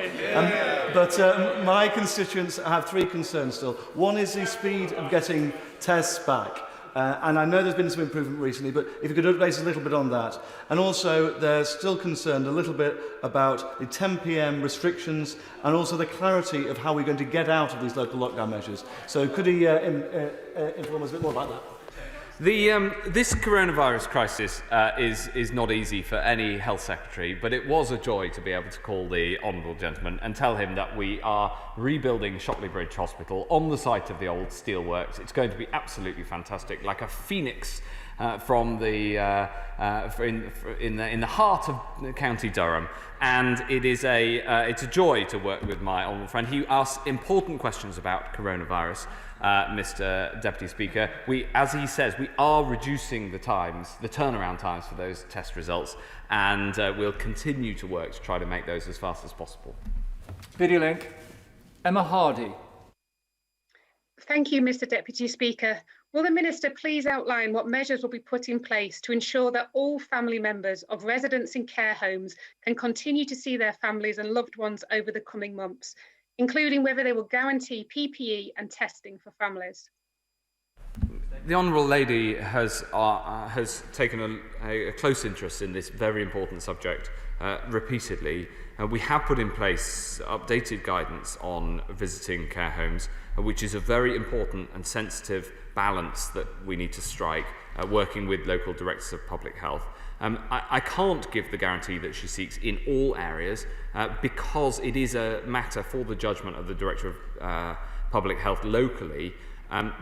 But my constituents have three concerns still. One is the speed of getting tests back. And I know there's been some improvement recently, but if you could update us a little bit on that. And also, they're still concerned a little bit about the 10 p.m. restrictions and also the clarity of how we're going to get out of these local lockdown measures. So could he inform us a bit more about that? This coronavirus crisis is not easy for any health secretary, but it was a joy to be able to call the honourable gentleman and tell him that we are rebuilding Shotley Bridge Hospital on the site of the old steelworks. It's going to be absolutely fantastic, like a phoenix from in the heart of County Durham, and it's a joy to work with my honourable friend. He asked important questions about coronavirus. Mr. Deputy Speaker, as he says, we are reducing the turnaround times for those test results, and we'll continue to work to try to make those as fast as possible. Video link. Emma Hardy. Thank you, Mr. Deputy Speaker. Will the Minister please outline what measures will be put in place to ensure that all family members of residents in care homes can continue to see their families and loved ones over the coming months, including whether they will guarantee PPE and testing for families? The Honourable Lady has taken a close interest in this very important subject repeatedly. We have put in place updated guidance on visiting care homes, which is a very important and sensitive balance that we need to strike, working with local directors of public health. I can't give the guarantee that she seeks in all areas because it is a matter for the judgment of the Director of Public Health locally,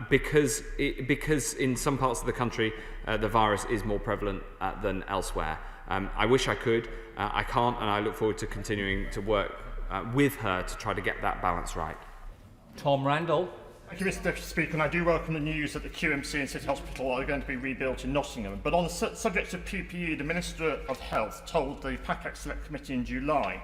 because in some parts of the country the virus is more prevalent than elsewhere. I wish I could, I can't, and I look forward to continuing to work with her to try to get that balance right. Tom Randall. Thank you, Mr Deputy Speaker, and I do welcome the news that the QMC and City Hospital are going to be rebuilt in Nottingham. But on the subject of PPE, the Minister of Health told the PACAC Select Committee in July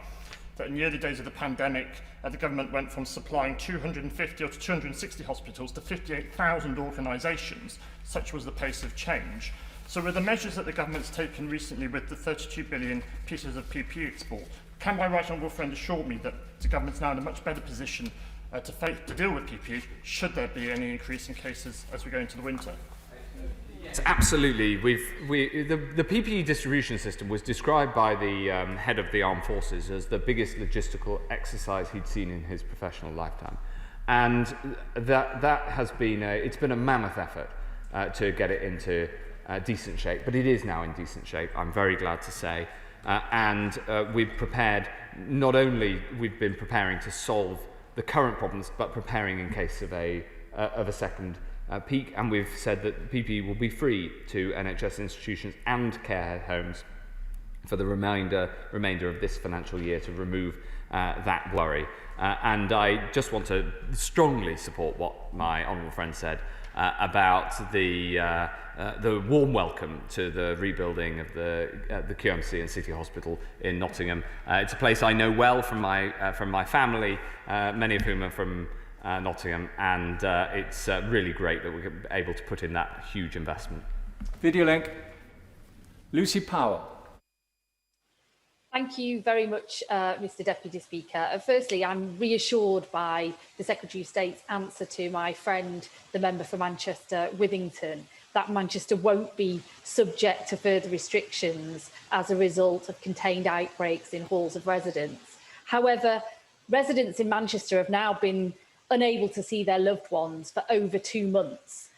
that in the early days of the pandemic, the government went from supplying 250 or to 260 hospitals to 58,000 organisations. Such was the pace of change. So with the measures that the government's taken recently with the 32 billion pieces of PPE export, can my right honourable friend assure me that the government's now in a much better position to deal with PPE, should there be any increase in cases as we go into the winter? Yes, absolutely. The PPE distribution system was described by the head of the armed forces as the biggest logistical exercise he'd seen in his professional lifetime, and that has been it's been a mammoth effort to get it into decent shape. But it is now in decent shape, I'm very glad to say, and we've prepared. Not only we've been preparing to solve the current problems, but preparing in case of a second peak, and we've said that PPE will be free to NHS institutions and care homes for the remainder of this financial year to remove that worry. And I just want to strongly support what my honourable friend said about the warm welcome to the rebuilding of the QMC and City Hospital in Nottingham. It's a place I know well from my family, many of whom are from Nottingham, and it's really great that we're able to put in that huge investment. Video link. Lucy Power. Thank you very much, Mr Deputy Speaker. Firstly, I'm reassured by the Secretary of State's answer to my friend, the member for Manchester Withington, that Manchester won't be subject to further restrictions as a result of contained outbreaks in halls of residence. However, residents in Manchester have now been unable to see their loved ones for over 2 months,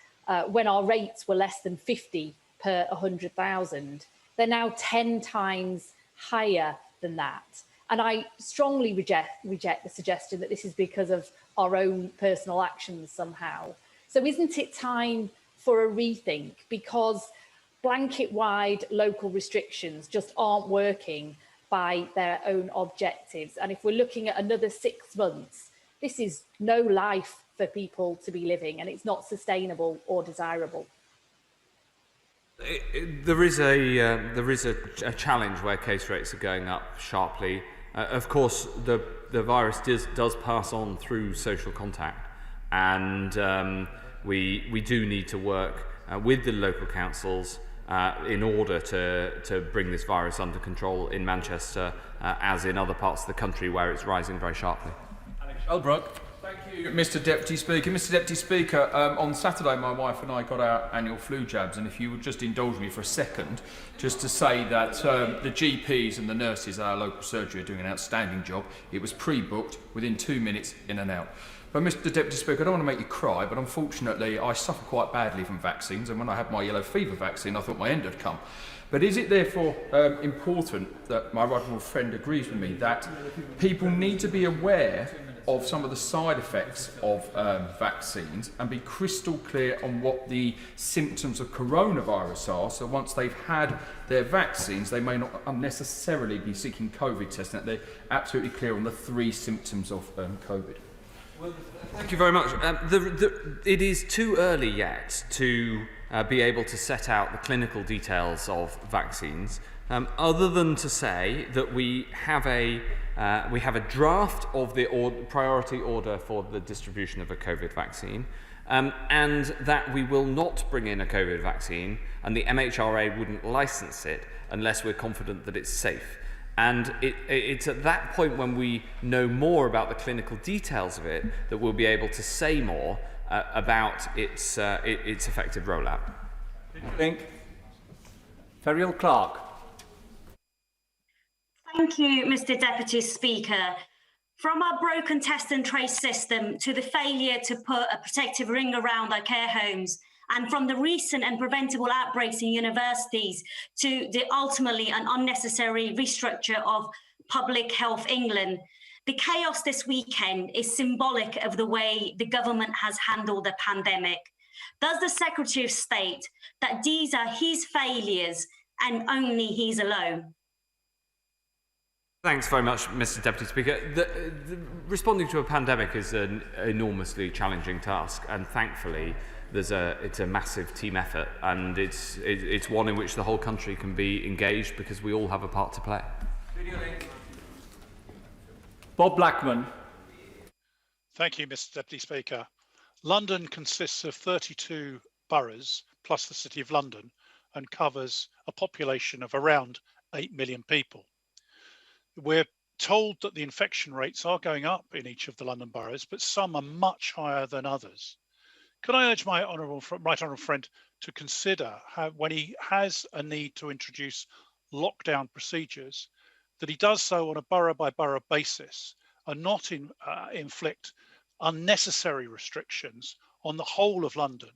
when our rates were less than 50 per 100,000. They're now 10 times higher than that. And I strongly reject the suggestion that this is because of our own personal actions somehow. So isn't it time for a rethink? Because blanket-wide local restrictions just aren't working by their own objectives. And if we're looking at another 6 months, this is no life for people to be living, and it's not sustainable or desirable. There is a challenge where case rates are going up sharply. Of course, the virus does pass on through social contact, and we do need to work with the local councils in order to bring this virus under control in Manchester, as in other parts of the country where it's rising very sharply. Elbrook. Thank you, Mr Deputy Speaker. Mr Deputy Speaker, on Saturday my wife and I got our annual flu jabs, and if you would just indulge me for a second, just to say that the GPs and the nurses at our local surgery are doing an outstanding job. It was pre-booked, within 2 minutes, in and out. But Mr Deputy Speaker, I don't want to make you cry, but unfortunately I suffer quite badly from vaccines, and when I had my yellow fever vaccine I thought my end had come. But is it therefore important that my right honourable friend agrees with me that people need to be aware of some of the side effects of vaccines and be crystal clear on what the symptoms of coronavirus are, so once they've had their vaccines they may not unnecessarily be seeking COVID testing, that they're absolutely clear on the 3 symptoms of COVID? Thank you very much. It is too early yet to be able to set out the clinical details of vaccines, other than to say that we have a draft of the priority order for the distribution of a COVID vaccine, and that we will not bring in a COVID vaccine, and the MHRA wouldn't license it unless we're confident that it's safe. And it's at that point, when we know more about the clinical details of it, that we'll be able to say more about its effective rollout. Ferriel Clark. Thank you, Mr Deputy Speaker. From our broken test and trace system to the failure to put a protective ring around our care homes, and from the recent and preventable outbreaks in universities to the ultimately an unnecessary restructure of Public Health England, the chaos this weekend is symbolic of the way the government has handled the pandemic. Does the Secretary of State that these are his failures and only his alone? Thanks very much, Mr Deputy Speaker. Responding to a pandemic is an enormously challenging task, and thankfully it's a massive team effort, and it's one in which the whole country can be engaged because we all have a part to play. Bob Blackman. Thank you, Mr Deputy Speaker. London consists of 32 boroughs plus the City of London and covers a population of around 8 million people. We're told that the infection rates are going up in each of the London boroughs, but some are much higher than others. Could I urge my right honourable friend to consider how, when he has a need to introduce lockdown procedures, that he does so on a borough by borough basis and not inflict unnecessary restrictions on the whole of London,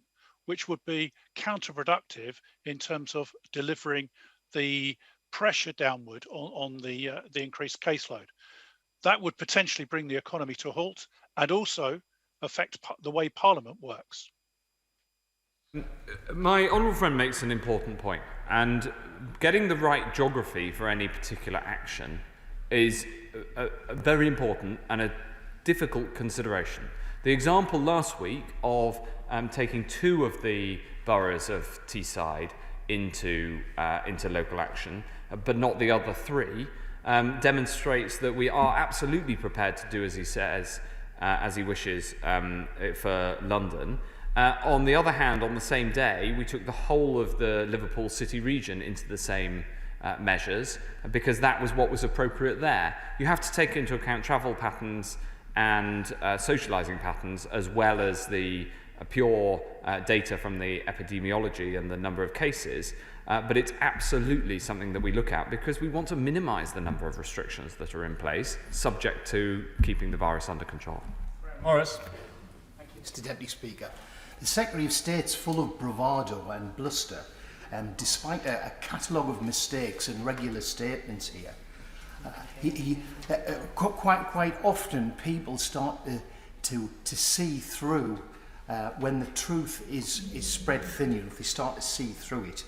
which would be counterproductive in terms of delivering the pressure downward on the increased caseload. That would potentially bring the economy to a halt and also affect the way Parliament works. My honourable friend makes an important point, and getting the right geography for any particular action is very important and a difficult consideration. The example last week of taking 2 of the boroughs of Teesside into local action, but not the other 3, demonstrates that we are absolutely prepared to do as he says, as he wishes for London. On the other hand, on the same day, we took the whole of the Liverpool City region into the same measures because that was what was appropriate there. You have to take into account travel patterns and socialising patterns, as well as the pure data from the epidemiology and the number of cases. But it's absolutely something that we look at because we want to minimise the number of restrictions that are in place, subject to keeping the virus under control. Morris. Thank you, Mr Deputy Speaker. The Secretary of State's full of bravado and bluster, despite a catalogue of mistakes and regular statements here. Quite often people start to see through when the truth is spread thinner, if they start to see through it.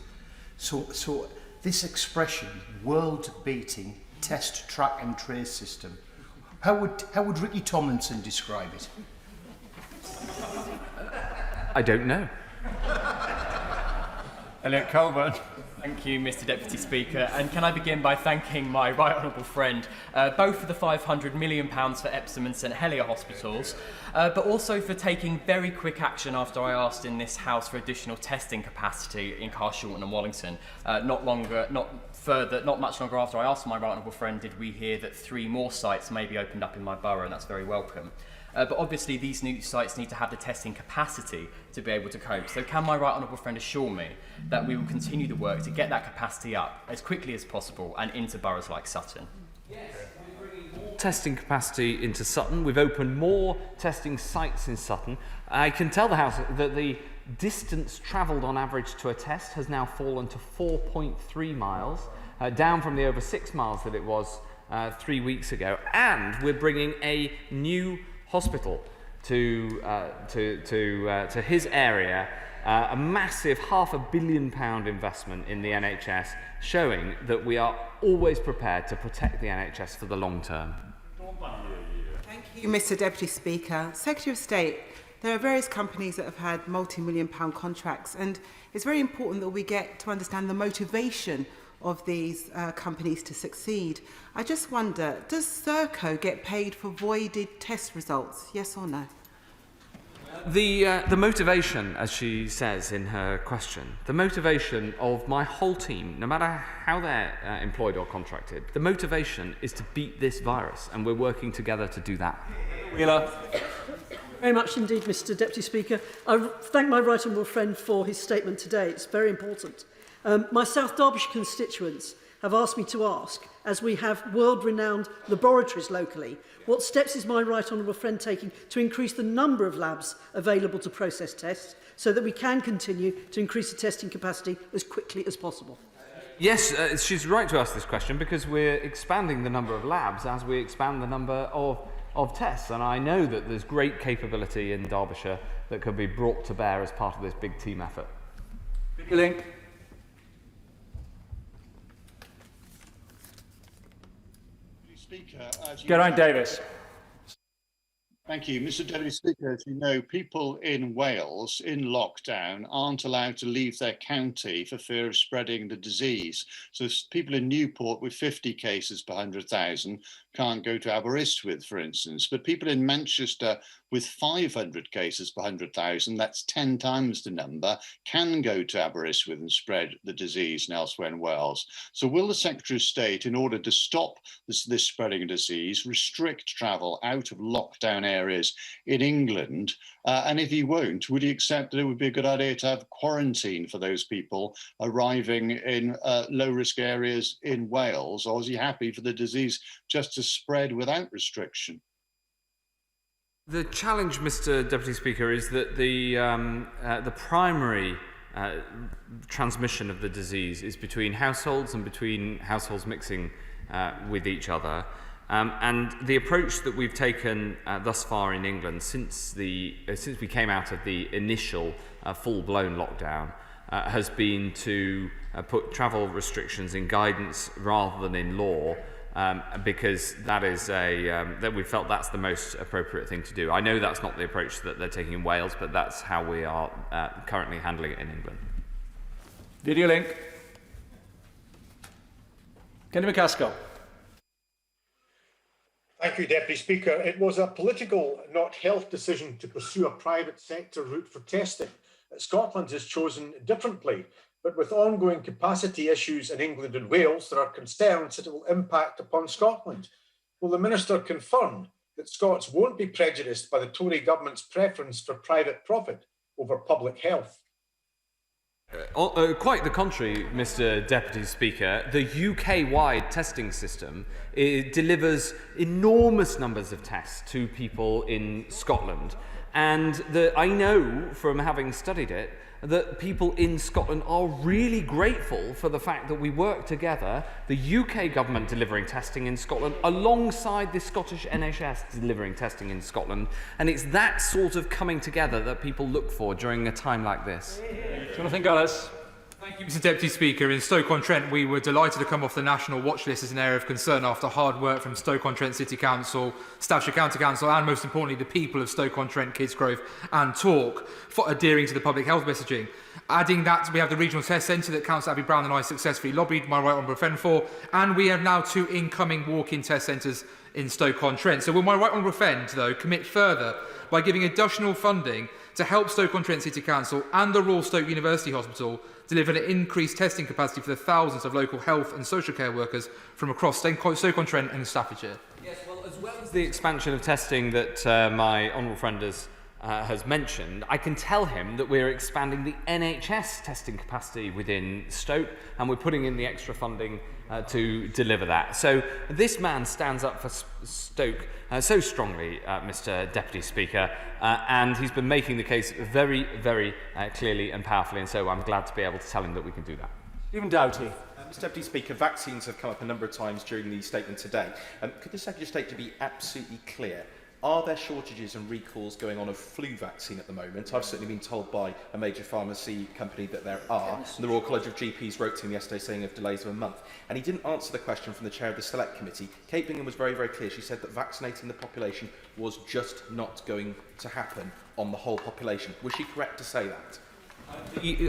So this expression, world-beating test, track and trace system, how would Ricky Tomlinson describe it? I don't know. Elliot Colburn. Thank you, Mr Deputy Speaker. And can I begin by thanking my right honourable friend, both for the £500 million for Epsom and St Helier hospitals, but also for taking very quick action after I asked in this House for additional testing capacity in Carshalton and Wallington. Not much longer after I asked my right honourable friend did we hear that 3 more sites may be opened up in my borough, and that's very welcome. But obviously these new sites need to have the testing capacity to be able to cope. So can my right honourable friend assure me that we will continue the work to get that capacity up as quickly as possible and into boroughs like Sutton? Yes, we're bringing more testing capacity into Sutton. We've opened more testing sites in Sutton. I can tell the House that the distance travelled on average to a test has now fallen to 4.3 miles, down from the over 6 miles that it was 3 weeks ago. And we're bringing a new hospital to his area, a massive £500 million investment in the NHS, showing that we are always prepared to protect the NHS for the long term. Thank you, Mr Deputy Speaker. Secretary of State, there are various companies that have had multi-million-pound contracts, and it's very important that we get to understand the motivation of these companies to succeed. I just wonder, does Serco get paid for voided test results, yes or no? The motivation, as she says in her question, the motivation of my whole team, no matter how they're employed or contracted, the motivation is to beat this virus, and we're working together to do that. Wheeler. Very much indeed, Mr Deputy Speaker. I thank my right honourable friend for his statement today. It's very important. My South Derbyshire constituents have asked me to ask, as we have world-renowned laboratories locally, what steps is my right honourable friend taking to increase the number of labs available to process tests so that we can continue to increase the testing capacity as quickly as possible? Yes, she's right to ask this question because we're expanding the number of labs as we expand the number of tests. And I know that there's great capability in Derbyshire that could be brought to bear as part of this big team effort. Link. Geraint Davis. Thank you. Mr. Deputy Speaker, as you know, people in Wales in lockdown aren't allowed to leave their county for fear of spreading the disease. So people in Newport with 50 cases per 100,000 can't go to Aberystwyth, for instance. But people in Manchester with 500 cases per 100,000, that's 10 times the number, can go to Aberystwyth and spread the disease and elsewhere in Wales. So will the Secretary of State, in order to stop this spreading of disease, restrict travel out of lockdown areas in England? And if he won't, would he accept that it would be a good idea to have quarantine for those people arriving in low-risk areas in Wales? Or is he happy for the disease just to spread without restriction? The challenge, Mr. Deputy Speaker, is that the primary transmission of the disease is between households and between households mixing with each other. And the approach that we've taken thus far in England since we came out of the initial full-blown lockdown has been to put travel restrictions in guidance rather than in law. Because that is that we felt that's the most appropriate thing to do. I know that's not the approach that they're taking in Wales, but that's how we are currently handling it in England. Video link. Kenny McCaskill. Thank you, Deputy Speaker. It was a political, not health decision to pursue a private sector route for testing. Scotland has chosen differently. But with ongoing capacity issues in England and Wales, there are concerns that it will impact upon Scotland. Will the Minister confirm that Scots won't be prejudiced by the Tory government's preference for private profit over public health? Quite the contrary, Mr. Deputy Speaker. The UK-wide testing system delivers enormous numbers of tests to people in Scotland. And I know from having studied it that people in Scotland are really grateful for the fact that we work together, the UK government delivering testing in Scotland alongside the Scottish NHS delivering testing in Scotland. And it's that sort of coming together that people look for during a time like this. Jonathan Gullis. Thank you, Mr. Deputy Speaker. In Stoke-on-Trent, we were delighted to come off the national watch list as an area of concern after hard work from Stoke-on-Trent City Council, Staffordshire County Council, and most importantly, the people of Stoke-on-Trent, Kidsgrove, and Tork for adhering to the public health messaging. Adding that, we have the regional test centre that Councillor Abby Brown and I successfully lobbied my right honourable friend for, and we have now 2 incoming walk-in test centres in Stoke-on-Trent. So will my right honourable friend, though, commit further by giving additional funding to help Stoke-on-Trent City Council and the Royal Stoke University Hospital deliver an increased testing capacity for the thousands of local health and social care workers from across Stoke-on-Trent and Staffordshire? Yes, well, as well as the expansion of testing that my honourable friend has mentioned, I can tell him that we're expanding the NHS testing capacity within Stoke, and we're putting in the extra funding to deliver that. So this man stands up for Stoke so strongly, Mr. Deputy Speaker, and he's been making the case very, very clearly and powerfully, and so I'm glad to be able to tell him that we can do that. Stephen Doughty. Mr. Deputy Speaker, vaccines have come up a number of times during the statement today. Could the Secretary of State to be absolutely clear? Are there shortages and recalls going on of flu vaccine at the moment? I've certainly been told by a major pharmacy company that there are. And the Royal College of GPs wrote to him yesterday saying of delays of a month. And he didn't answer the question from the chair of the Select Committee. Kate Bingham was very, very clear. She said that vaccinating the population was just not going to happen on the whole population. Was she correct to say that?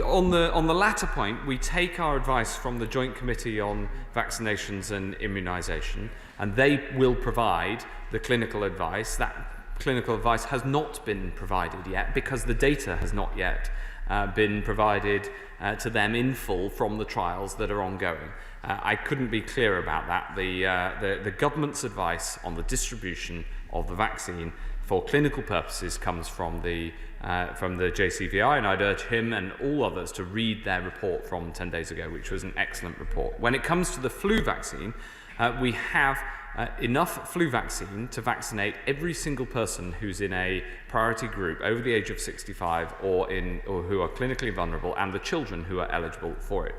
On the latter point, we take our advice from the Joint Committee on Vaccinations and Immunisation, and they will provide the clinical advice. That clinical advice has not been provided yet because the data has not yet been provided to them in full from the trials that are ongoing. I couldn't be clearer about that. The government's advice on the distribution of the vaccine for clinical purposes comes from the JCVI, and I'd urge him and all others to read their report from 10 days ago, which was an excellent report. When it comes to the flu vaccine, we have enough flu vaccine to vaccinate every single person who's in a priority group over the age of 65 or who are clinically vulnerable, and the children who are eligible for it.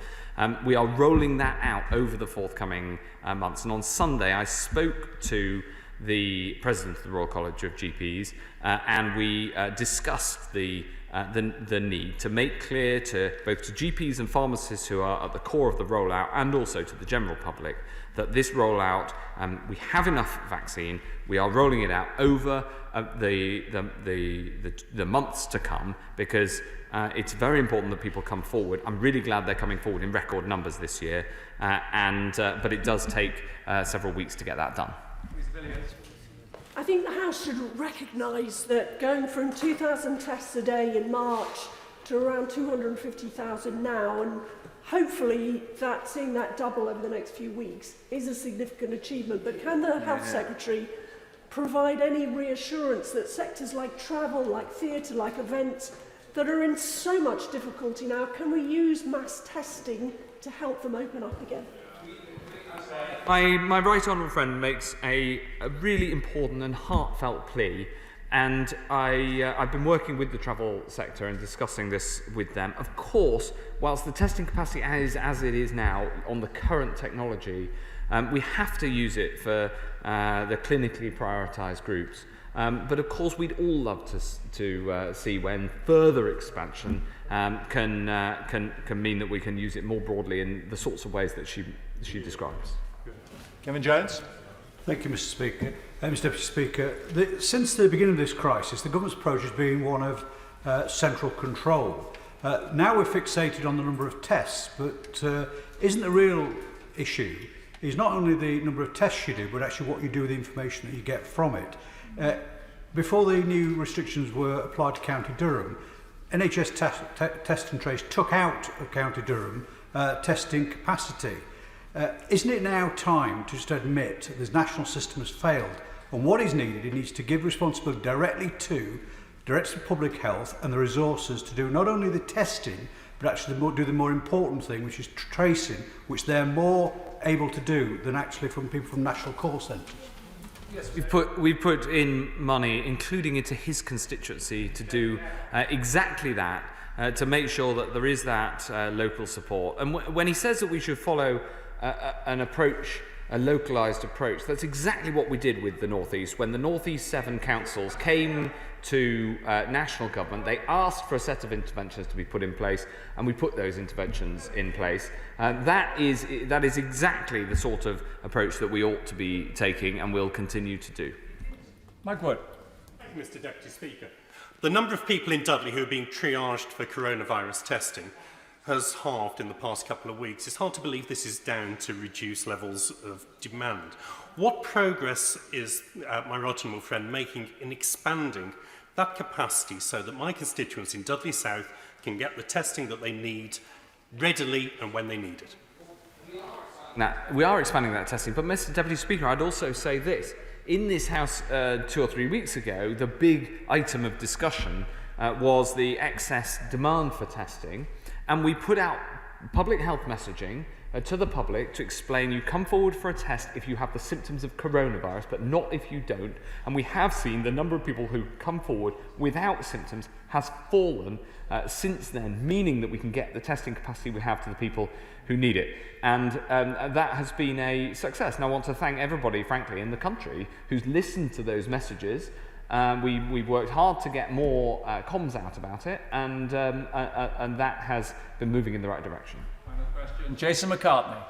We are rolling that out over the forthcoming months, and on Sunday I spoke to the President of the Royal College of GPs and we discussed the need to make clear to both to GPs and pharmacists who are at the core of the rollout, and also to the general public, that this rollout, we have enough vaccine, we are rolling it out over the months to come, because it's very important that people come forward. I'm really glad they're coming forward in record numbers this year, but it does take several weeks to get that done. I think the House should recognise that going from 2,000 tests a day in March to around 250,000 now, and hopefully seeing that double over the next few weeks, is a significant achievement. But can the Health Secretary provide any reassurance that sectors like travel, like theatre, like events, that are in so much difficulty now, can we use mass testing to help them open up again? My right honourable friend makes a really important and heartfelt plea, and I've been working with the travel sector and discussing this with them. Of course, whilst the testing capacity is as it is now on the current technology, we have to use it for the clinically prioritised groups. But of course, we'd all love to see when further expansion can mean that we can use it more broadly in the sorts of ways that she describes. Kevin Jones. Thank you, Mr. Speaker. Mr. Deputy Speaker, since the beginning of this crisis, the government's approach has been one of central control. Now we're fixated on the number of tests, but isn't the real issue is not only the number of tests you do, but actually what you do with the information that you get from it. Before the new restrictions were applied to County Durham, NHS Test and Trace took out of County Durham testing capacity. Isn't it now time to just admit that this national system has failed? And what is needed, it needs to give responsibility directly to public health and the resources to do not only the testing, but actually do the more important thing, which is tracing, which they're more able to do than actually from people from national call centres. Yes, we've put in money, including into his constituency, to do exactly that, to make sure that there is that local support. And when he says that we should follow a localised approach, that's exactly what we did with the North East. When the North East 7 councils came to national government, they asked for a set of interventions to be put in place, and we put those interventions in place. That is exactly the sort of approach that we ought to be taking and will continue to do. Mike Wood. Thank you, Mr. Deputy Speaker. The number of people in Dudley who are being triaged for coronavirus testing has halved in the past couple of weeks. It's hard to believe this is down to reduced levels of demand. What progress is my right honourable friend making in expanding that capacity so that my constituents in Dudley South can get the testing that they need readily and when they need it? Now, we are expanding that testing, but Mr. Deputy Speaker, I'd also say this. In this House 2 or 3 weeks ago, the big item of discussion was the excess demand for testing, and we put out public health messaging to the public to explain you come forward for a test if you have the symptoms of coronavirus, but not if you don't. And we have seen the number of people who come forward without symptoms has fallen since then, meaning that we can get the testing capacity we have to the people who need it. And that has been a success. And I want to thank everybody, frankly, in the country who's listened to those messages. We've worked hard to get more comms out about it, and that has been moving in the right direction. Final question. Jason McCartney.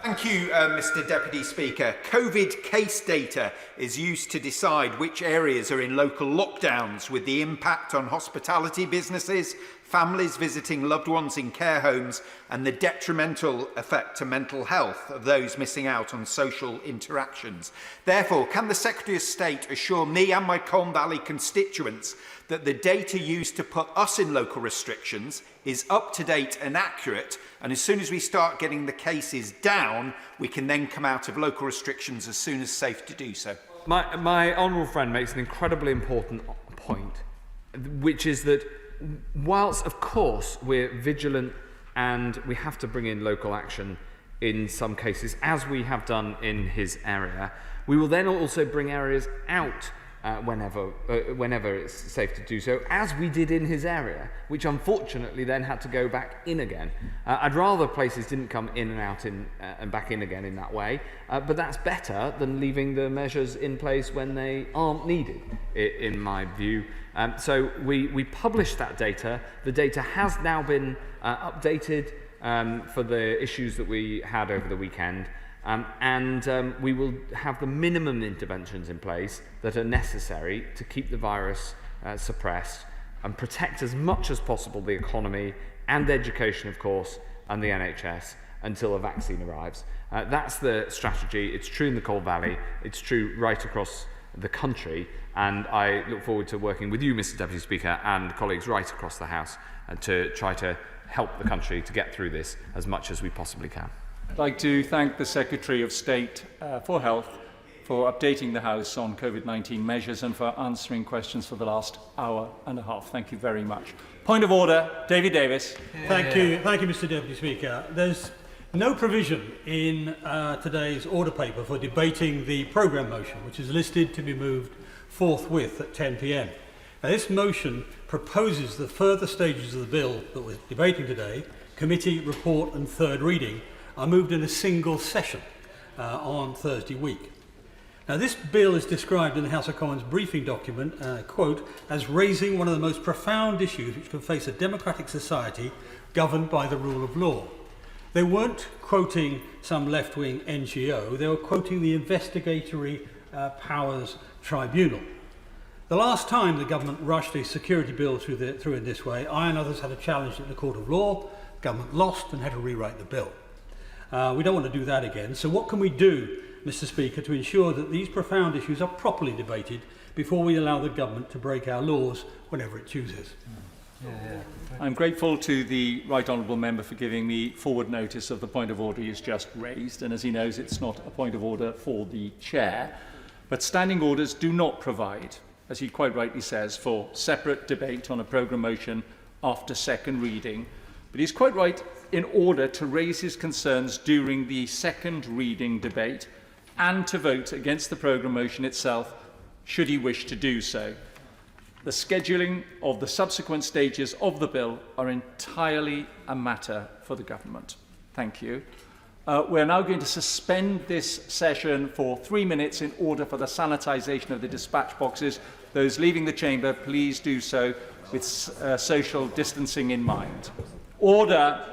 Thank you, Mr. Deputy Speaker. COVID case data is used to decide which areas are in local lockdowns, with the impact on hospitality businesses, families visiting loved ones in care homes, and the detrimental effect to mental health of those missing out on social interactions. Therefore, can the Secretary of State assure me and my Colne Valley constituents that the data used to put us in local restrictions is up to date and accurate, and as soon as we start getting the cases down, we can then come out of local restrictions as soon as safe to do so? my honourable friend makes an incredibly important point, which is that whilst, of course, we're vigilant and we have to bring in local action in some cases, as we have done in his area, we will then also bring areas out whenever it's safe to do so, as we did in his area, which unfortunately then had to go back in again. I'd rather places didn't come in and out and back in again in that way, but that's better than leaving the measures in place when they aren't needed, in my view. So we published that data. The data has now been updated for the issues that we had over the weekend. And we will have the minimum interventions in place that are necessary to keep the virus suppressed and protect as much as possible the economy and education, of course, and the NHS until a vaccine arrives. That's the strategy. It's true in the Coal Valley. It's true right across the country. And I look forward to working with you, Mr. Deputy Speaker, and colleagues right across the House to try to help the country to get through this as much as we possibly can. I'd like to thank the Secretary of State for Health for updating the House on COVID-19 measures and for answering questions for the last hour and a half. Thank you very much. Point of order, David Davis. Thank you, Mr. Deputy Speaker. There's no provision in today's order paper for debating the programme motion, which is listed to be moved forthwith at 10 p.m. Now, this motion proposes the further stages of the bill that we're debating today, committee report and third reading, are moved in a single session on Thursday week. Now, this bill is described in the House of Commons briefing document, quote, as raising one of the most profound issues which can face a democratic society governed by the rule of law. They weren't quoting some left-wing NGO, they were quoting the Investigatory Powers Tribunal. The last time the government rushed a security bill through in this way, I and others had a challenge at the Court of Law. The government lost and had to rewrite the bill. We don't want to do that again. So what can we do, Mr. Speaker, to ensure that these profound issues are properly debated before we allow the government to break our laws whenever it chooses? I'm grateful to the Right Honourable Member for giving me forward notice of the point of order he has just raised. And as he knows, it's not a point of order for the Chair. But standing orders do not provide, as he quite rightly says, for separate debate on a programme motion after second reading. But he's quite right in order to raise his concerns during the second reading debate and to vote against the programme motion itself, should he wish to do so. The scheduling of the subsequent stages of the bill are entirely a matter for the government. Thank you. We're now going to suspend this session for 3 minutes in order for the sanitisation of the dispatch boxes. Those leaving the chamber, please do so with social distancing in mind. Order.